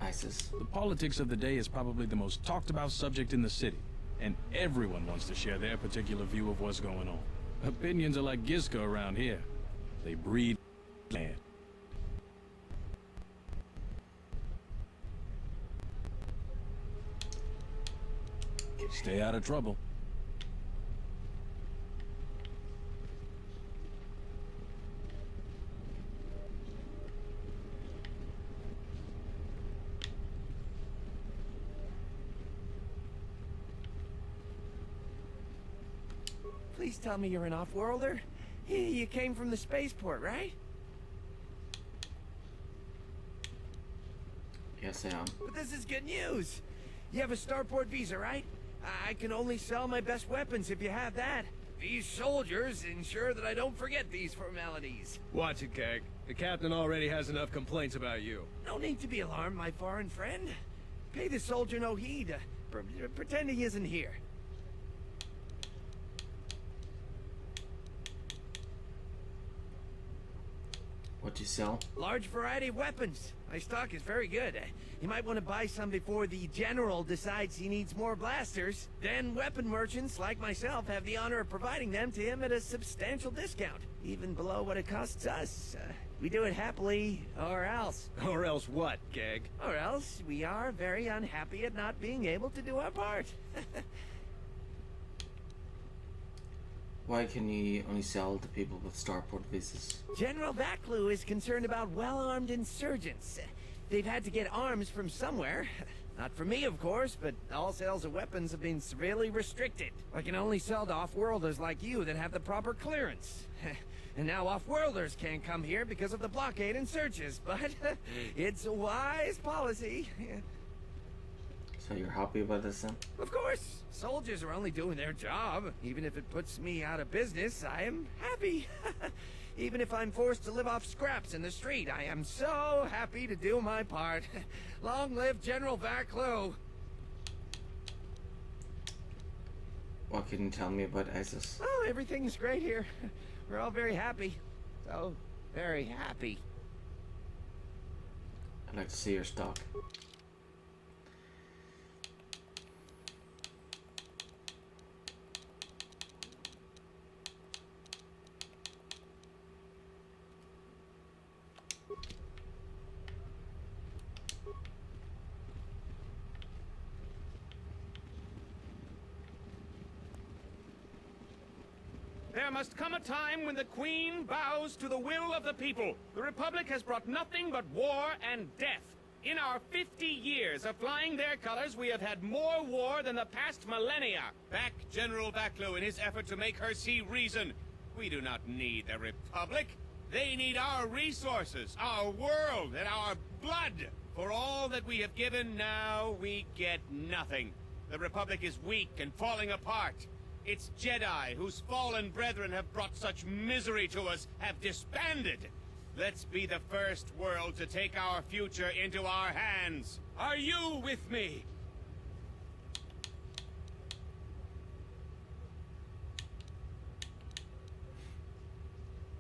Isis? The politics of the day is probably the most talked about subject in the city, and everyone wants to share their particular view of what's going on. Opinions are like Gisco around here. They breed land. Stay out of trouble. Please tell me you're an off-worlder. You came from the spaceport, right? Yes, I am. But this is good news. You have a starport visa, right? I can only sell my best weapons if you have that. These soldiers ensure that I don't forget these formalities. Watch it, Keg. The captain already has enough complaints about you. No need to be alarmed, my foreign friend. Pay the soldier no heed. Pretend he isn't here. What do you sell? Large variety of weapons. My stock is very good. You might want to buy some before the general decides he needs more blasters. Then weapon merchants like myself have the honor of providing them to him at a substantial discount, even below what it costs us. We do it happily, or else. Or else what, Gag? Or else we are very unhappy at not being able to do our part. Why can you only sell to people with starport visas? General Vaklu is concerned about well-armed insurgents. They've had to get arms from somewhere. Not from me, of course, but all sales of weapons have been severely restricted. I can only sell to off-worlders like you that have the proper clearance. And now off-worlders can't come here because of the blockade and searches, but it's a wise policy. So you're happy about this then? Of course. Soldiers are only doing their job. Even if it puts me out of business, I am happy. Even if I'm forced to live off scraps in the street, I am so happy to do my part. Long live General Vaklu. What can you tell me about ISIS? Oh, everything is great here. We're all very happy. So, very happy. I'd like to see your stock. There must come a time when the Queen bows to the will of the people. The Republic has brought nothing but war and death. In our 50 years of flying their colors, we have had more war than the past millennia. Back General Vaklu in his effort to make her see reason. We do not need the Republic. They need our resources, our world, and our blood. For all that we have given, now we get nothing. The Republic is weak and falling apart. Its Jedi, whose fallen brethren have brought such misery to us, have disbanded. Let's be the first world to take our future into our hands. Are you with me?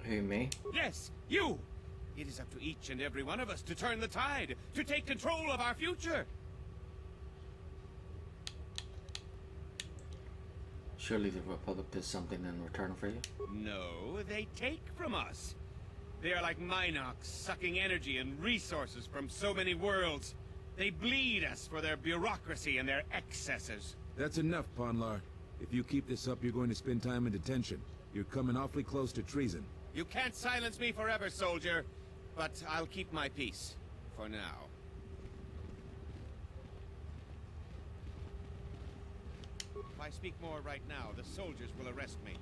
Who, me? Yes, you! It is up to each and every one of us to turn the tide, to take control of our future. Surely the Republic does something in return for you? No, they take from us. They are like Minox, sucking energy and resources from so many worlds. They bleed us for their bureaucracy and their excesses. That's enough, Ponlar. If you keep this up, you're going to spend time in detention. You're coming awfully close to treason. You can't silence me forever, soldier. But I'll keep my peace. For now. If I speak more right now, the soldiers will arrest me.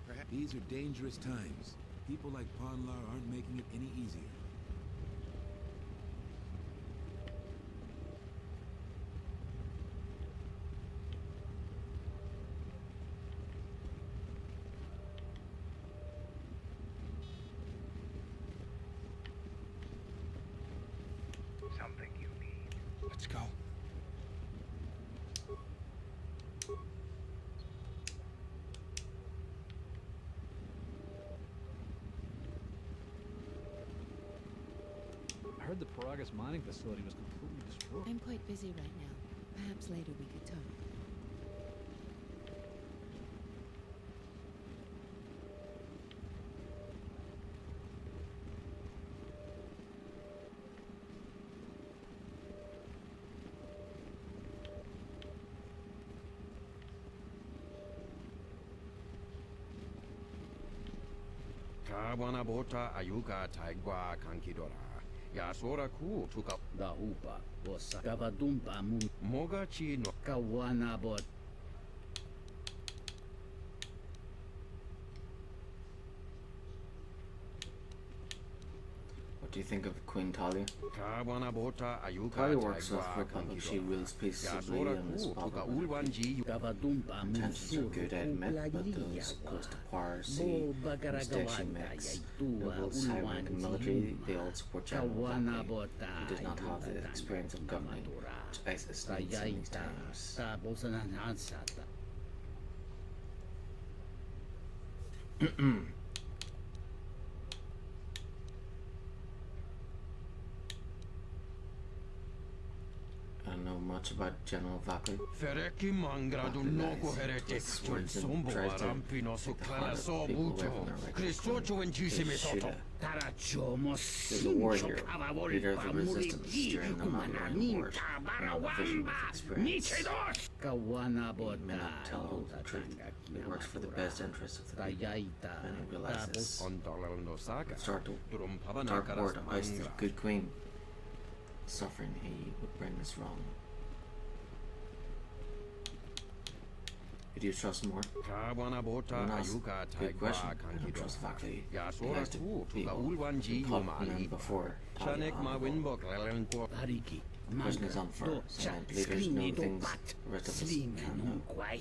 Perhaps... These are dangerous times. People like Ponlar aren't making it any easier. Something you need. Let's go. I heard the Paragas mining facility was completely destroyed. I'm quite busy right now. Perhaps later we could talk. Kawana bota ayuka taigwa kankidora. Yasora ku tuka Da upa, bossa kavadumpa mum mogachi no kawana bot. What do you think of Queen Talia? Kawana bota ayuka Talia works with taigwa Republic. She kankidora. rules peaceably Yasora and is ku tuka popular. ulwanji Kavadumpa Intentions are good, I admit, but those close to power see the mistake she makes. Nobles, high-ranking military, they all support General Vaklu. He does not have the experience of governing, which ISIS needs in these times. I don't know much about General Vaklu. Fereki mangradu nogo herete, sombo arampino su clara so buto, Cristocho and Gisime Toto. There's a warrior, leader of the resistance during the Mandalorian Wars, and a vision with experience. He may not tell all the truth. He works for the best interests of the people, and he realizes start to dark word of Ice, the good queen. Suffering he would bring us wrong. Who do you trust more? Good question. I don't trust Vaklu. He has to be one before. The question is unfair. Some leaders know things the rest of us can't know. I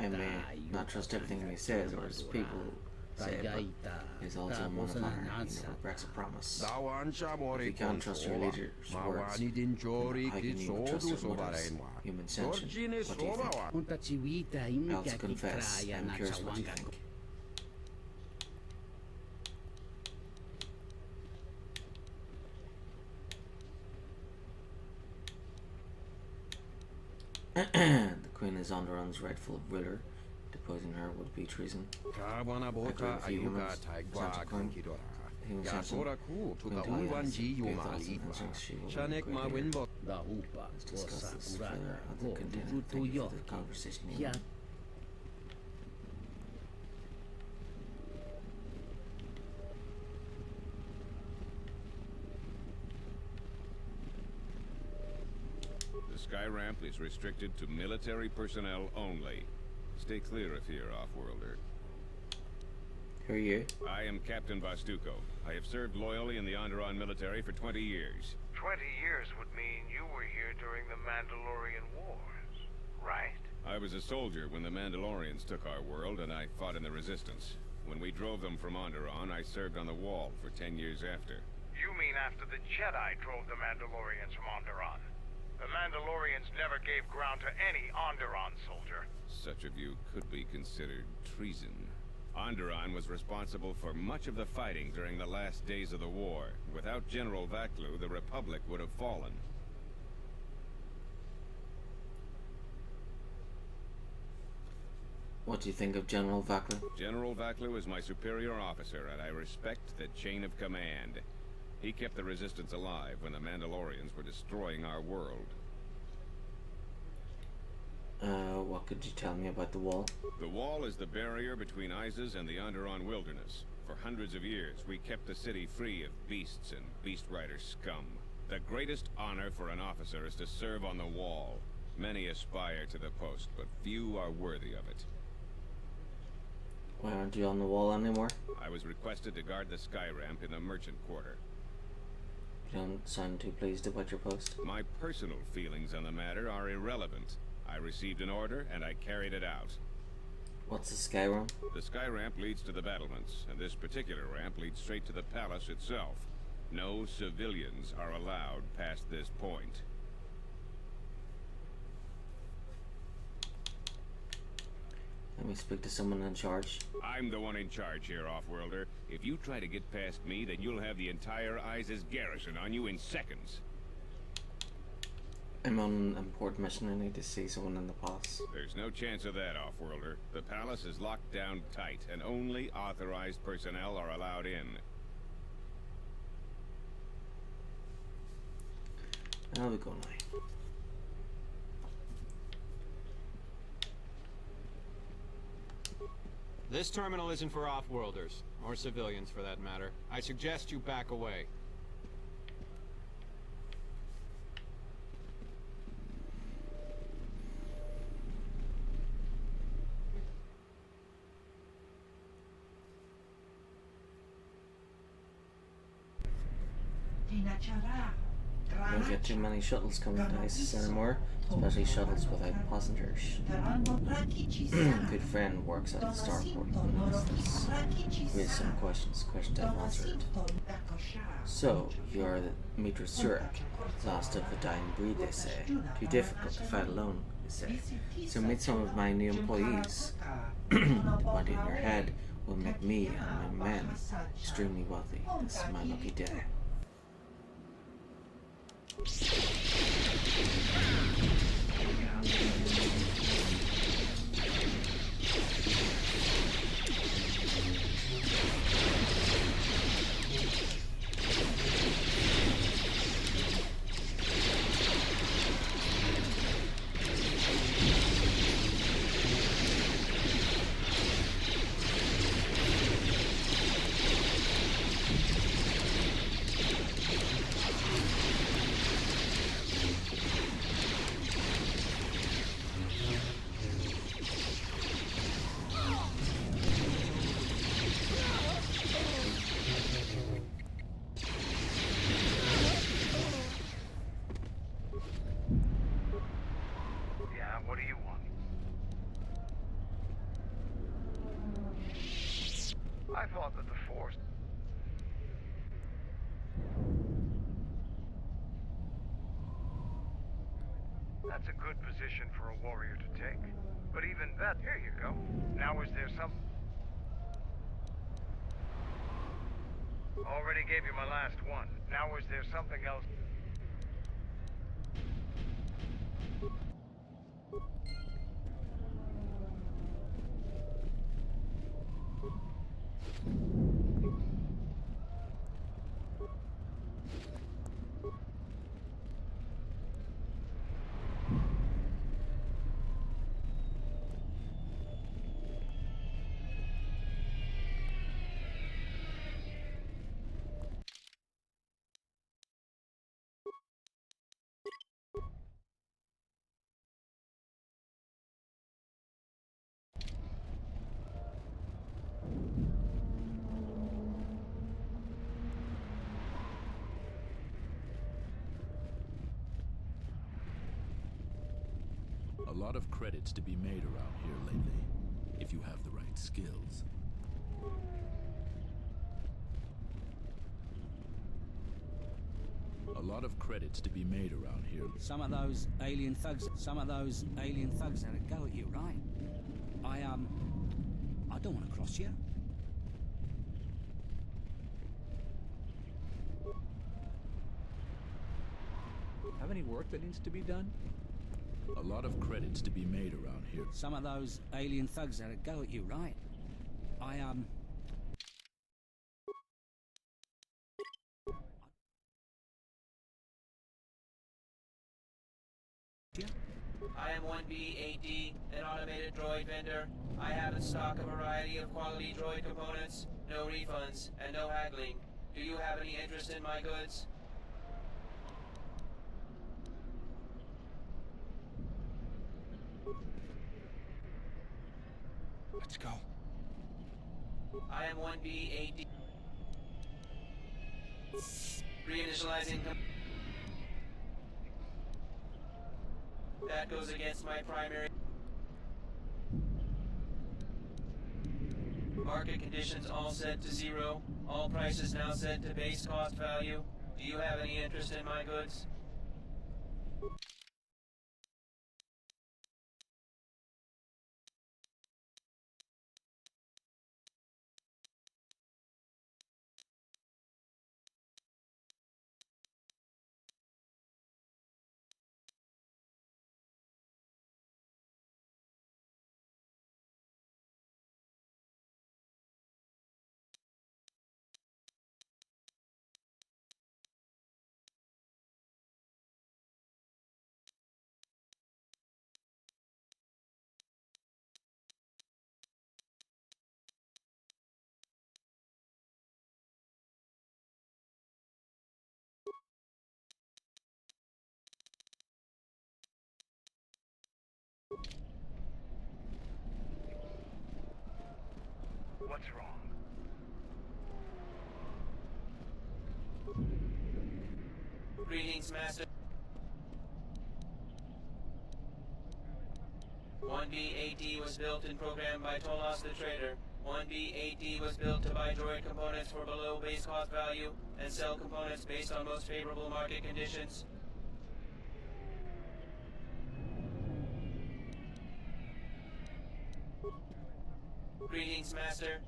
may not trust everything he says or his people say, but he's also a man of honor. He never breaks a promise. If you can't trust your leader's words, then how can you trust your motives? Human sentient. What do you think? I also confess, I'm curious what you think. The Queen is Onderon's rightful ruler. Deposing her would be treason. I agree with you humans. Santa Queen. Human sentient. Queen Talia has good thoughts and instincts. She will be great here. Let's discuss this further at the container. Thank you for the conversation, human. The sky ramp is restricted to military personnel only. Stay clear of here, Offworlder. Who are you? I am Captain Bastuco. I have served loyally in the Onderon military for 20 years. 20 years would mean you were here during the Mandalorian Wars, right? I was a soldier when the Mandalorians took our world, and I fought in the Resistance. When we drove them from Onderon, I served on the Wall for 10 years after. You mean after the Jedi drove the Mandalorians from Onderon? The Mandalorians never gave ground to any Onderon soldier. Such a view could be considered treason. Onderon was responsible for much of the fighting during the last days of the war. Without General Vaklu, the Republic would have fallen. What do you think of General Vaklu? General Vaklu is my superior officer, and I respect the chain of command. He kept the Resistance alive when the Mandalorians were destroying our world. What could you tell me about the Wall? The Wall is the barrier between Isis and the Onderon wilderness. For hundreds of years, we kept the city free of beasts and beast rider scum. The greatest honor for an officer is to serve on the Wall. Many aspire to the post, but few are worthy of it. Why aren't you on the Wall anymore? I was requested to guard the sky ramp in the merchant quarter. You don't sound too pleased about your post. My personal feelings on the matter are irrelevant. I received an order, and I carried it out. What's the sky ramp? The sky ramp leads to the battlements, and this particular ramp leads straight to the palace itself. No civilians are allowed past this point. Let me speak to someone in charge. I'm the one in charge here, Offworlder. If you try to get past me, then you'll have the entire Isis garrison on you in seconds. I'm on an important mission. I need to see someone in the palace. There's no chance of that, Offworlder. The palace is locked down tight, and only authorized personnel are allowed in. I'll be going now. This terminal isn't for off-worlders, or civilians for that matter. I suggest you back away. We don't get too many shuttles coming to ISIS anymore, especially shuttles without passengers. Good friend works at the starport. We have some questions I've answered. So, you're the Mitra Surak, last of the dying breed, they say. Too difficult to fight alone, they say. So meet some of my new employees. The money in your head will make me and my men extremely wealthy. This is my lucky day. I thought that the Force... That's a good position for a warrior to take. But even that... Here you go. Now is there some... Already gave you my last one. Now is there something else... A lot of credits to be made around here lately, if you have the right skills. A lot of credits to be made around here. Some of those alien thugs had a go at you, right? I don't want to cross you. Have any work that needs to be done? A lot of credits to be made around here. Some of those alien thugs had a go at you, right? I am 1B8D, an automated droid vendor. I have in stock a variety of quality droid components, no refunds, and no haggling. Do you have any interest in my goods? Let's go. I am 1B8D. Reinitializing. That goes against my primary. Market conditions all set to 0. All prices now set to base cost value. Do you have any interest in my goods? What's wrong? Greetings, Master. 1B8D was built and programmed by Tolos the Trader. 1B8D was built to buy droid components for below base cost value and sell components based on most favorable market conditions. Greetings, Master.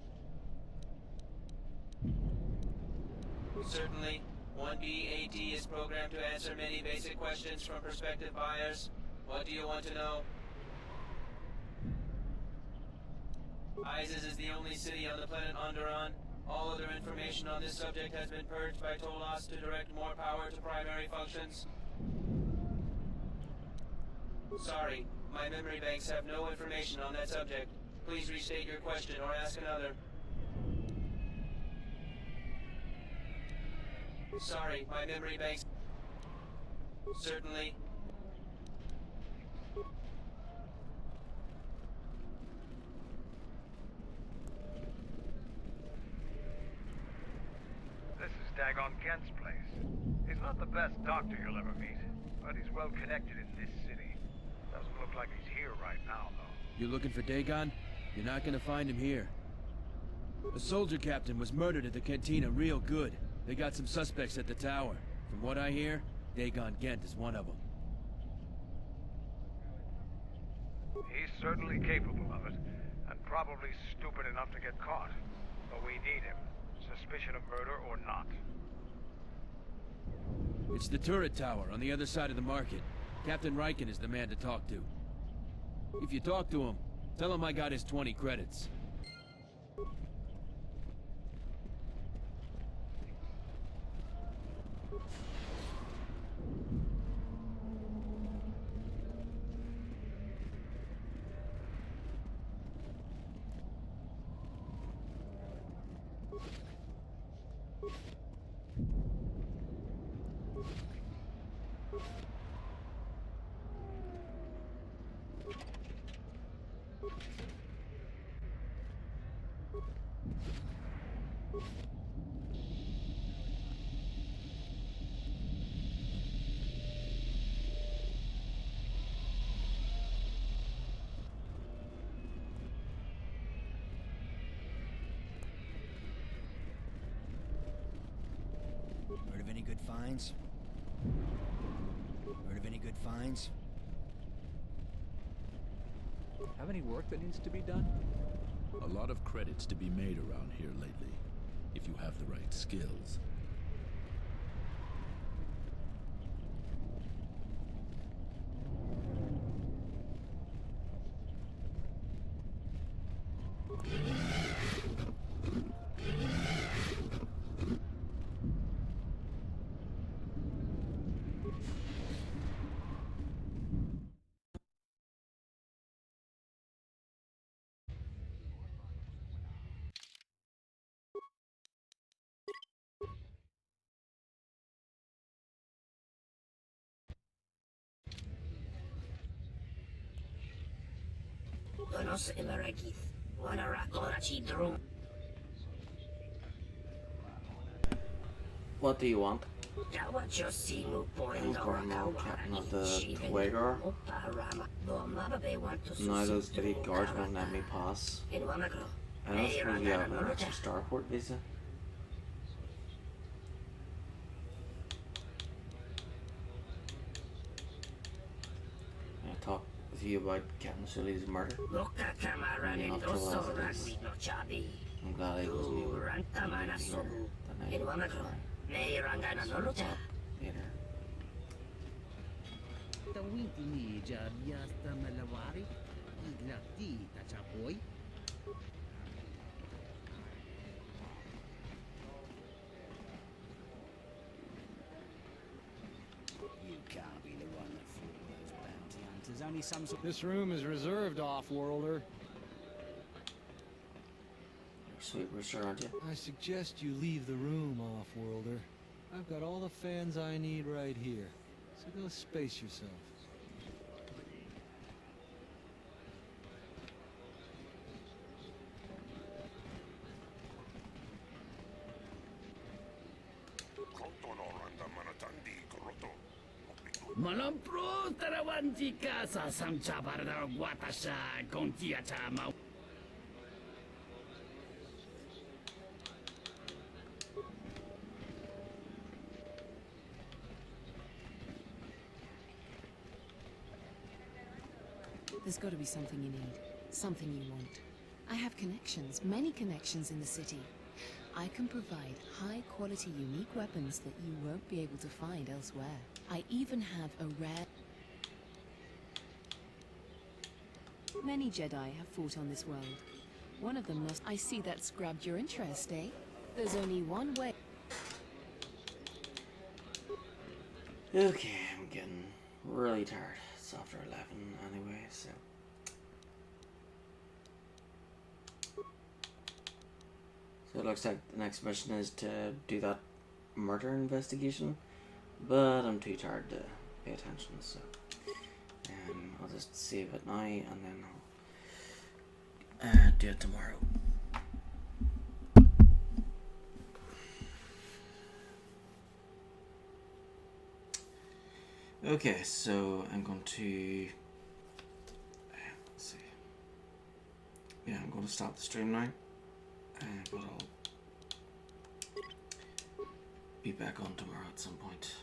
Certainly. 1B-AD is programmed to answer many basic questions from prospective buyers. What do you want to know? Isis is the only city on the planet Onderon. All other information on this subject has been purged by Tolos to direct more power to primary functions. Sorry, my memory banks have no information on that subject. Please restate your question or ask another. Sorry, my memory banks... Certainly. This is Dagon Kent's place. He's not the best doctor you'll ever meet, but he's well connected in this city. Doesn't look like he's here right now, though. You looking for Dagon? You're not gonna find him here. A soldier captain was murdered at the cantina real good. They got some suspects at the tower. From what I hear, Dagon Gent is one of them. He's certainly capable of it, and probably stupid enough to get caught. But we need him. Suspicion of murder or not. It's the turret tower on the other side of the market. Captain Riken is the man to talk to. If you talk to him, tell him I got his 20 credits. Heard of any good finds? Heard of any good finds? Have any work that needs to be done? A lot of credits to be made around here lately, if you have the right skills. What do you want? Cornwall, captain of the Twigger. Now those idiot guards won't let me pass. I don't suppose you have an extra starport visa. I talk with you about Captain Sully's murder. I'm not sure what it is. I'm glad I wasn't able to leave here the night before. Later. You can't be the one that fooled those bounty hunters. Only some sort. This room is reserved, off-worlder. Sweet rooster, aren't you? I suggest you leave the room, off-worlder. I've got all the fans I need right here. So go space yourself. Malampro tarawanti casa samcha barda guatasha contia chama. There's got to be something you need. Something you want. I have connections, many connections in the city. I can provide high-quality, unique weapons that you won't be able to find elsewhere. I even have a rare... Many Jedi have fought on this world. One of them lost... I see that's grabbed your interest, eh? There's only one way... Okay, I'm getting really tired. It's after 11 anyway, so... So it looks like the next mission is to do that murder investigation, but I'm too tired to pay attention, so I'll just save it now and then I'll do it tomorrow. Okay, so I'm going to let's see. Yeah, I'm going to stop the stream now. But I'll be back on tomorrow at some point.